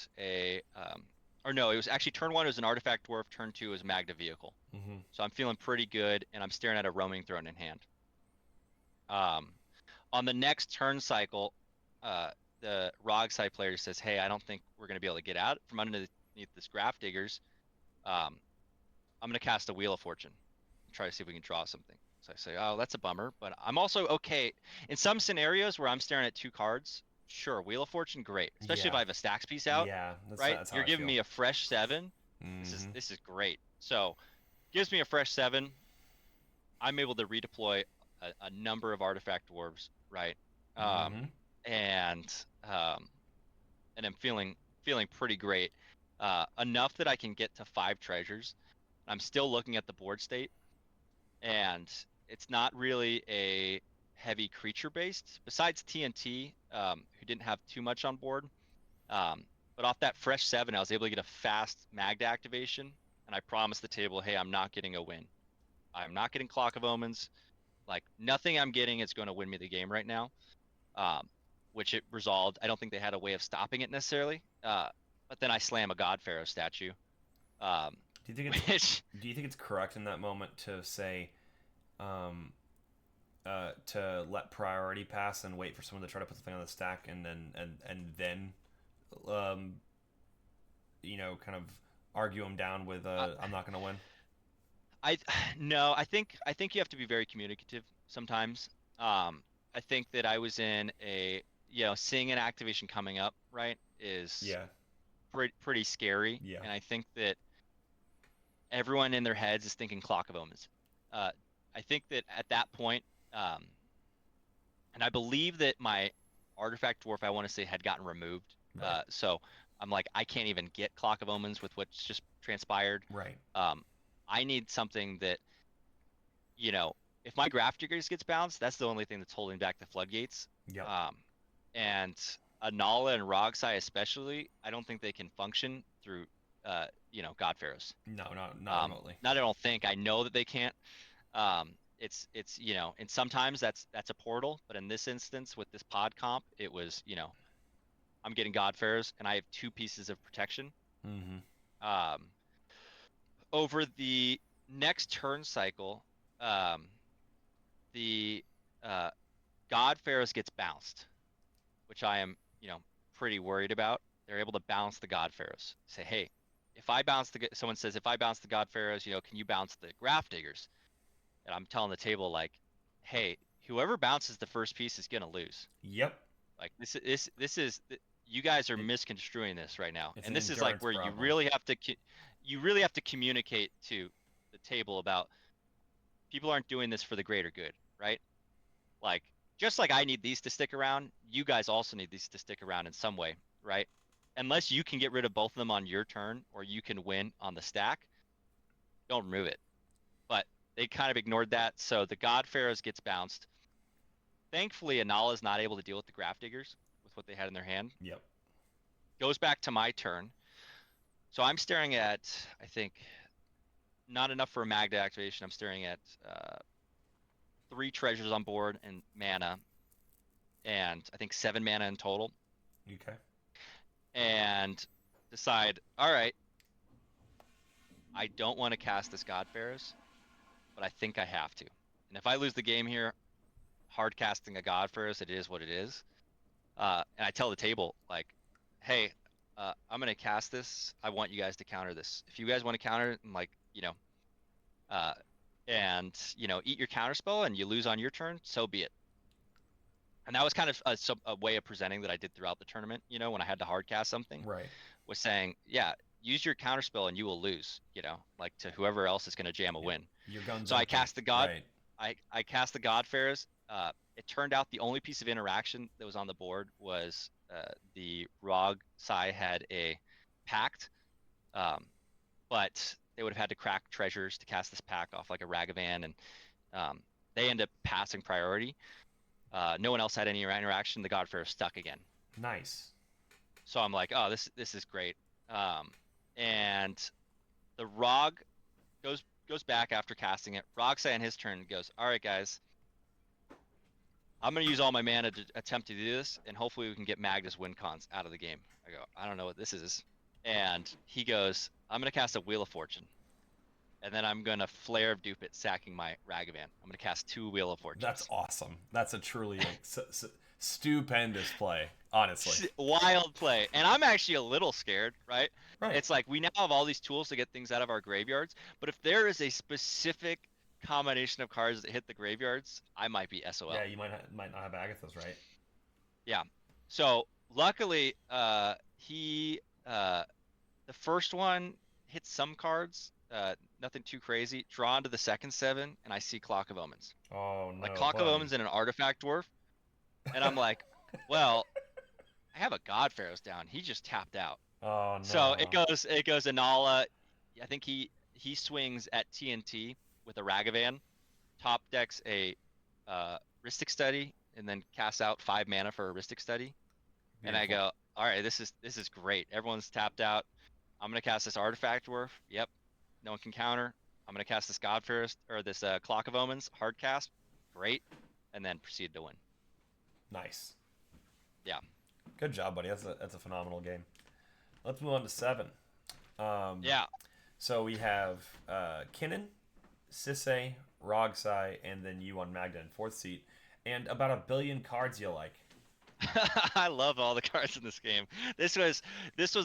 or no, it was actually turn 1 was an Artifact Dwarf, turn 2 was Magda Vehicle. So I'm feeling pretty good, and I'm staring at a Roaming Throne in hand. On the next turn cycle, the Rogside player says, hey, I don't think we're going to be able to get out from underneath this Grafdiggers. I'm gonna cast a Wheel of Fortune and try to see if we can draw something. So I say, oh, that's a bummer, but I'm also okay in some scenarios where I'm staring at 2 cards. Sure, Wheel of Fortune, great, especially if Yeah. I have a stacks piece out, Yeah. right? That's how You're I giving feel. me a fresh 7. Mm-hmm. This is great. So gives me a fresh 7. I'm able to redeploy a number of artifact dwarves, right? Mm-hmm. Um, and um, and I'm feeling pretty great. Enough that I can get to 5 treasures. I'm still looking at the board state, and it's not really a heavy creature based. Besides TNT, who didn't have too much on board. Um, but off that fresh 7, I was able to get a fast Magda activation, and I promised the table, hey, I'm not getting a win. I'm not getting Clock of Omens. Like nothing I'm getting is going to win me the game right now. Um, which it resolved. I don't think they had a way of stopping it necessarily. But then I slam a God Pharaoh statue. Um, Do you think it's which Do you think it's correct in that moment to say, um, to let priority pass and wait for someone to try to put something on the stack, and then, um, kind of argue them down with, uh, I'm not gonna win. I no, I think you have to be very communicative sometimes. I think that I was in a seeing an activation coming up, right, is Yeah. pretty scary, Yeah. and I think that everyone in their heads is thinking Clock of Omens. Uh, I think that at that point, um, and I believe that my artifact dwarf, I want to say, had gotten removed. Right. So I'm like, I can't even get Clock of Omens with what's just transpired. Right. Um, I need something that, you know, if my Graph Diggers gets bounced, that's the only thing that's holding back the floodgates. Yep. Um, and Anala and Rogsai especially, I don't think they can function through, God Pharaohs. No, not remotely. Not I don't think, I know that they can't. It's and sometimes that's a portal, but in this instance with this pod comp, it was I'm getting Godfarers and I have 2 pieces of protection. Mm-hmm. Um, over the next turn cycle, um, the uh, Godfarers gets bounced, which I am pretty worried about. They're able to bounce the Godfarers. Say, hey, if I bounce someone says if I bounce the Godfarers, can you bounce the Graph Diggers? And I'm telling the table like, hey, whoever bounces the first piece is gonna lose. Yep. Like this is you guys are It, misconstruing this right now, it's and an this is like endurance where you problem. really have to you really have to communicate to the table about people aren't doing this for the greater good, right? Like just like I need these to stick around, you guys also need these to stick around in some way, right? Unless you can get rid of both of them on your turn or you can win on the stack, don't remove it. But they kind of ignored that, so the God Pharaohs gets bounced. Thankfully, Anala is not able to deal with the Graph Diggers with what they had in their hand. Yep. Goes back to my turn. So I'm staring at, I think, not enough for a Magda activation. I'm staring at 3 treasures on board and mana, and I think 7 mana in total. Okay. And decide, all right, I don't want to cast this God Pharaohs, but I think I have to. And if I lose the game here, hard casting a God Pharaohs, it is what it is. And I tell the table like, hey, I'm gonna cast this. I want you guys to counter this. If you guys want to counter it, I'm like, uh, and eat your counter spell and you lose on your turn, so be it. And that was kind of a way of presenting that I did throughout the tournament. When I had to hard cast something, Right. was saying, yeah, use your counter spell and you will lose. Like to whoever else is gonna jam a Yep. win. Your gun's So I empty. cast the God. Right. I cast the God Pharaohs. It turned out the only piece of interaction that was on the board was the Rog Sai had a pact, um, but they would have had to crack treasures to cast this pact off like a Ragavan, and they end up passing priority. No one else had any interaction. The God Pharaoh stuck again. Nice. So I'm like, oh, this is great. And the Rog goes back after casting it. Rog Sai on his turn goes, all right, guys. I'm going to use all my mana to attempt to do this, and hopefully we can get Magda's win cons out of the game. I go, I don't know what this is. And he goes, I'm going to cast a Wheel of Fortune. and then I'm gonna Flare of Dupe it, sacking my Ragavan. I'm gonna cast 2 Wheel of Fortunes. That's awesome. That's a truly like, stupendous play, honestly. Wild play. And I'm actually a little scared, right? Right. It's like we now have all these tools to get things out of our graveyards, but if there is a specific combination of cards that hit the graveyards, I might be SOL. Yeah, you might not have Agathos, right? Yeah. So luckily, the first one hits some cards, nothing too crazy. Drawn to the second 7, and I see Clock of Omens. Oh Like no, Clock of buddy. Omens and an Artifact Dwarf, and I'm like, well, I have a God Pharaoh's down. He just tapped out. Oh So no. it goes Anala. I think he swings at TNT with a Ragavan, top decks a Rhystic Study, and then casts out 5 mana for a Rhystic Study. And I Beautiful. go, all right, this is great. Everyone's tapped out. I'm gonna cast this Artifact Dwarf. Yep, no one can counter. I'm gonna cast this Godfarist or this Clock of Omens hard cast. Great, and then proceed to win. Nice. Yeah. Good job, buddy. That's a phenomenal game. Let's move on to 7. Yeah. So we have Kinnan, Sisay, Rogsai, and then you on Magda in 4th seat, and about 1 billion cards you like. I love all the cards in this game. This was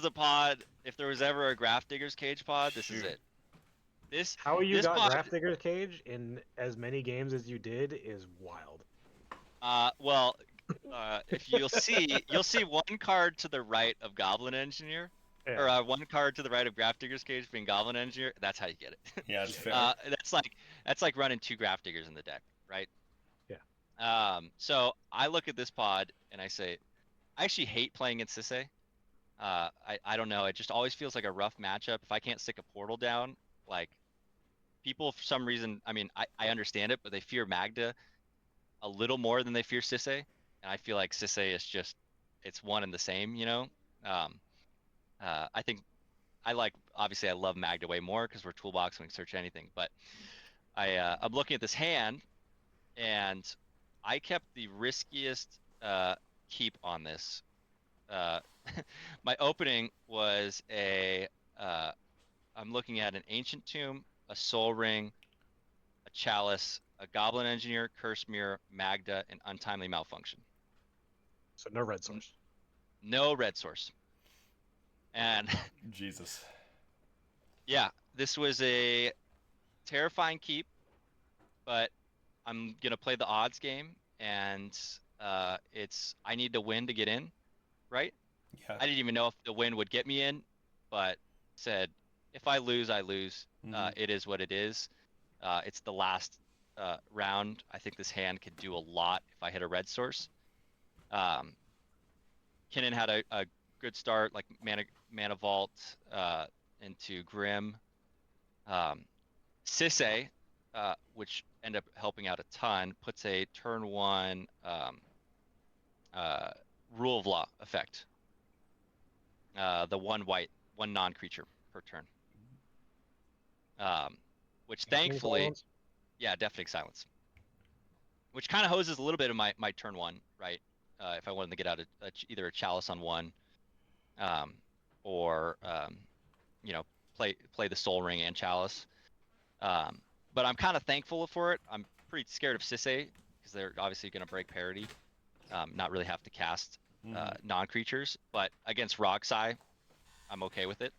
a pod. If there was ever a Grafdigger's Cage pod, this is Shoot. it. This How you this got pod. Grafdigger's Cage in as many games as you did is wild. Well, if you'll see one card to the right of Goblin Engineer, Yeah. or one card to the right of Grafdigger's Cage being Goblin Engineer. That's how you get it. Yeah, it's fair. That's like running 2 Grafdiggers in the deck, right? Yeah. So I look at this pod and I say, I actually hate playing in Sisay. I don't know. It just always feels like a rough matchup. If I can't stick a portal down, like people for some reason, I mean, I understand it, but they fear Magda a little more than they fear Sisay. And I feel like Sisay is just, it's one and the same, you know? Um, I think obviously I love Magda way more because we're toolbox and we can search anything, but I'm looking at this hand and I kept the riskiest keep on this. My opening was I'm looking at an Ancient Tomb, a Soul Ring, a Chalice, a Goblin Engineer, Curse Mirror, Magda, and Untimely Malfunction. So no red source. No red source. And Jesus. yeah, this was a terrifying keep, but I'm gonna play the odds game, and I need to win to get in, right? Yeah. I didn't even know if the win would get me in, but said if I lose, I lose. It is what it is. It's the last round. I think this hand could do a lot if I hit a red source. Kinnan had a good start, like mana vault into Grim. Sisay, which ended up helping out a ton, puts a turn 1 Rule of Law effect. The 1 white, 1 non-creature per turn. Which thankfully, yeah, Deafening Silence. Which kind of hoses a little bit of my turn 1, right? If I wanted to get out either a Chalice on 1, or play the Soul Ring and Chalice. But I'm kind of thankful for it. I'm pretty scared of Sisay because they're obviously going to break parity, not really have to cast non-creatures. But against Rogsai, I'm okay with it.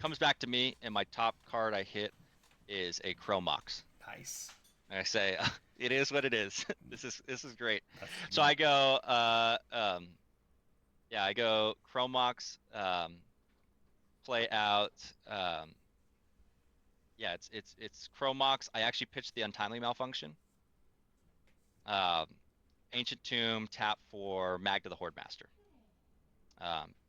Comes back to me, and my top card I hit is a Chromox. Nice. And I say, it is what it is. This is great. So I go, I go Chromox, play out. It's Chromox. I actually pitched the Untimely Malfunction. Ancient Tomb, tap for Magda the Hordemaster.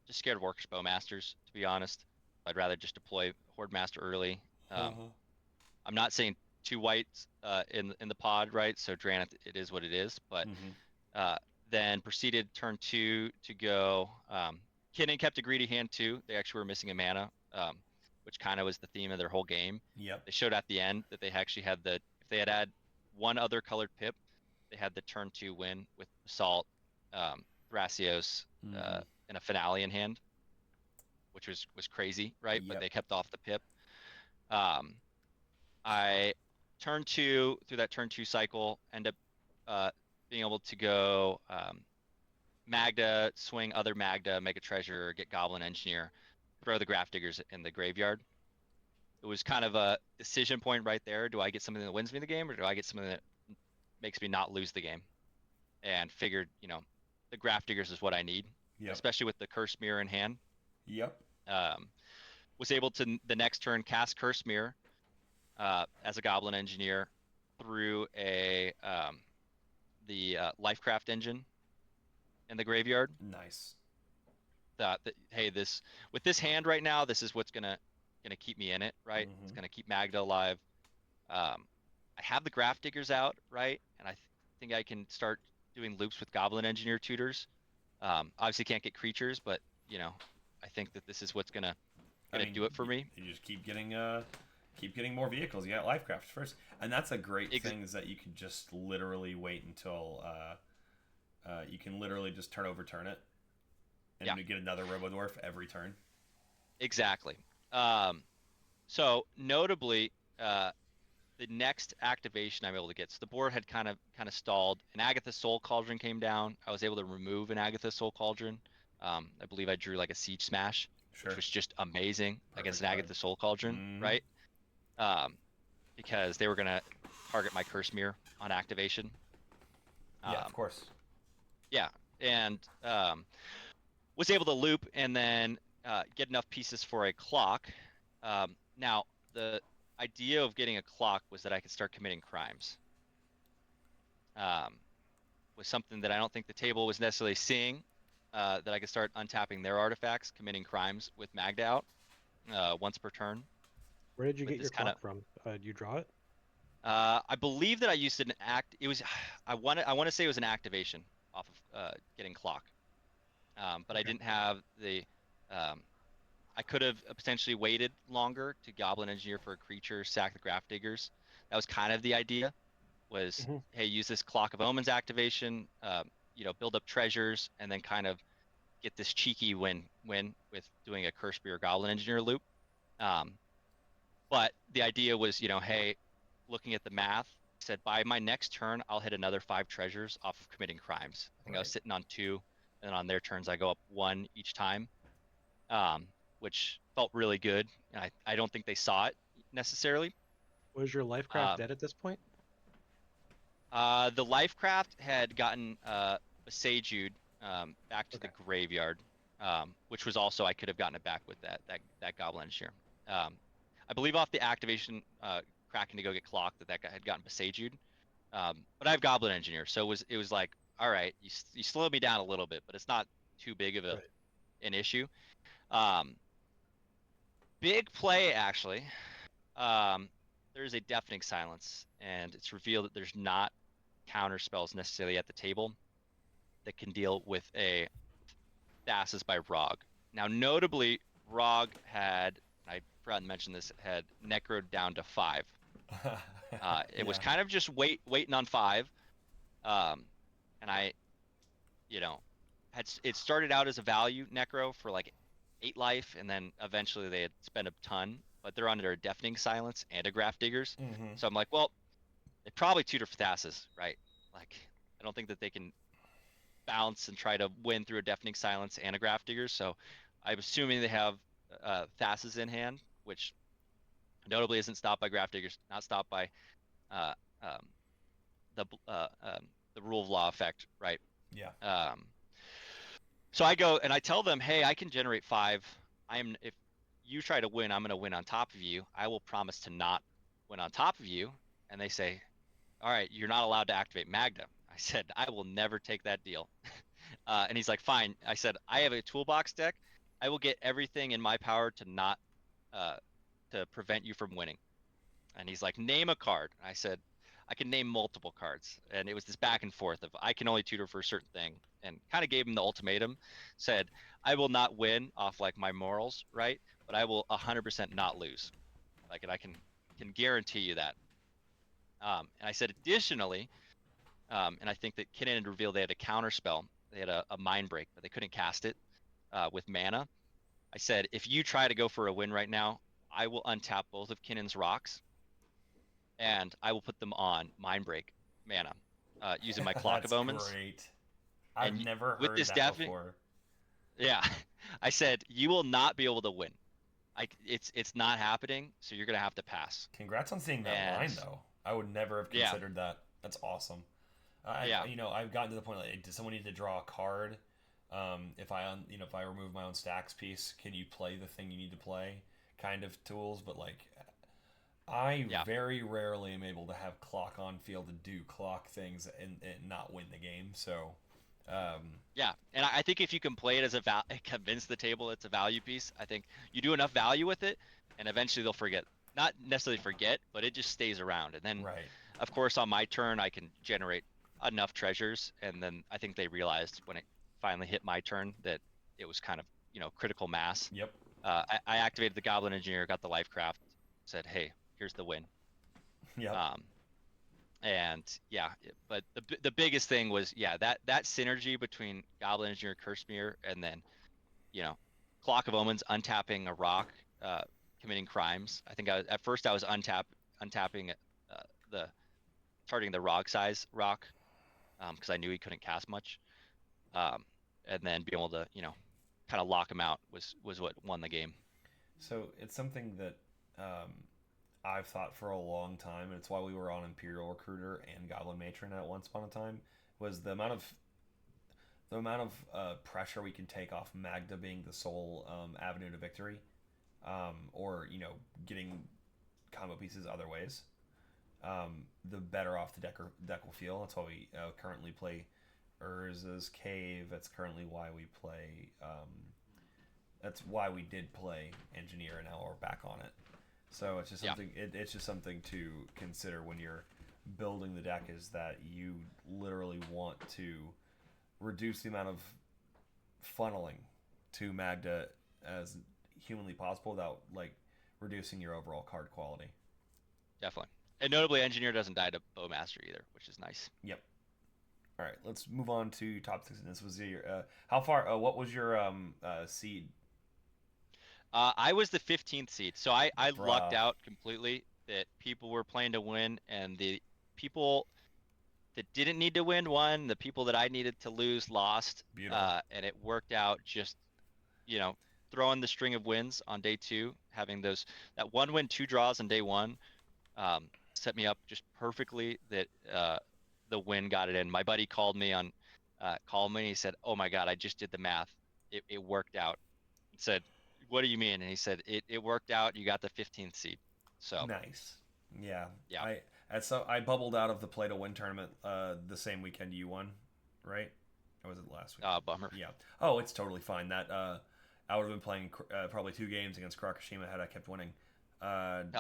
Just scared of Orcish Bowmasters, to be honest. I'd rather just deploy Hordemaster early. I'm not saying 2 whites in the pod, right? So Drannith, it is what it is. But then proceeded turn 2 to go. Kinnan kept a greedy hand too. They actually were missing a mana, which kind of was the theme of their whole game. Yep. They showed at the end that they actually had if they had one other colored pip, they had the turn 2 win with Assault, Thrasios, and a Finale in hand, which was crazy, right? Yep. But they kept off the pip. Um, I turn two through that turn two cycle, end up being able to go Magda, swing other Magda, make a treasure, get Goblin Engineer, throw the Graph Diggers in the graveyard. It was kind of a decision point right there. Do I get something that wins me the game, or do I get something that makes me not lose the game? And figured, the Graph Diggers is what I need, Yep. especially with the Curse Mirror in hand. Yep. Was able to the next turn cast Curse Mirror as a Goblin Engineer through the Lifecraft engine in the graveyard. Nice. Thought that, hey, this with this hand right now, this is what's gonna keep me in it, right? It's gonna keep Magda alive. I have the Graph Diggers out, right? And I think I can start doing loops with Goblin Engineer tutors. Obviously can't get creatures, but I think that this is what's gonna do it for me. You just keep getting more vehicles. You got Lifecraft first, and that's a great thing, is that you can just literally wait until you can literally just turn it, and you get another Robo-Dwarf every turn. Exactly. So notably, the next activation I'm able to get. So the board had kind of stalled. An Agatha Soul Cauldron came down. I was able to remove an Agatha Soul Cauldron. I believe I drew like a Siege Smash, which was just amazing against an Agatha Soul Cauldron, right? Because they were gonna target my Curse Mirror on activation. Yeah, of course. Yeah, and was able to loop and then get enough pieces for a clock. Now, the idea of getting a clock was that I could start committing crimes. Was something that I don't think the table was necessarily seeing, that I could start untapping their artifacts, committing crimes with Magda out once per turn. Where did you get your clock from? Did you draw it? I believe that I used an act. It was I want to say it was an activation off of getting clock, but I didn't have the. I could have potentially waited longer to Goblin Engineer for a creature, sack the Graph Diggers. That was kind of the idea. Was hey, use this Clock of Omens activation, build up treasures, and then kind of get this cheeky win with doing a Curse Spear Goblin Engineer loop. But the idea was, hey, looking at the math, said by my next turn, I'll hit another 5 treasures off of committing crimes. I think I was sitting on 2, and on their turns, I go up 1 each time, which felt really good. I don't think they saw it necessarily. Was your Lifecraft dead at this point? The Lifecraft had gotten Besaged back to the graveyard, which was also, I could have gotten it back with that Goblin Engineer. I believe off the activation, Kraken to go get clocked, that guy had gotten Besaged. But I have Goblin Engineer, so it was like, all right, you slowed me down a little bit, but it's not too big of an issue. Big play, actually. There's a Deafening Silence, and it's revealed that there's not counter spells necessarily at the table that can deal with a Thassa's by Rog. Now, notably, Rog had, I forgot to mention this, had Necroed down to 5. It was kind of just waiting on 5. And I, it started out as a value Necro for like 8 life, and then eventually they had spent a ton, but they're under a Deafening Silence and a Graph Diggers. So I'm like, well, they probably tutor for Thassa's, right? Like, I don't think that they can bounce and try to win through a Deafening Silence and a Graph Diggers, so I'm assuming they have Thassa's in hand, which notably isn't stopped by Graph Diggers, not stopped by the Rule of Law effect, right? Yeah. So I go and I tell them, hey, I can generate 5. If you try to win, I'm going to win on top of you. I will promise to not win on top of you. And they say, all right, you're not allowed to activate Magda. I said, I will never take that deal. And he's like, fine. I said, I have a toolbox deck. I will get everything in my power to not to prevent you from winning. And he's like, name a card. I said, I can name multiple cards. And it was this back and forth of, I can only tutor for a certain thing, and kind of gave him the ultimatum. Said, I will not win off like my morals, right? But I will 100% not lose. Like, and I can guarantee you that. And I said, additionally, and I think that Kinnan had revealed they had a counter spell. They had a Mind Break, but they couldn't cast it with mana. I said, if you try to go for a win right now, I will untap both of Kinnon's rocks, and I will put them on Mind Break mana, using my Clock of That's Omens. great. I've And never with heard this that definitely, before. yeah, I said you will not be able to win. It's not happening, so you're gonna have to pass. Congrats on seeing that And line though. I would never have yeah, considered that. That's awesome. yeah, I've gotten to the point like, does someone need to draw a card? If if I remove my own stacks piece, can you play the thing you need to play? Kind of tools, but like I yeah, very rarely am able to have clock on field to do clock things and not win the game. So, yeah. And I think if you can play it as a convince the table it's a value piece, I think you do enough value with it, and eventually they'll forget. Not necessarily forget, but it just stays around. And then, right. of course, on my turn, I can generate enough treasures, and then I think they realized when it finally hit my turn that it was kind of critical mass. Yep. I activated the Goblin Engineer, got the Life Craft, said, "Hey, here's the win." Yep. And yeah, but the biggest thing was that synergy between Goblin Engineer, Curse Mirror, and then Clock of Omens untapping a rock, committing crimes. I think at first I was untapping the targeting the rock size rock, because I knew he couldn't cast much, um, and then being able to kind of lock him out was what won the game. So it's something that I've thought for a long time, and it's why we were on Imperial Recruiter and Goblin Matron at once upon a time, was the amount of pressure we can take off Magda being the sole avenue to victory, or getting combo pieces other ways. The better off the deck will feel. That's why we currently play Urza's Cave. That's currently why we play. That's why we did play Engineer, and now we're back on it. So it's just something. It's just something to consider when you're building the deck. Is that you literally want to reduce the amount of funneling to Magda as humanly possible without reducing your overall card quality. Definitely. And notably, Engineer doesn't die to Bowmaster either, which is nice. Yep. All right, let's move on to top six. This was your how far? What was your seed? I was the 15th seed, so I lucked Bruh. out completely that people were playing to win, and the people that didn't need to win won. The people that I needed to lose lost. Beautiful. And it worked out just, you know, throwing the string of wins on day two, having that one win, two draws on day one, set me up just perfectly that the win got it in. My buddy called me and he said, "Oh my God, I just did the math. It worked out." I said, "What do you mean?" And he said, "It worked out. You got the 15th seed." So Nice. Yeah. yeah, I bubbled out of the play to win tournament the same weekend you won, right? Or was it last week? bummer. Yeah. Oh, it's totally fine. That I would have been playing probably 2 games against Karakashima had I kept winning. And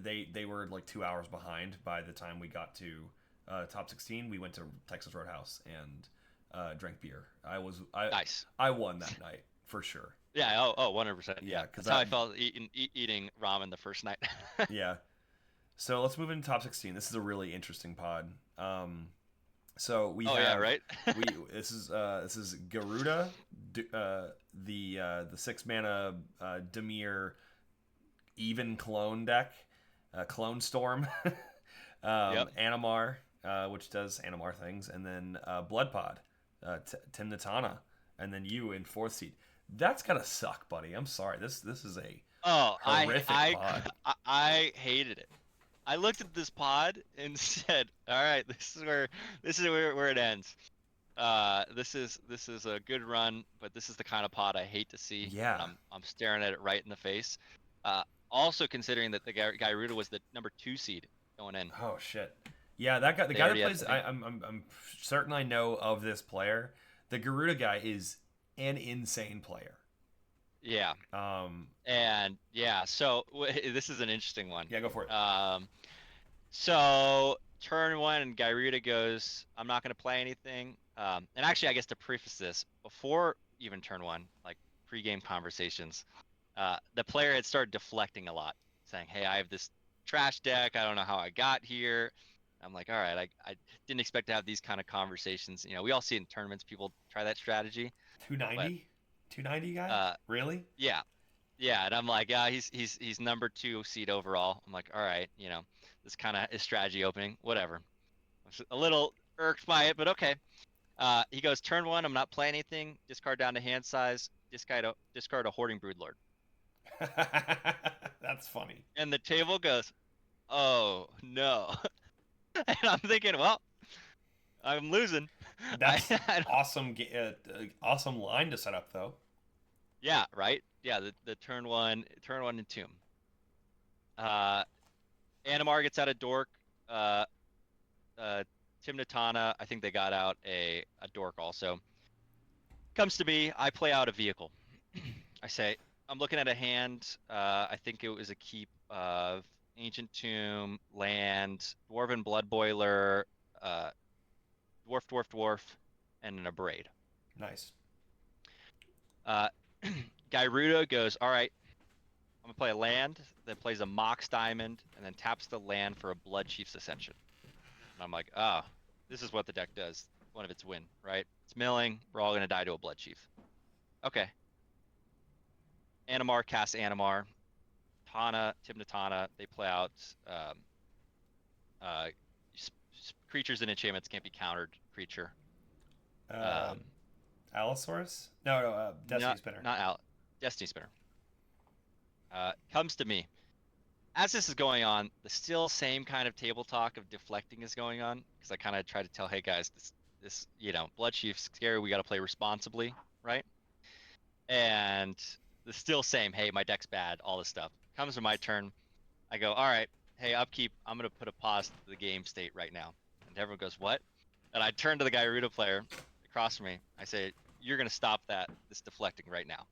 they were like 2 hours behind by the time we got to top 16. We went to Texas Roadhouse and drank beer. Nice. I won that night for sure. Yeah. Oh, 100%. Yeah, That's how I felt eating ramen the first night. Yeah. So let's move into top 16. This is a really interesting pod. So we have yeah, right. this is Garuda, the 6 mana Dimir even clone deck, Clone Storm, Yep. Animar, which does Animar things, and then Bloodpod, Timnatana, and then you in 4th seed. That's gotta suck, buddy. I'm sorry. This is a horrific pod. I hated it. I looked at this pod and said, "All right, this is where it ends. This is a good run, but this is the kind of pod I hate to see. Yeah. And I'm staring at it right in the face. Also considering that the Garuda was the number 2 seed going in. Oh shit. Yeah, that guy. The They guy that already had plays. I'm certain I know of this player. The Garuda guy is an insane player. Yeah. And yeah, so this is an interesting one. Yeah, go for it. So turn one, and Garuda goes, "I'm not going to play anything." And actually, I guess to preface this, before even turn one, like pre-game conversations, the player had started deflecting a lot, saying, "Hey, I have this trash deck. I don't know how I got here." I'm like, all right, I didn't expect to have these kind of conversations. You know, we all see it in tournaments. People try that strategy. 290? 290 guy? Uh, Really? yeah. Yeah, and I'm like, yeah, he's number 2 seed overall. I'm like, all right, this kind of is strategy opening, whatever. I was a little irked by it, but okay. He goes, turn 1, I'm not playing anything. Discard down to hand size. Discard a Hoarding Broodlord. That's funny. And the table goes, oh no. And I'm thinking, well, I'm losing. That's I don't- awesome line to set up though. yeah, right. Yeah, the turn 1 Entomb. Uh, Animar gets out of Dork. Uh, Timnatana, I think they got out a Dork also. Comes to me, I play out a vehicle. I say, I'm looking at a hand. I think it was a keep of Ancient Tomb, Land, Dwarven Blood Boiler, uh, Dwarf, and an Abrade. Nice. Gyruda goes, all right, I'm gonna play a land, then plays a Mox Diamond, and then taps the land for a Blood Chief's Ascension. And I'm like, this is what the deck does. One of its win, right? It's milling. We're all gonna die to a Blood Chief. Okay. Animar casts Animar. Timnatana, they play out uh, creatures and enchantments can't be countered creature. Allosaurus? No, Destiny Spinner. Not out. Destiny Spinner. Comes to me. As this is going on, the still same kind of table talk of deflecting is going on because I kind of try to tell, hey guys, this Blood Chief's scary. We got to play responsibly, right? And the still same, hey, my deck's bad, all this stuff. Comes to my turn. I go, all right, hey, upkeep, I'm going to put a pause to the game state right now. And everyone goes, what? And I turn to the Gyruda player across from me. I say, you're going to stop this deflecting right now.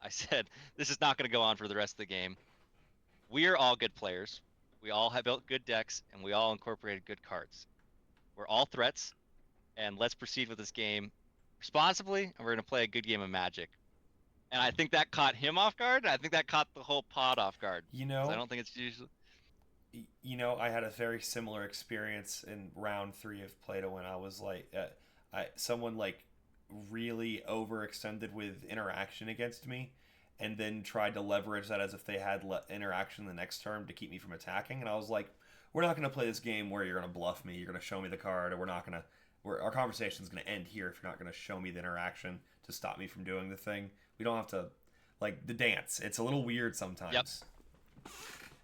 I said, this is not going to go on for the rest of the game. We are all good players. We all have built good decks, and we all incorporated good cards. We're all threats, and let's proceed with this game responsibly, and we're going to play a good game of Magic. And I think that caught him off guard. I think that caught the whole pod off guard. You know, I don't think it's usually. I had a very similar experience in round 3 of Plato when I was like, someone like really overextended with interaction against me, and then tried to leverage that as if they had interaction the next turn to keep me from attacking. And I was like, we're not going to play this game where you're going to bluff me, you're going to show me the card, or we're not going to. Our conversation is going to end here if you're not going to show me the interaction to stop me from doing the thing. We don't have to, like, the dance. It's a little weird sometimes. Yep.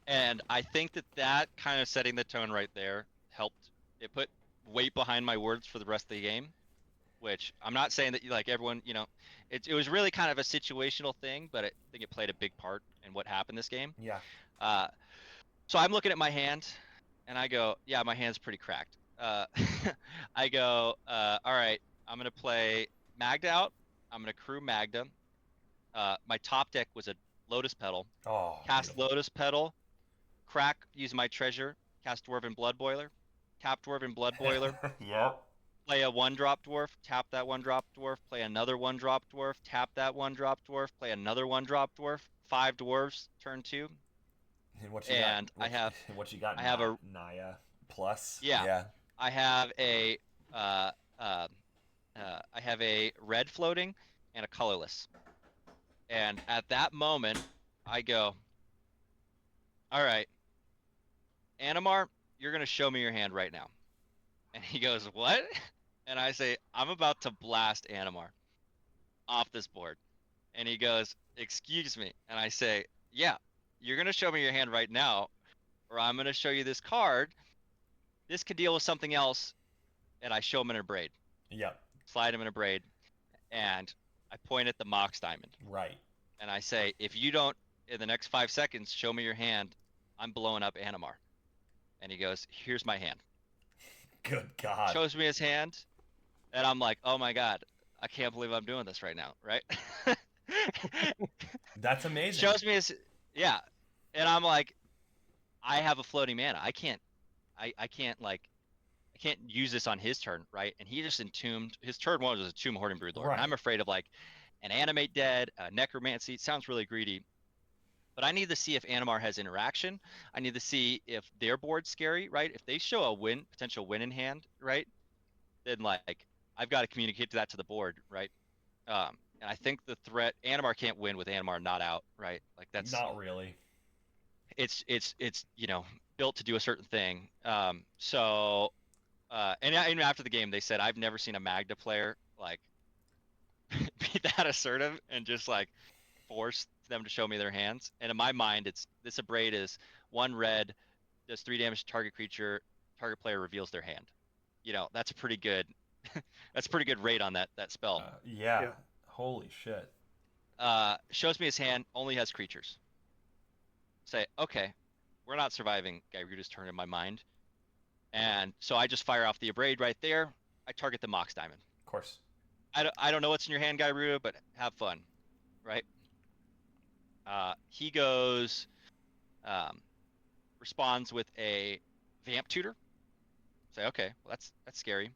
And I think that kind of setting the tone right there helped. It put weight behind my words for the rest of the game, which I'm not saying that like everyone, it was really kind of a situational thing, but I think it played a big part in what happened this game. Yeah. So I'm looking at my hand, and I go, yeah, my hand's pretty cracked. I go, all right, I'm gonna play Magda out. I'm gonna crew Magda. My top deck was a Lotus Petal. Oh. Cast Beautiful. Lotus Petal. Crack, use my treasure. Cast Dwarven Blood Boiler. Tap Dwarven Blood Boiler. Yep. Play a 1-drop dwarf. Tap that 1-drop dwarf. Play another 1-drop dwarf. Tap that 1-drop dwarf. Play another 1-drop dwarf. 5 dwarves. Turn 2. And what you And got? What you got? I have a Naya plus. Yeah. I have a red floating and a colorless. And at that moment, I go, all right, Animar, you're going to show me your hand right now. And he goes, what? And I say, I'm about to blast Animar off this board. And he goes, excuse me. And I say, yeah, you're going to show me your hand right now, or I'm going to show you this card. This could deal with something else. And I show him in a braid. Yep. Slide him in a braid. And I point at the Mox Diamond. Right. And I say, if you don't, in the next 5 seconds, show me your hand, I'm blowing up Animar. And he goes, here's my hand. Good God. Shows me his hand. And I'm like, oh my God, I can't believe I'm doing this right now, right? That's amazing. Shows me his, yeah. And I'm like, I have a floating mana. I can't use this on his turn, right? And he just entombed. His turn 1 was a Tomb Hoarding Broodlord. Right. And I'm afraid of like an Animate Dead, Necromancy. It sounds really greedy. But I need to see if Animar has interaction. I need to see if their board's scary, right? If they show a potential win in hand, right? Then like I've got to communicate that to the board, right? And I think the threat Animar can't win with Animar not out, right? Like that's Not really. it's built to do a certain thing. And after the game they said I've never seen a Magda player like be that assertive and just like force them to show me their hands. And in my mind, it's this abrade is 1 red, does 3 damage to target creature, target player reveals their hand. That's a pretty good that's a pretty good rate on that spell. Yeah. Yeah. Holy shit. Shows me his hand, only has creatures. Say, okay, we're not surviving Gyruda's turn in my mind. And so I just fire off the abrade right there. I target the Mox Diamond. Of course. I don't know what's in your hand, Gyruda, but have fun, right? He goes, um, responds with a Vamp Tutor. Say, okay, well that's scary.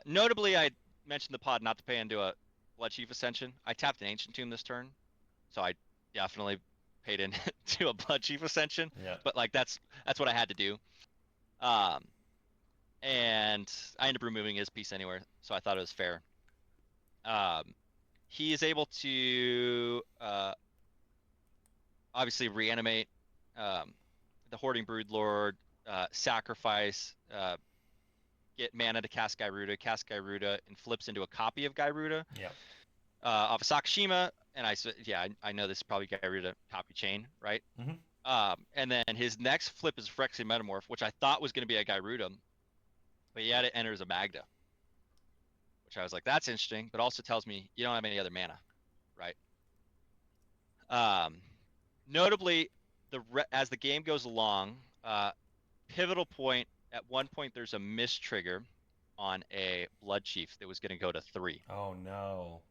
Notably, I mentioned the pod not to pay into a Blood Chief Ascension. I tapped an Ancient Tomb this turn, so I definitely paid into a Blood Chief Ascension. Yeah. But like that's what I had to do. And I ended up removing his piece anywhere, so I thought it was fair. He is able to obviously reanimate the Hoarding Broodlord, sacrifice, get mana to cast Gyruda, and flips into a copy of Gyruda. Yeah. Off of Sakashima, and I said, yeah, I know this is probably Gyruda copy chain, right? Mm-hmm. And then his next flip is Phyrexian Metamorph, which I thought was going to be a Gyruda, but yet it enters a Magda, which I was like, that's interesting, but also tells me you don't have any other mana, right? Notably, as the game goes along, pivotal point, at one point there's a miss trigger on a Blood Chief that was going to go to 3. Oh no.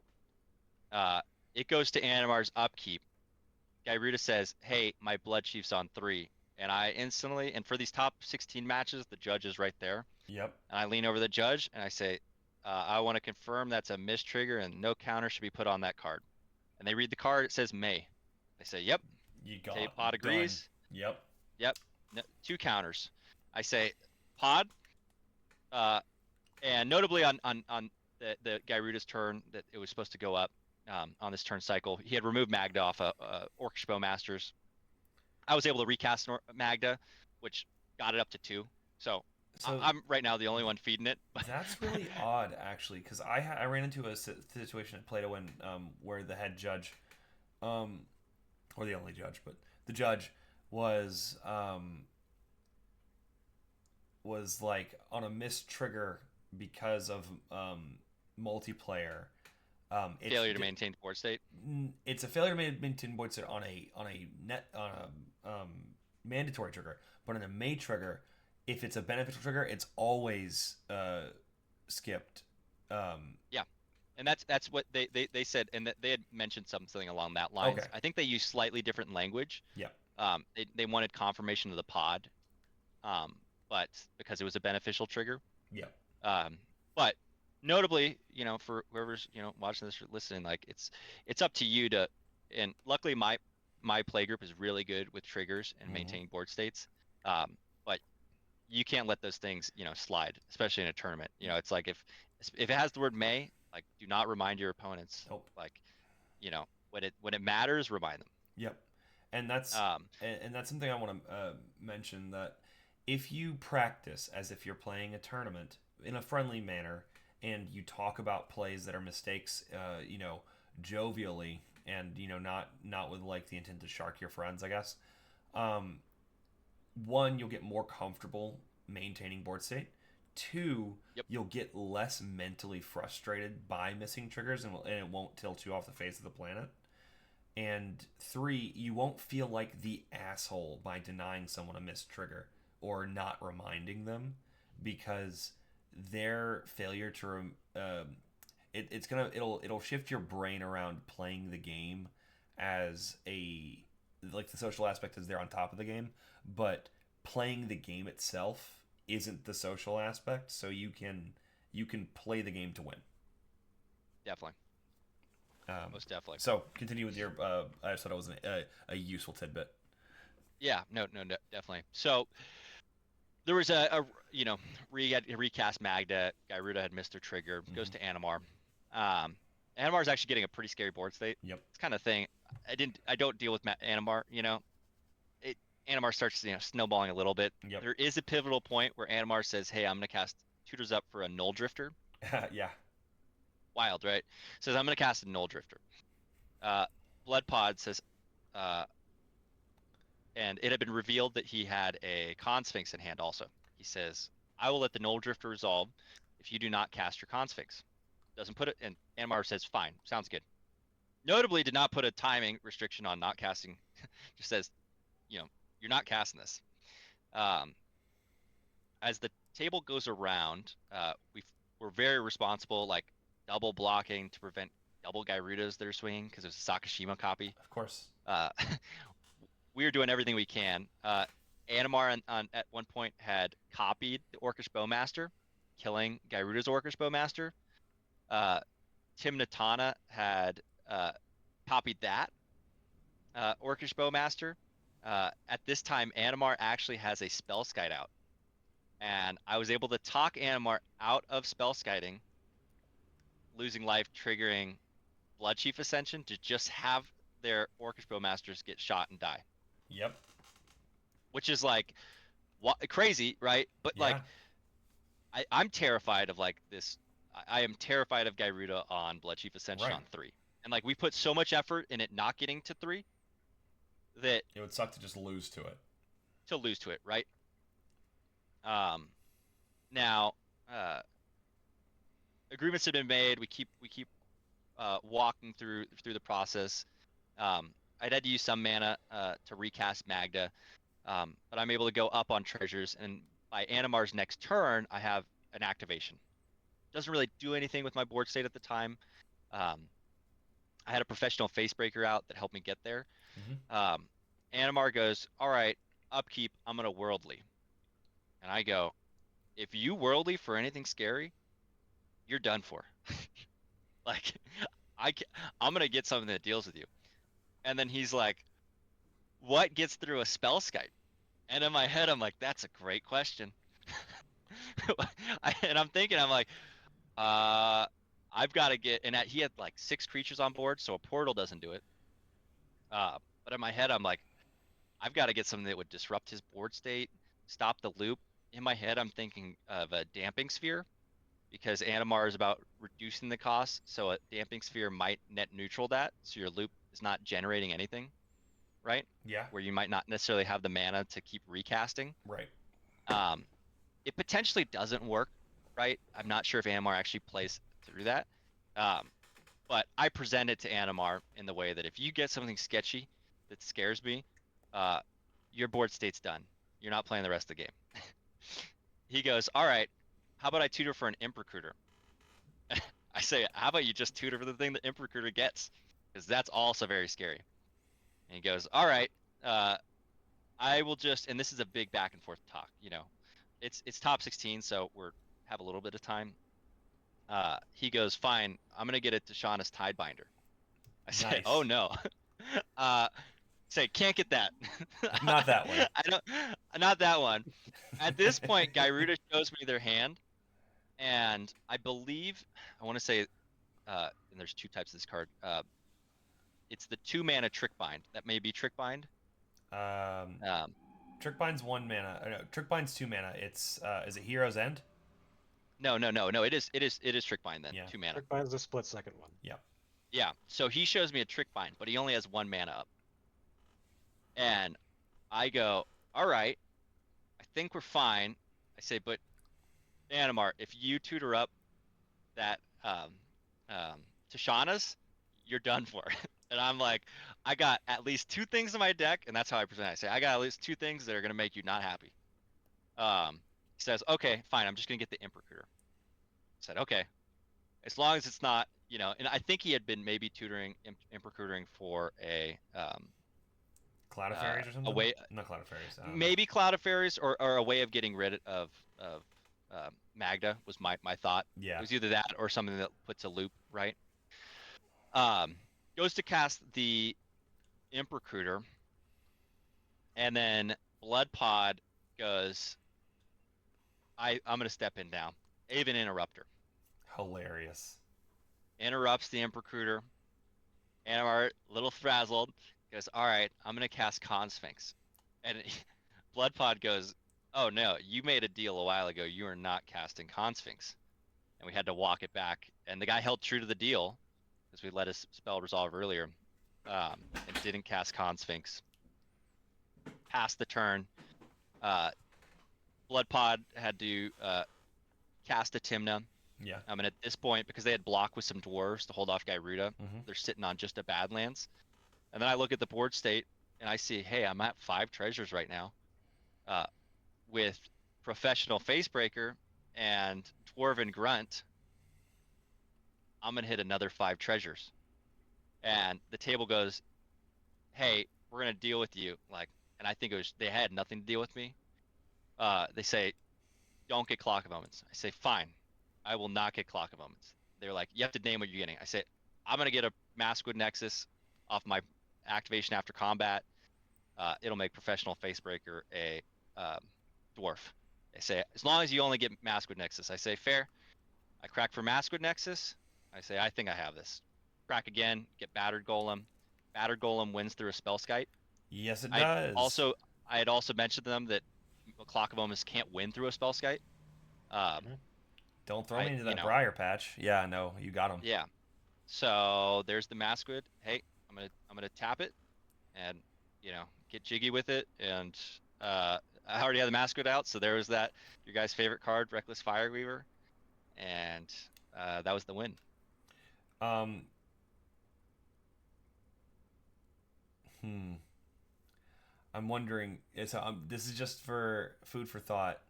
It goes to Animar's upkeep. Gyruda says, hey, my Blood Chief's on 3. And I instantly, and for these top 16 matches, the judge is right there. Yep. And I lean over the judge and I say, I want to confirm that's a miss trigger and no counter should be put on that card. And they read the card, it says may. They say, yep. You got Okay, Pod agrees. Done. Yep. No, 2 counters. I say, Pod, and notably on the Gyruda's turn that it was supposed to go up on this turn cycle, he had removed Magda off Orcish Bowmasters. I was able to recast Magda, which got it up to 2. So I'm right now the only one feeding it. That's really odd, actually, because I ran into a situation at Plato where the head judge, or the only judge, but the judge was like on a missed trigger because of multiplayer. Failure to maintain board state. It's a failure to maintain board state on a mandatory trigger, but on a May trigger, if it's a beneficial trigger, it's always skipped. Yeah, and that's what they said, and they had mentioned something along that lines. Okay. I think they used slightly different language. Yeah. They wanted confirmation of the pod, but because it was a beneficial trigger. Yeah. But notably, for whoever's watching this or listening, like it's up to you to. And luckily, my play group is really good with triggers and maintaining board states. But you can't let those things slide, especially in a tournament. It's like if it has the word may, like do not remind your opponents. Nope. Like when it matters, remind them. Yep. And that's and that's something I want to mention, that if you practice as if you're playing a tournament in a friendly manner and you talk about plays that are mistakes, jovially and not with like the intent to shark your friends, I guess. One, you'll get more comfortable maintaining board state. 2, Yep. You'll get less mentally frustrated by missing triggers, and it won't tilt you off the face of the planet. And 3, you won't feel like the asshole by denying someone a missed trigger or not reminding them, because their failure to it'll shift your brain around playing the game as like the social aspect is there on top of the game, but playing the game itself isn't the social aspect, so you can play the game to win. Definitely. Most definitely. So continue with your. I just thought it was a useful tidbit. Yeah. No. Definitely. So there was recast Magda. Gyruda had missed her trigger. Goes to Animar. Animar is actually getting a pretty scary board state. Yep. It's kind of thing. I don't deal with Animar. It Animar starts snowballing a little bit. Yep. There is a pivotal point where Animar says, "Hey, I'm gonna cast Tutors Up for a Null Drifter." Yeah. Wild, right? Says I'm gonna cast a Null Drifter. Blood Pod says, and it had been revealed that he had a Con Sphinx in hand also. He says, "I will let the Null Drifter resolve if you do not cast your Con Sphinx." Doesn't put it, and Animar says, "Fine, sounds good." Notably, did not put a timing restriction on not casting. Just says, you're not casting this. As the table goes around, we're very responsible, like double blocking to prevent double Gyrudas that are swinging because there's a Sakashima copy. Of course. We are doing everything we can. Animar at one point had copied the Orcish Bowmaster, killing Gyruda's Orcish Bowmaster. Tim Natana had copied that Orcish Bowmaster. At this time, Animar actually has a Spell Skite out. And I was able to talk Animar out of Spell Skiting, losing life, triggering Blood Chief Ascension to just have their Orcish Bowmasters get shot and die. Yep. Which is like crazy, right? But Yeah. like, I'm terrified of like this. I am terrified of Gyruda on Blood Chief Ascension Right. on 3. And like we put so much effort in it not getting to 3 that it would suck to just lose to it. Right? Now, agreements have been made. We keep walking through the process. I'd had to use some mana to recast Magda, but I'm able to go up on treasures, and by Animar's next turn, I have an activation. Doesn't really do anything with my board state at the time. I had a professional Facebreaker out that helped me get there. Mm-hmm. Animar goes, "All right, upkeep, I'm gonna Worldly," and I go, "If you Worldly for anything scary, you're done for." Like, I'm gonna get something that deals with you. And then he's like, "What gets through a spell Skype?" And in my head, I'm like, "That's a great question." And I'm thinking, I'm like, I've got to get, and he had like 6 creatures on board, so a portal doesn't do it. But in my head, I'm like, I've got to get something that would disrupt his board state, stop the loop. In my head, I'm thinking of a damping sphere, because Animar is about reducing the cost, so a damping sphere might net neutral that, so your loop is not generating anything, right? Yeah. Where you might not necessarily have the mana to keep recasting. Right. It potentially doesn't work, right? I'm not sure if Animar actually plays through that. But I present it to Animar in the way that if you get something sketchy that scares me, your board state's done. You're not playing the rest of the game. He goes, "All right, how about I tutor for an Imp Recruiter?" I say, "How about you just tutor for the thing that Imp Recruiter gets? Because that's also very scary." And he goes, "All right, I will just," and this is a big back and forth talk, it's top 16, so have a little bit of time. He goes, "Fine, I'm gonna get it to Shauna's Tidebinder." I say, Nice. "Oh no." Say, "Can't get that." Not that one. Not that one. At this point, Gyruda shows me their hand, and I believe, I want to say, and there's 2 types of this card. It's the 2 mana Trick Bind. That may be Trick Bind. Trick Bind's 1 mana. No, Trick Bind's 2 mana. It's is it Hero's End? No. It is Trick Bind then. Yeah. 2 mana. Trick Bind's a split second one. Yeah. Yeah. So he shows me a Trick Bind, but he only has 1 mana up. And I go, "All right, I think we're fine." I say, "But Animar, if you tutor up that Tashana's, you're done for." And I'm like, "I got at least 2 things in my deck," and that's how I present it. I say, "I got at least 2 things that are gonna make you not happy." He says, "Okay, fine. I'm just gonna get the Imp Recruiter." I said, "Okay, as long as it's not, And I think he had been maybe tutoring Imp Recruitering for a Cloud of Fairies or something? way, Not Cloud of Fairies. maybe Cloud of Fairies, or a way of getting rid of Magda was my thought. Yeah. It was either that or something that puts a loop, right? Goes to cast the Imp Recruiter, and then Blood Pod goes, I'm gonna step in now. Aven Interrupter. Hilarious. interrupts the Impercruiter. Animar, a little frazzled, goes, all right, I'm going to cast Con Sphinx. And Bloodpod goes, oh no, you made a deal a while ago. You are not casting Con Sphinx. And we had to walk it back. And the guy held true to the deal because we let his spell resolve earlier, and didn't cast Con Sphinx. Passed the turn. Bloodpod had to cast a Timna. Yeah. And at this point, because they had blocked with some dwarves to hold off Gyruda, Mm-hmm. they're sitting on just a Badlands. And then I look at the board state and I see, hey, I'm at 5 treasures right now, with Professional Facebreaker and Dwarven Grunt. I'm gonna hit another 5 treasures. And the table goes, hey, we're gonna deal with you. Like, and I think it was they had nothing to deal with me. They say, don't get clock of moments. I say, fine, I will not get clock of moments. They're like, you have to name what you're getting. I say, I'm gonna get a Maskwood Nexus off my activation after combat. It'll make Professional Facebreaker a dwarf. They say, as long as you only get Maskwood Nexus. I say, fair. I crack for Maskwood Nexus. I say, I think I have this. Crack again, get Battered Golem. Battered Golem wins through a Spellskite. Yes, it I does. had also mentioned to them that Clock of Omens can't win through a Spellskite. Don't throw me into You that know, briar patch. Yeah, no, you got him. yeah. So there's the Maskwood. Hey, I'm gonna tap it, and get jiggy with it. And I already had the Maskwood out, so there was that. Your guys' favorite card, Reckless Fireweaver, and that was the win. Um. Hmm. I'm wondering. This is just for food for thought.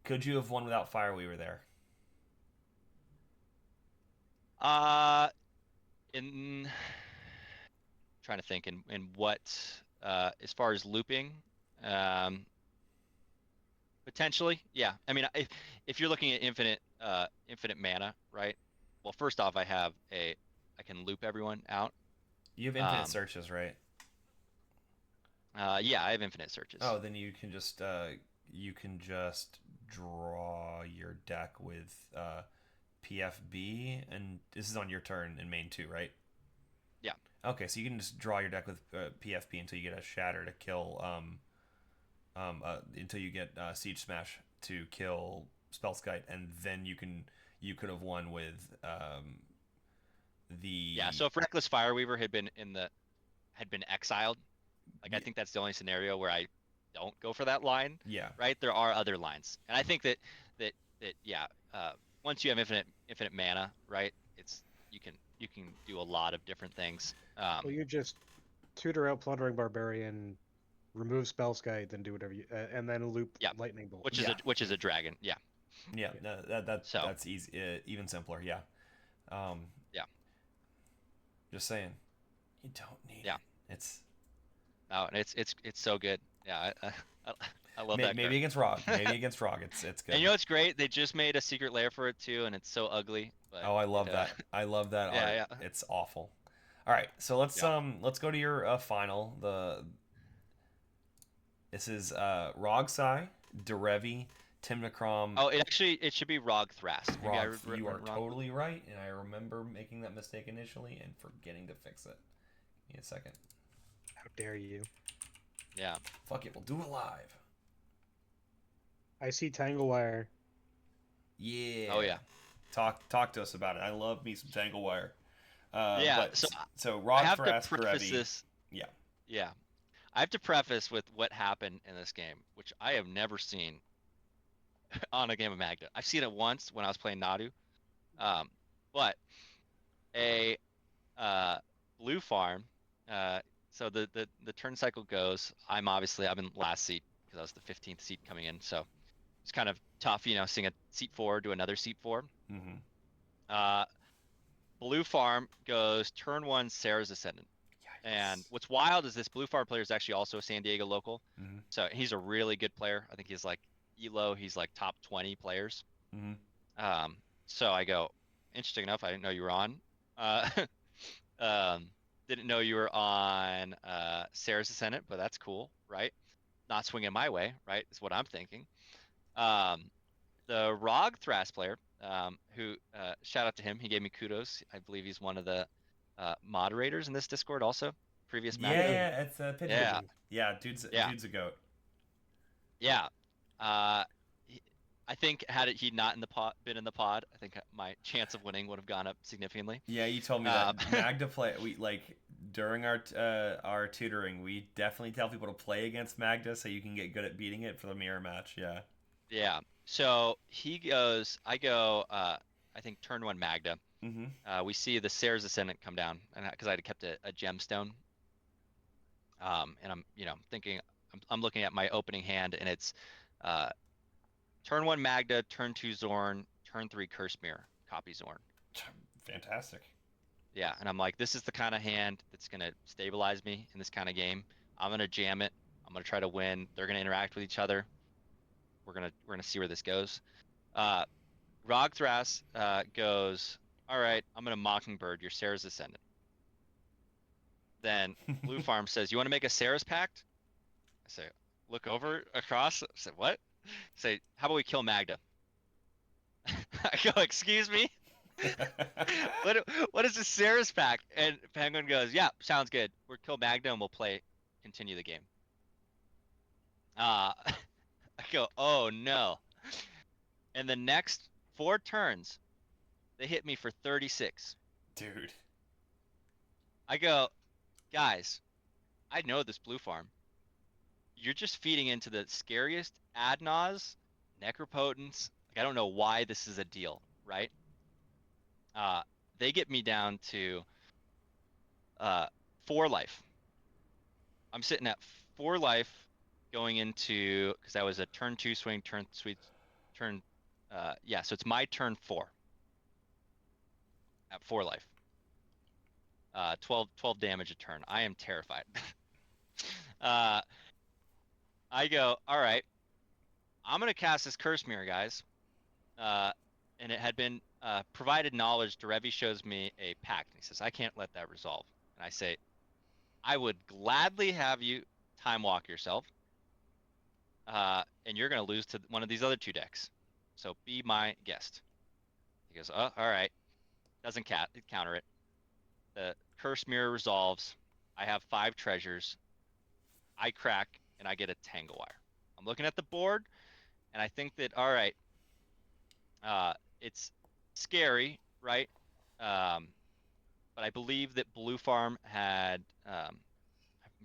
Could you have won without Fireweaver there? Uh, in trying to think in what as far as looping, um, potentially, yeah. I mean, if you're looking at infinite mana, right? Well, first off, I can loop everyone out. You have infinite Um, searches, right? yeah, I have infinite searches. Oh, then you can just draw your deck with PFB, and this is on your turn in main 2, right? Yeah. Okay, so you can just draw your deck with PFP until you get a Shatter to kill until you get Siege Smash to kill Spellskite, and then you could have won with the Yeah. So if Reckless Fireweaver had been exiled, like I think that's the only scenario where I don't go for that line, yeah. right? There are other lines, and I think that yeah, once you have infinite mana, right? You can do a lot of different things. Well, you just tutor out Plundering Barbarian, remove Spellskite, then do whatever you, and then loop Yeah, Lightning Bolt. which is a dragon. Yeah. Yeah, no, So that's easy, even simpler. Yeah. yeah, Just saying, you don't need yeah. it. It's No, and it's so good. Yeah, I love that maybe card. against Rog. Maybe against Rog, it's good. And you know what's great? They just made a secret lair for it too, and it's so ugly. But Oh, I love that. I love that yeah, art. yeah, It's awful. All right, so yeah. let's go to your final. This is Rogsai, Derevi, Timnacrom. Oh, it should be Rog Thrast. Maybe I Rog, you read are it wrong. totally right, and I remember making that mistake initially and forgetting to fix it. Give me a second. How dare you? Yeah. Fuck it, we'll do it live. I see Tanglewire. Yeah. Oh yeah. Talk to us about it. I love me some Tanglewire. Yeah. But so I Rog have to Thrast, preface Derevi. this. Yeah. Yeah. I have to preface with what happened in this game, which I have never seen on a game of Magda. I've seen it once when I was playing Nadu, but a blue farm. So the turn cycle goes. I'm in last seat because I was the 15th seat coming in. So it's kind of tough, seeing a seat 4 to another seat 4. Mm-hmm. Blue farm goes turn 1 Sarah's Ascendant. And what's wild is this blue farm player is actually also a San Diego local. Mm-hmm. So he's a really good player. I think he's like Elo. He's like top 20 players. Mm-hmm. So I go, interesting enough, I didn't know you were on. Didn't know you were on Sarah's Ascendant, but that's cool, right? Not swinging my way, right? Is what I'm thinking. The Rog Thrast player who shout out to him. He gave me kudos. I believe he's one of the moderators in this Discord also. Previous Yeah, Magda. yeah, it's a Yeah, Pitbull. Yeah, yeah, dude's a goat. yeah. He, I think had he not in the pod, been in the pod, I think my chance of winning would have gone up significantly. Yeah, you told me Uh, that Magda play. We like during our tutoring, we definitely tell people to play against Magda so you can get good at beating it for the mirror match. Yeah. yeah. So he goes. I go. I think turn one Magda. Mm-hmm. We see the Sarah's Ascendant come down, and because I had kept a gemstone, and I'm thinking I'm looking at my opening hand, and it's uh, turn one Magda, turn two Zorn, turn three Curse Mirror, copy Zorn. Fantastic. Yeah, and I'm like, this is the kind of hand that's gonna stabilize me in this kind of game. I'm gonna jam it. I'm gonna try to win. They're gonna interact with each other. We're gonna see where this goes. Uh, Rogthras goes, all right, I'm gonna Mockingbird your Sarah's Ascendant. Then Blue Farm says, you want to make a Sarah's Pact? I say, look over across. I said, what? I say, how about we kill Magda? I go, excuse me? What is the Sarah's Pact? And Penguin goes, yeah, sounds good. We'll kill Magda and we'll continue the game. I go, oh no. And the next 4 turns, they hit me for 36. Dude. I go, guys, I know this blue farm. You're just feeding into the scariest Adnaz, Necropotence. Like, I don't know why this is a deal, right? Uh, they get me down to 4 life. I'm sitting at 4 life going into because that was a turn 2 swing, turn. Yeah, so it's my turn 4 at 4 life. 12 damage a turn. I am terrified. uh, I go, all right, I'm gonna cast this curse mirror, guys. Uh, and it had been provided knowledge. Derevi shows me a pact, and he says, I can't let that resolve. And I say, I would gladly have you time walk yourself, and you're going to lose to one of these other 2 decks. So be my guest. He goes, oh, all right. Doesn't counter it. The curse mirror resolves. I have 5 treasures. I crack, and I get a Tangle Wire. I'm looking at the board, and I think that, all right, it's scary, right? Um, but I believe that Blue Farm had, I'm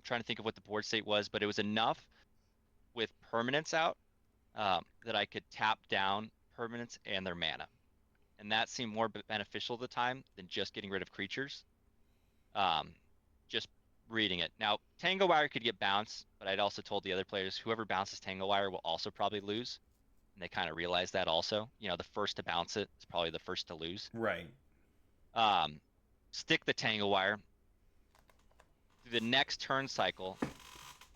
trying to think of what the board state was, but it was enough with permanents out that I could tap down permanents and their mana. And that seemed more beneficial at the time than just getting rid of creatures. Just reading it. Now, Tangle Wire could get bounced, but I'd also told the other players whoever bounces Tangle Wire will also probably lose. And they kind of realized that also. The first to bounce it is probably the first to lose. Right. Stick the Tangle Wire. Through the next turn cycle,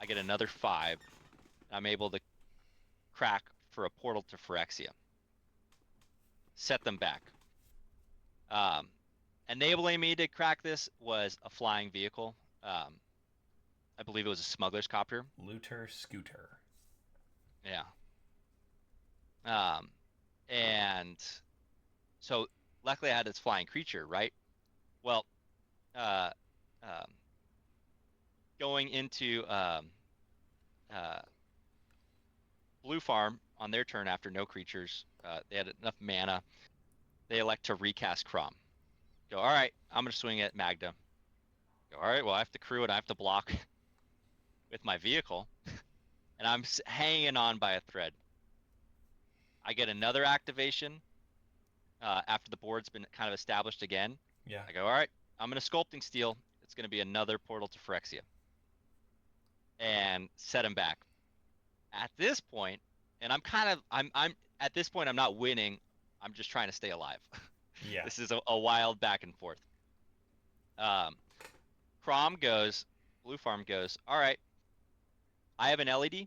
I get another 5. I'm able to crack for a portal to Phyrexia. Set them back. Enabling me to crack this was a flying vehicle. I believe it was a smuggler's copter. Looter Scooter. Yeah. And so luckily I had this flying creature, right? Well, going into Blue Farm on their turn after no creatures, they had enough mana. They elect to recast Crom. Go, all right, I'm going to swing at Magda. Go, all right, well, I have to crew it. I have to block with my vehicle. And I'm hanging on by a thread. I get another activation after the board's been kind of established again. Yeah. I go, all right, I'm going to Sculpting Steel. It's going to be another portal to Phyrexia. And set him back. At this point, and I'm at this point, I'm not winning. I'm just trying to stay alive. Yeah. This is a wild back and forth. Crom goes, Blue Farm goes, all right, I have an LED.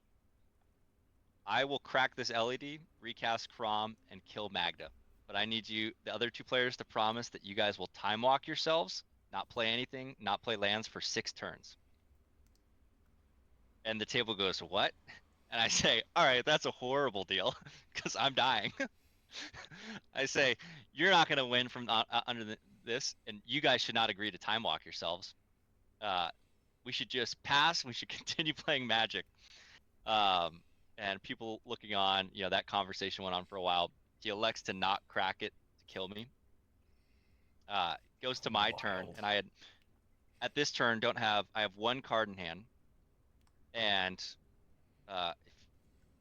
I will crack this LED, recast Crom, and kill Magda. But I need you, the other 2 players, to promise that you guys will time walk yourselves, not play anything, not play lands for 6 turns. And the table goes, what? And I say, all right, that's a horrible deal because I'm dying. I say, you're not going to win from under this, and you guys should not agree to time walk yourselves. We should just pass. We should continue playing Magic. And people looking on, that conversation went on for a while. He elects to not crack it to kill me. Goes to my turn, Wild. and at this turn I have one card in hand, and if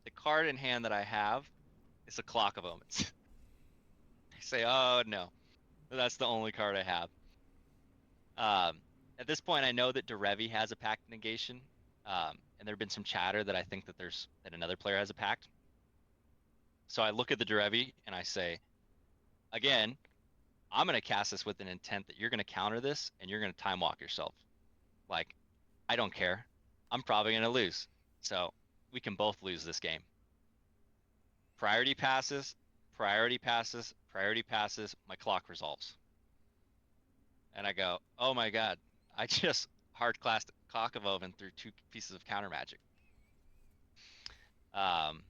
the card in hand that I have is a Clock of Omens. I say, oh no, that's the only card I have. At this point, I know that Derevi has a pact negation, and there have been some chatter that I think that another player has a pact. So I look at the Derevi and I say, again, I'm going to cast this with an intent that you're going to counter this and you're going to time walk yourself. Like, I don't care. I'm probably going to lose. So we can both lose this game. Priority passes, priority passes, priority passes. My clock resolves. And I go, oh my God, I just hard classed Clock of Oven through 2 pieces of counter magic. I'm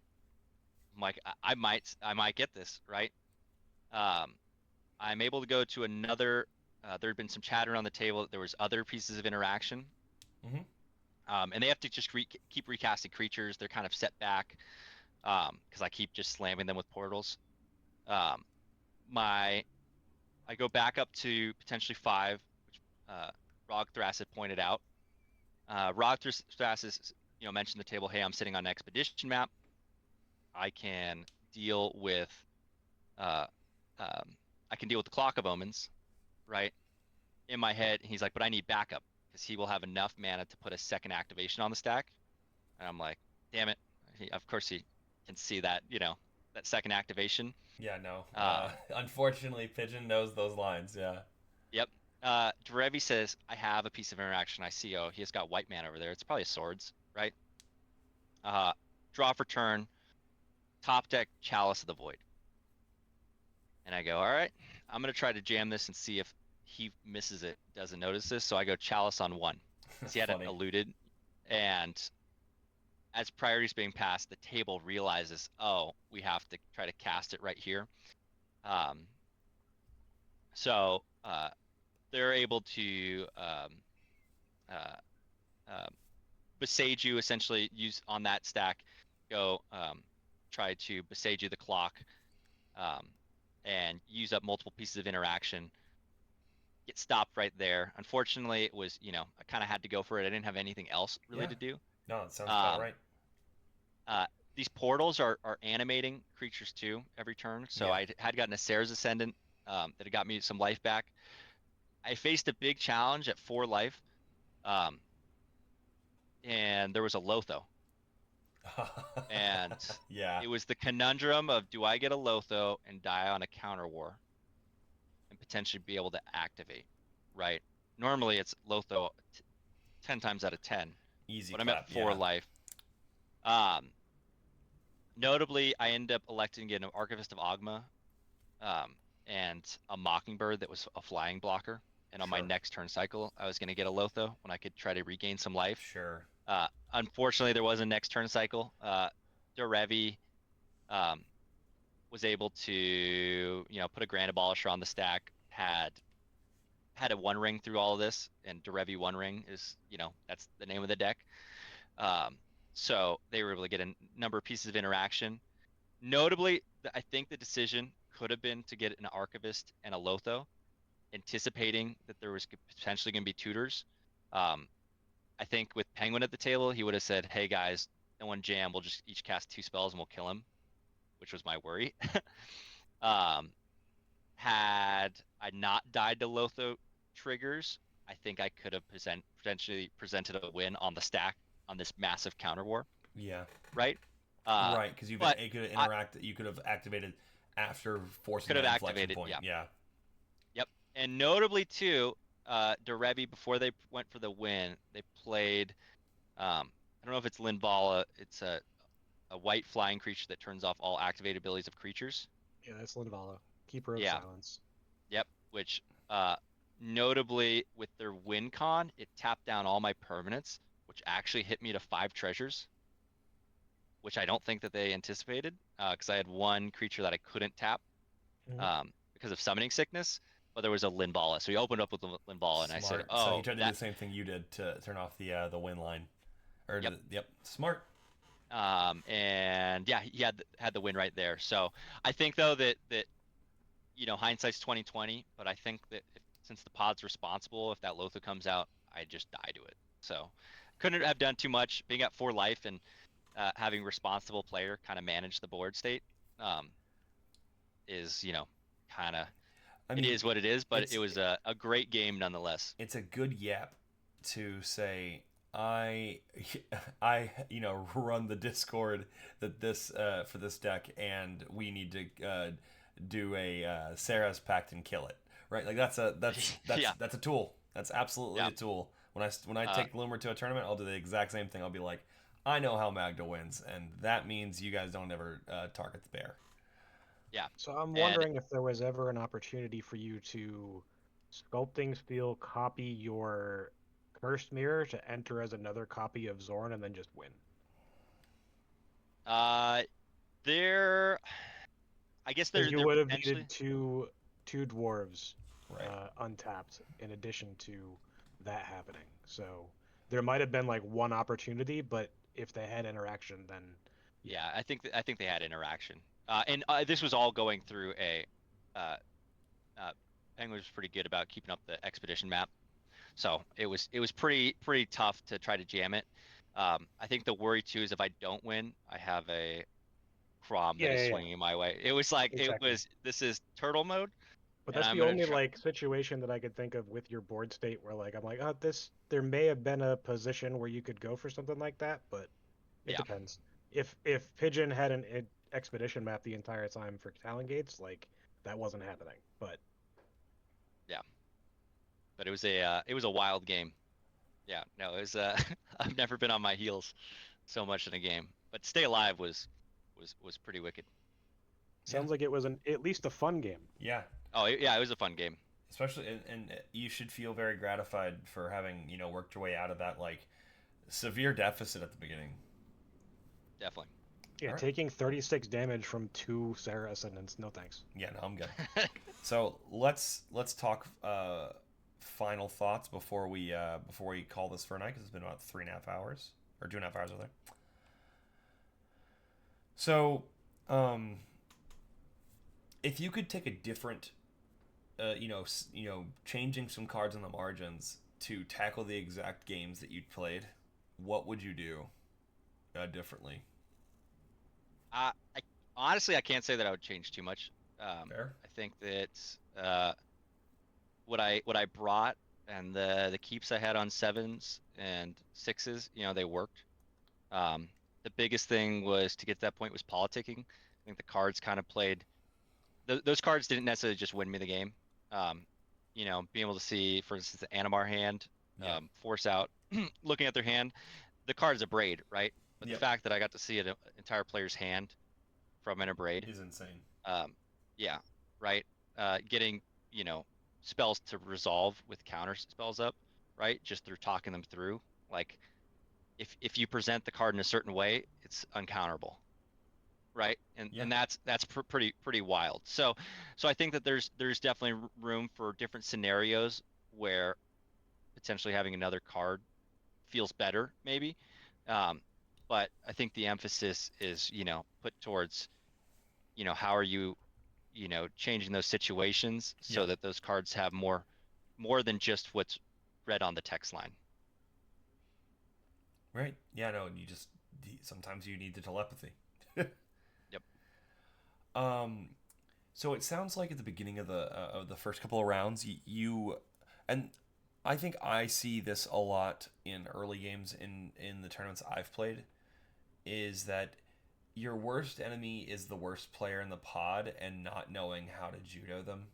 like, I might get this, right? I'm able to go to another. There had been some chatter on the table that there was other pieces of interaction. Mm-hmm. And they have to just keep recasting creatures. They're kind of set back because I keep just slamming them with portals. I go back up to potentially 5, which Rogthras had pointed out. Rogthras is, mentioned the table. Hey, I'm sitting on an expedition map. I can deal with uh, I can deal with the Clock of Omens, right? In my head, he's like, but I need backup because he will have enough mana to put a second activation on the stack. And I'm like, damn it. Of course, he can see that, that second activation. Yeah, no. Unfortunately, Pigeon knows those lines. Yeah. Yep. Derevi says, I have a piece of interaction. I see, oh, he has got white mana over there. It's probably swords, right? Draw for turn, top deck Chalice of the Void. And I go, all right, I'm going to try to jam this and see if he misses it, doesn't notice this. So I go Chalice on 1. Because he had it eluded. And as priorities being passed, the table realizes, oh, we have to try to cast it right here. So they're able to Besage you, essentially use on that stack, go try to Besage you the clock, and use up multiple pieces of interaction. Get stopped right there. Unfortunately, it was, I kind of had to go for it. I didn't have anything else really to do. No, it sounds about right. These portals are animating creatures too every turn. So I had gotten a Sarah's Ascendant that had got me some life back. I faced a big challenge at 4 life, and there was a Lotho. And yeah, it was the conundrum of, do I get a Lotho and die on a counter war and potentially be able to activate, right? Normally it's Lotho 10 times out of 10. easy. But I'm at 4 life. Notably, I ended up electing to get an Archivist of Ogma and a Mockingbird that was a flying blocker. And on my next turn cycle, I was going to get a Lotho when I could try to regain some life. Sure. Unfortunately, there was a next turn cycle. Derevi was able to, put a Grand Abolisher on the stack, had a 1 ring through all of this, and Derevi 1 ring is, that's the name of the deck. So they were able to get a number of pieces of interaction. Notably, I think the decision could have been to get an Archivist and a Lotho, anticipating that there was potentially going to be tutors. I think with Penguin at the table, he would have said, hey guys, no one jam, we'll just each cast 2 spells and we'll kill him, which was my worry. Had I not died to Lotho triggers, I think I could have potentially presented a win on the stack on this massive counter war. Yeah. Right? Right, because you could have activated after forcing the inflection point. Yeah. Yep. And notably too, Derevi, before they went for the win, they played I don't know if it's Linvala, it's a white flying creature that turns off all activated abilities of creatures. Yeah, that's Linvala. Keeper of Silence. Yep, which notably with their win con, it tapped down all my permanents, which actually hit me to 5 treasures. which I don't think that they anticipated, because I had one creature that I couldn't tap Mhm. because of summoning sickness, but there was a Linvala. So he opened up with a Linvala, and I said, Smart. So he "Oh, tried to do the that, same thing you did to turn off the win line. Or yep." yep, smart. And yeah, he had the win right there. So I think though that hindsight's 2020, but I think that since the pod's responsible, if that Lothar comes out, I just die to it. So couldn't have done too much. Being at 4 life and having responsible player kind of manage the board state um, is kind of I it mean, is what it is. But it it's was a great game nonetheless. it's a good yap to say I I run the Discord that this for this deck, and we need to do a Sarah's Pact and kill it, right? Like Yeah, that's a tool. That's absolutely yeah. a tool. When I Uh, take Loomer to a tournament, I'll do the exact same thing. I'll be like, I know how Magda wins, and that means you guys don't ever target the bear. yeah, So I'm and wondering if there was ever an opportunity for you to sculpting steel copy your cursed mirror to enter as another copy of Zorn and then just win. uh, there. I guess Because there you there would have potentially. needed two dwarves Right. untapped in addition to that happening. So there might have been like one opportunity, but if they had interaction, then yeah. Yeah, I think they had interaction. And this was all going through a uh, Penguin was pretty good about keeping up the expedition map. So it was pretty tough to try to jam it. I think the worry too is if I don't win, I have a Crom that Yeah, is yeah, yeah. swinging my way. It was like Exactly. this is turtle mode, But and that's I'm the gonna only try. like situation that I could think of with your board state where like I'm like, oh, this there may have been a position where you could go for something like that, but it Yeah, depends. If Pigeon had an expedition map the entire time for Talon Gates, like that wasn't happening. But yeah. But it was a wild game. Yeah, no, it was I've never been on my heels so much in a game. But stay alive was pretty wicked. Yeah. sounds like it was an at least a fun game. Yeah. Oh yeah, it was a fun game. Especially, and you should feel very gratified for having worked your way out of that like severe deficit at the beginning. Definitely. Yeah, All right. taking 36 damage from two Sarah Ascendants, no thanks. Yeah, no, I'm good. So let's talk final thoughts before we call this for a night, because it's been about 3.5 hours or 2.5 hours rather. So, um, if you could take a different, changing some cards on the margins to tackle the exact games that you'd played, what would you do differently? I honestly I can't say that I would change too much. Fair. I think that what I brought and the keeps I had on sevens and sixes, they worked. Um, the biggest thing was to get to that point was politicking. I think the cards kind of played. Those cards didn't necessarily just win me the game. Um, being able to see, for instance, the Animar hand, Yep. force out, looking at their hand, the card's a braid, right? But the Yep. fact that I got to see an entire player's hand from an braid, Is insane. um, yeah, right. Getting you know spells to resolve with counter spells up, right? Just through talking them through. Like if you present the card in a certain way, it's uncounterable, right? And Yeah. and that's pretty wild. So I think that there's definitely room for different scenarios where potentially having another card feels better, maybe. Um, but I think the emphasis is put towards how are you changing those situations so Yep. that those cards have more than just what's read on the text line. Right. Yeah. No. Sometimes you need the telepathy. Yep. um. So it sounds like at the beginning of the first couple of rounds, and I think I see this a lot in early games in the tournaments I've played, is that your worst enemy is the worst player in the pod and not knowing how to judo them,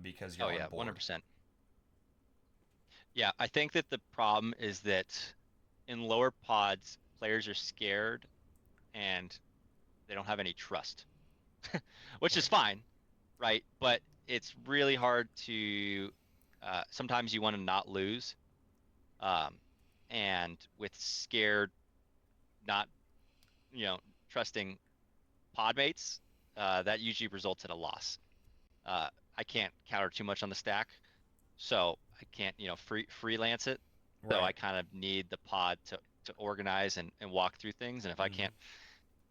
because Oh you're on yeah, board. 100%. Yeah, I think that the problem is that in lower pods, players are scared and they don't have any trust, which is Right. fine, right? But it's really hard to sometimes you want to not lose. Um, and with scared not trusting podmates, that usually results in a loss. I can't counter too much on the stack, so I can't, freelance it. So I Right. kind of need the pod to organize and walk through things. And Hmm.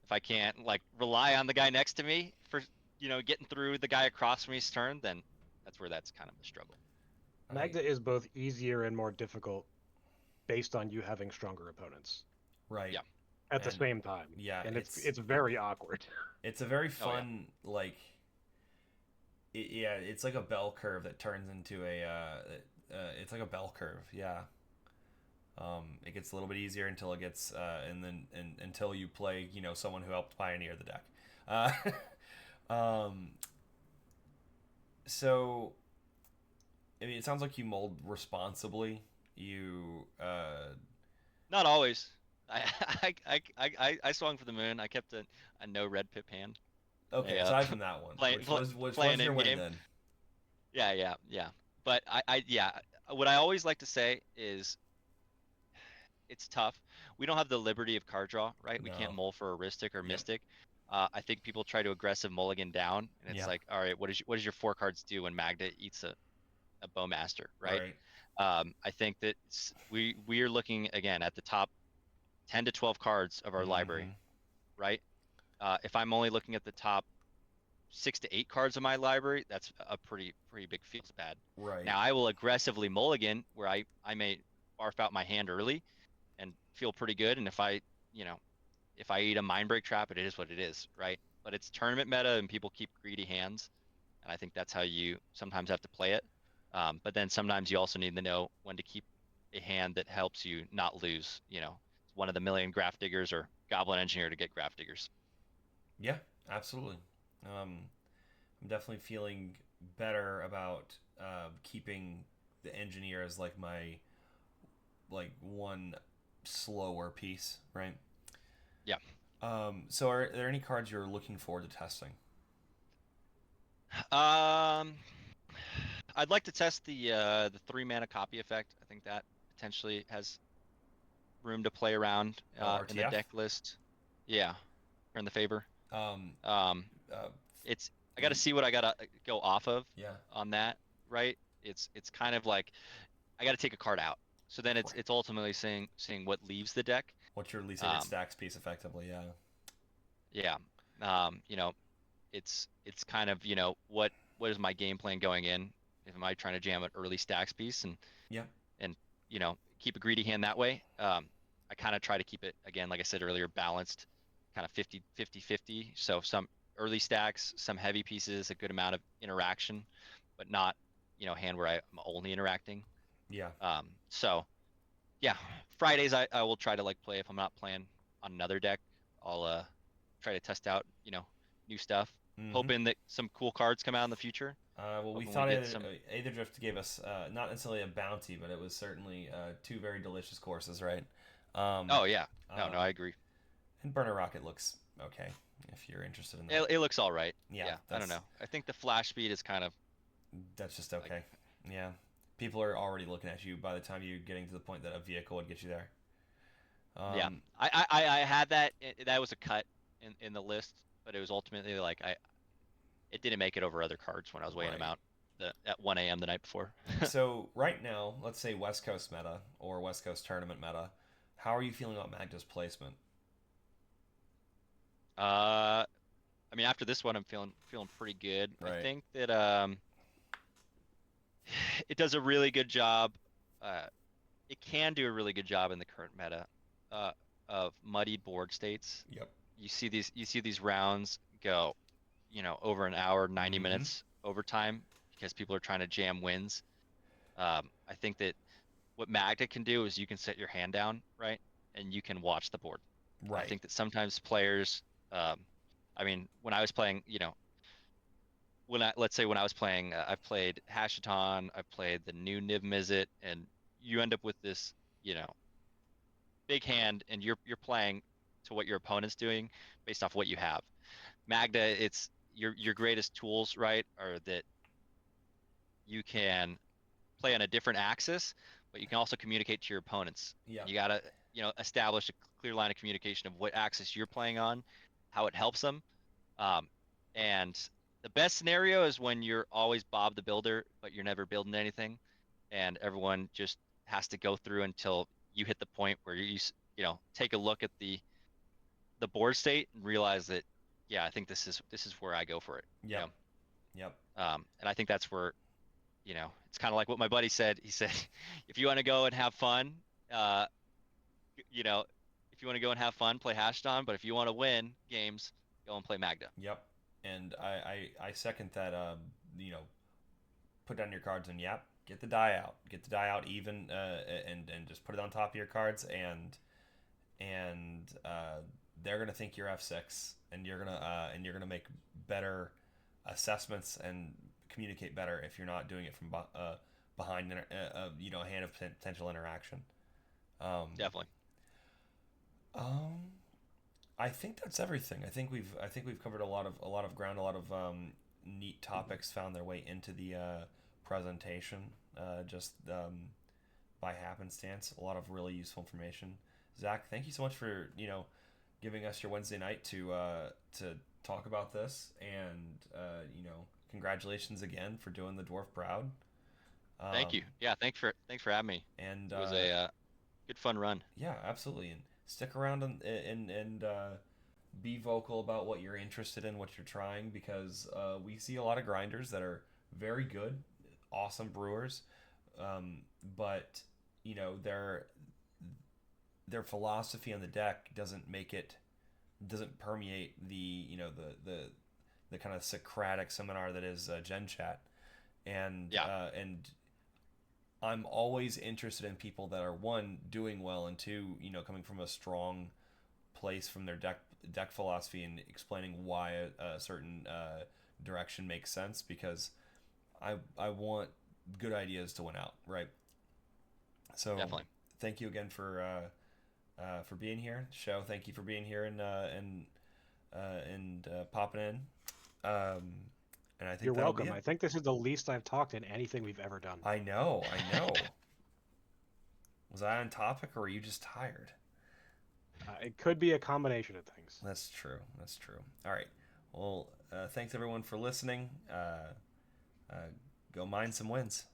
if I can't like rely on the guy next to me for, getting through the guy across from me's turn, then that's where that's kind of a struggle. I Magda is both easier and more difficult based on you having stronger opponents right. Yeah. at the And same time, yeah, and it's very awkward. it's a very Oh yeah. fun like yeah, it's like a bell curve that turns into it's like a bell curve. Yeah. It gets a little bit easier until it gets until you play someone who helped pioneer the deck. Uh, um, so I mean, it sounds like you mold responsibly. You Not always. I I swung for the moon. I kept a no red pip hand. okay? A, Aside from that one, playing which was playing your in win game. then? Yeah, yeah, yeah. But yeah. What I always like to say is it's tough. We don't have the liberty of card draw, right? We can't No. mull for Aristic or Yep. Mystic. I think people try to aggressive mulligan down, and it's Yeah. like, all right, what does your four cards do when Magda eats a Bowmaster, right? Right. I think that we are looking again at the top 10 to 12 cards of our library, Mm-hmm. right? If I'm only looking at the top 6 to 8 cards of my library, that's a pretty big feels bad. Right. Now I will aggressively mulligan where I may barf out my hand early and feel pretty good. And you know, if I eat a mind break trap, it is what it is, right? But it's tournament meta and people keep greedy hands. And I think that's how you sometimes have to play it. But then sometimes you also need to know when to keep a hand that helps you not lose. It's one of the million graph diggers or goblin engineer to get graph diggers. Yeah. Absolutely. I'm definitely feeling better about keeping the engineer as like my like one slower piece, right? Yeah. So are there any cards you're looking forward to testing? Um, I'd like to test the 3 mana copy effect. I think that potentially has room to play around Oh, in the RTF. deck list. Yeah, or in the favor. Um, Um, uh, it's I got to see what I gotta go off of yeah. on that, right? It's kind of like I got to take a card out. So then Right. it's ultimately seeing what leaves the deck. What's your least favorite Um, stacks piece, effectively? Yeah. yeah. Um, you know, it's kind of what is my game plan going in? If am I trying to jam an early stacks piece Yeah. and keep a greedy hand that way? I kind of try to keep it again, like I said earlier, balanced, kind of 50-50-50. So some early stacks, some heavy pieces, a good amount of interaction, but not hand where I'm only interacting. Yeah. So yeah, Fridays I will try to like play if I'm not playing on another deck. I'll try to test out new stuff, Mm-hmm. hoping that some cool cards come out in the future. Well, we Hoping we thought get some. Aetherdrift gave us not necessarily a bounty, but it was certainly two very delicious courses, right? Oh yeah, no, I Um, agree. and Burner Rocket looks okay if you're interested in that. It looks all right. Yeah, Yeah, I don't know. I think the flash speed is kind of that's just like okay. Yeah, people are already looking at you by the time you're getting to the point that a vehicle would get you there. yeah. Um, I had that. That was a cut in the list, but it was ultimately like it didn't make it over other cards when I was weighing them right. out at 1 a.m. the night before. So right now, let's say West Coast meta or West Coast tournament meta. How are you feeling about Magda's placement? I mean, after this one, I'm feeling pretty good. I Right. think that it does a really good job. Uh, it can do a really good job in the current meta uh, of muddied board states. Yep. You see these rounds go, over an hour, 90 Mm-hmm. minutes overtime because people are trying to jam wins. I think that what Magda can do is you can set your hand down, right? And you can watch the board. I Right. think that sometimes players, I mean, when I was playing, let's say when I was playing, I've played Hashaton, I've played the new Niv Mizzet, and you end up with this, you know, big hand, and you're playing to what your opponent's doing based off what you have. Magda, it's your greatest tools, right, are that you can play on a different axis, but you can also communicate to your opponents. Yeah. And you gotta establish a clear line of communication of what axis you're playing on, how it helps them. And the best scenario is when you're always Bob the Builder, but you're never building anything, and everyone just has to go through until you hit the point where take a look at the board state and realize that, yeah, I think this is where I go for it. Yep. Yep. And I think that's where, it's kind of like what my buddy said. He said, if you want to go and have fun, uh, you know, if you want to go and have fun, play Hashdon. But if you want to win games, go and play Magda. Yep. And I second that. Put down your cards and get the die out. Get the die out even, and just put it on top of your cards, and they're gonna think you're F6, and you're gonna make better assessments and communicate better if you're not doing it from behind a hand of potential interaction. Definitely. I think that's everything. I think we've covered a lot of ground, a lot of neat topics found their way into the presentation, just by happenstance. A lot of really useful information. Zach, thank you so much for giving us your Wednesday night to talk about this, and congratulations again for doing the Dwarf proud. Thank you. Yeah, thanks for having me. And it was a good fun run. Yeah, absolutely. And stick around and be vocal about what you're interested in, what you're trying, because we see a lot of grinders that are very good, awesome brewers, but their philosophy on the deck doesn't permeate the kind of Socratic seminar that is Gen Chat, and and I'm always interested in people that are, one, doing well, and two, coming from a strong place from their deck philosophy and explaining why a certain direction makes sense, because I want good ideas to win out, right? So definitely. Thank you again for being here. Show, thank you for being here and popping in. And I think you're welcome. I think this is the least I've talked in anything we've ever done. I know. Was I on topic, or were you just tired? It could be a combination of things. That's true. All right. Well, thanks everyone for listening. Go mine some wins.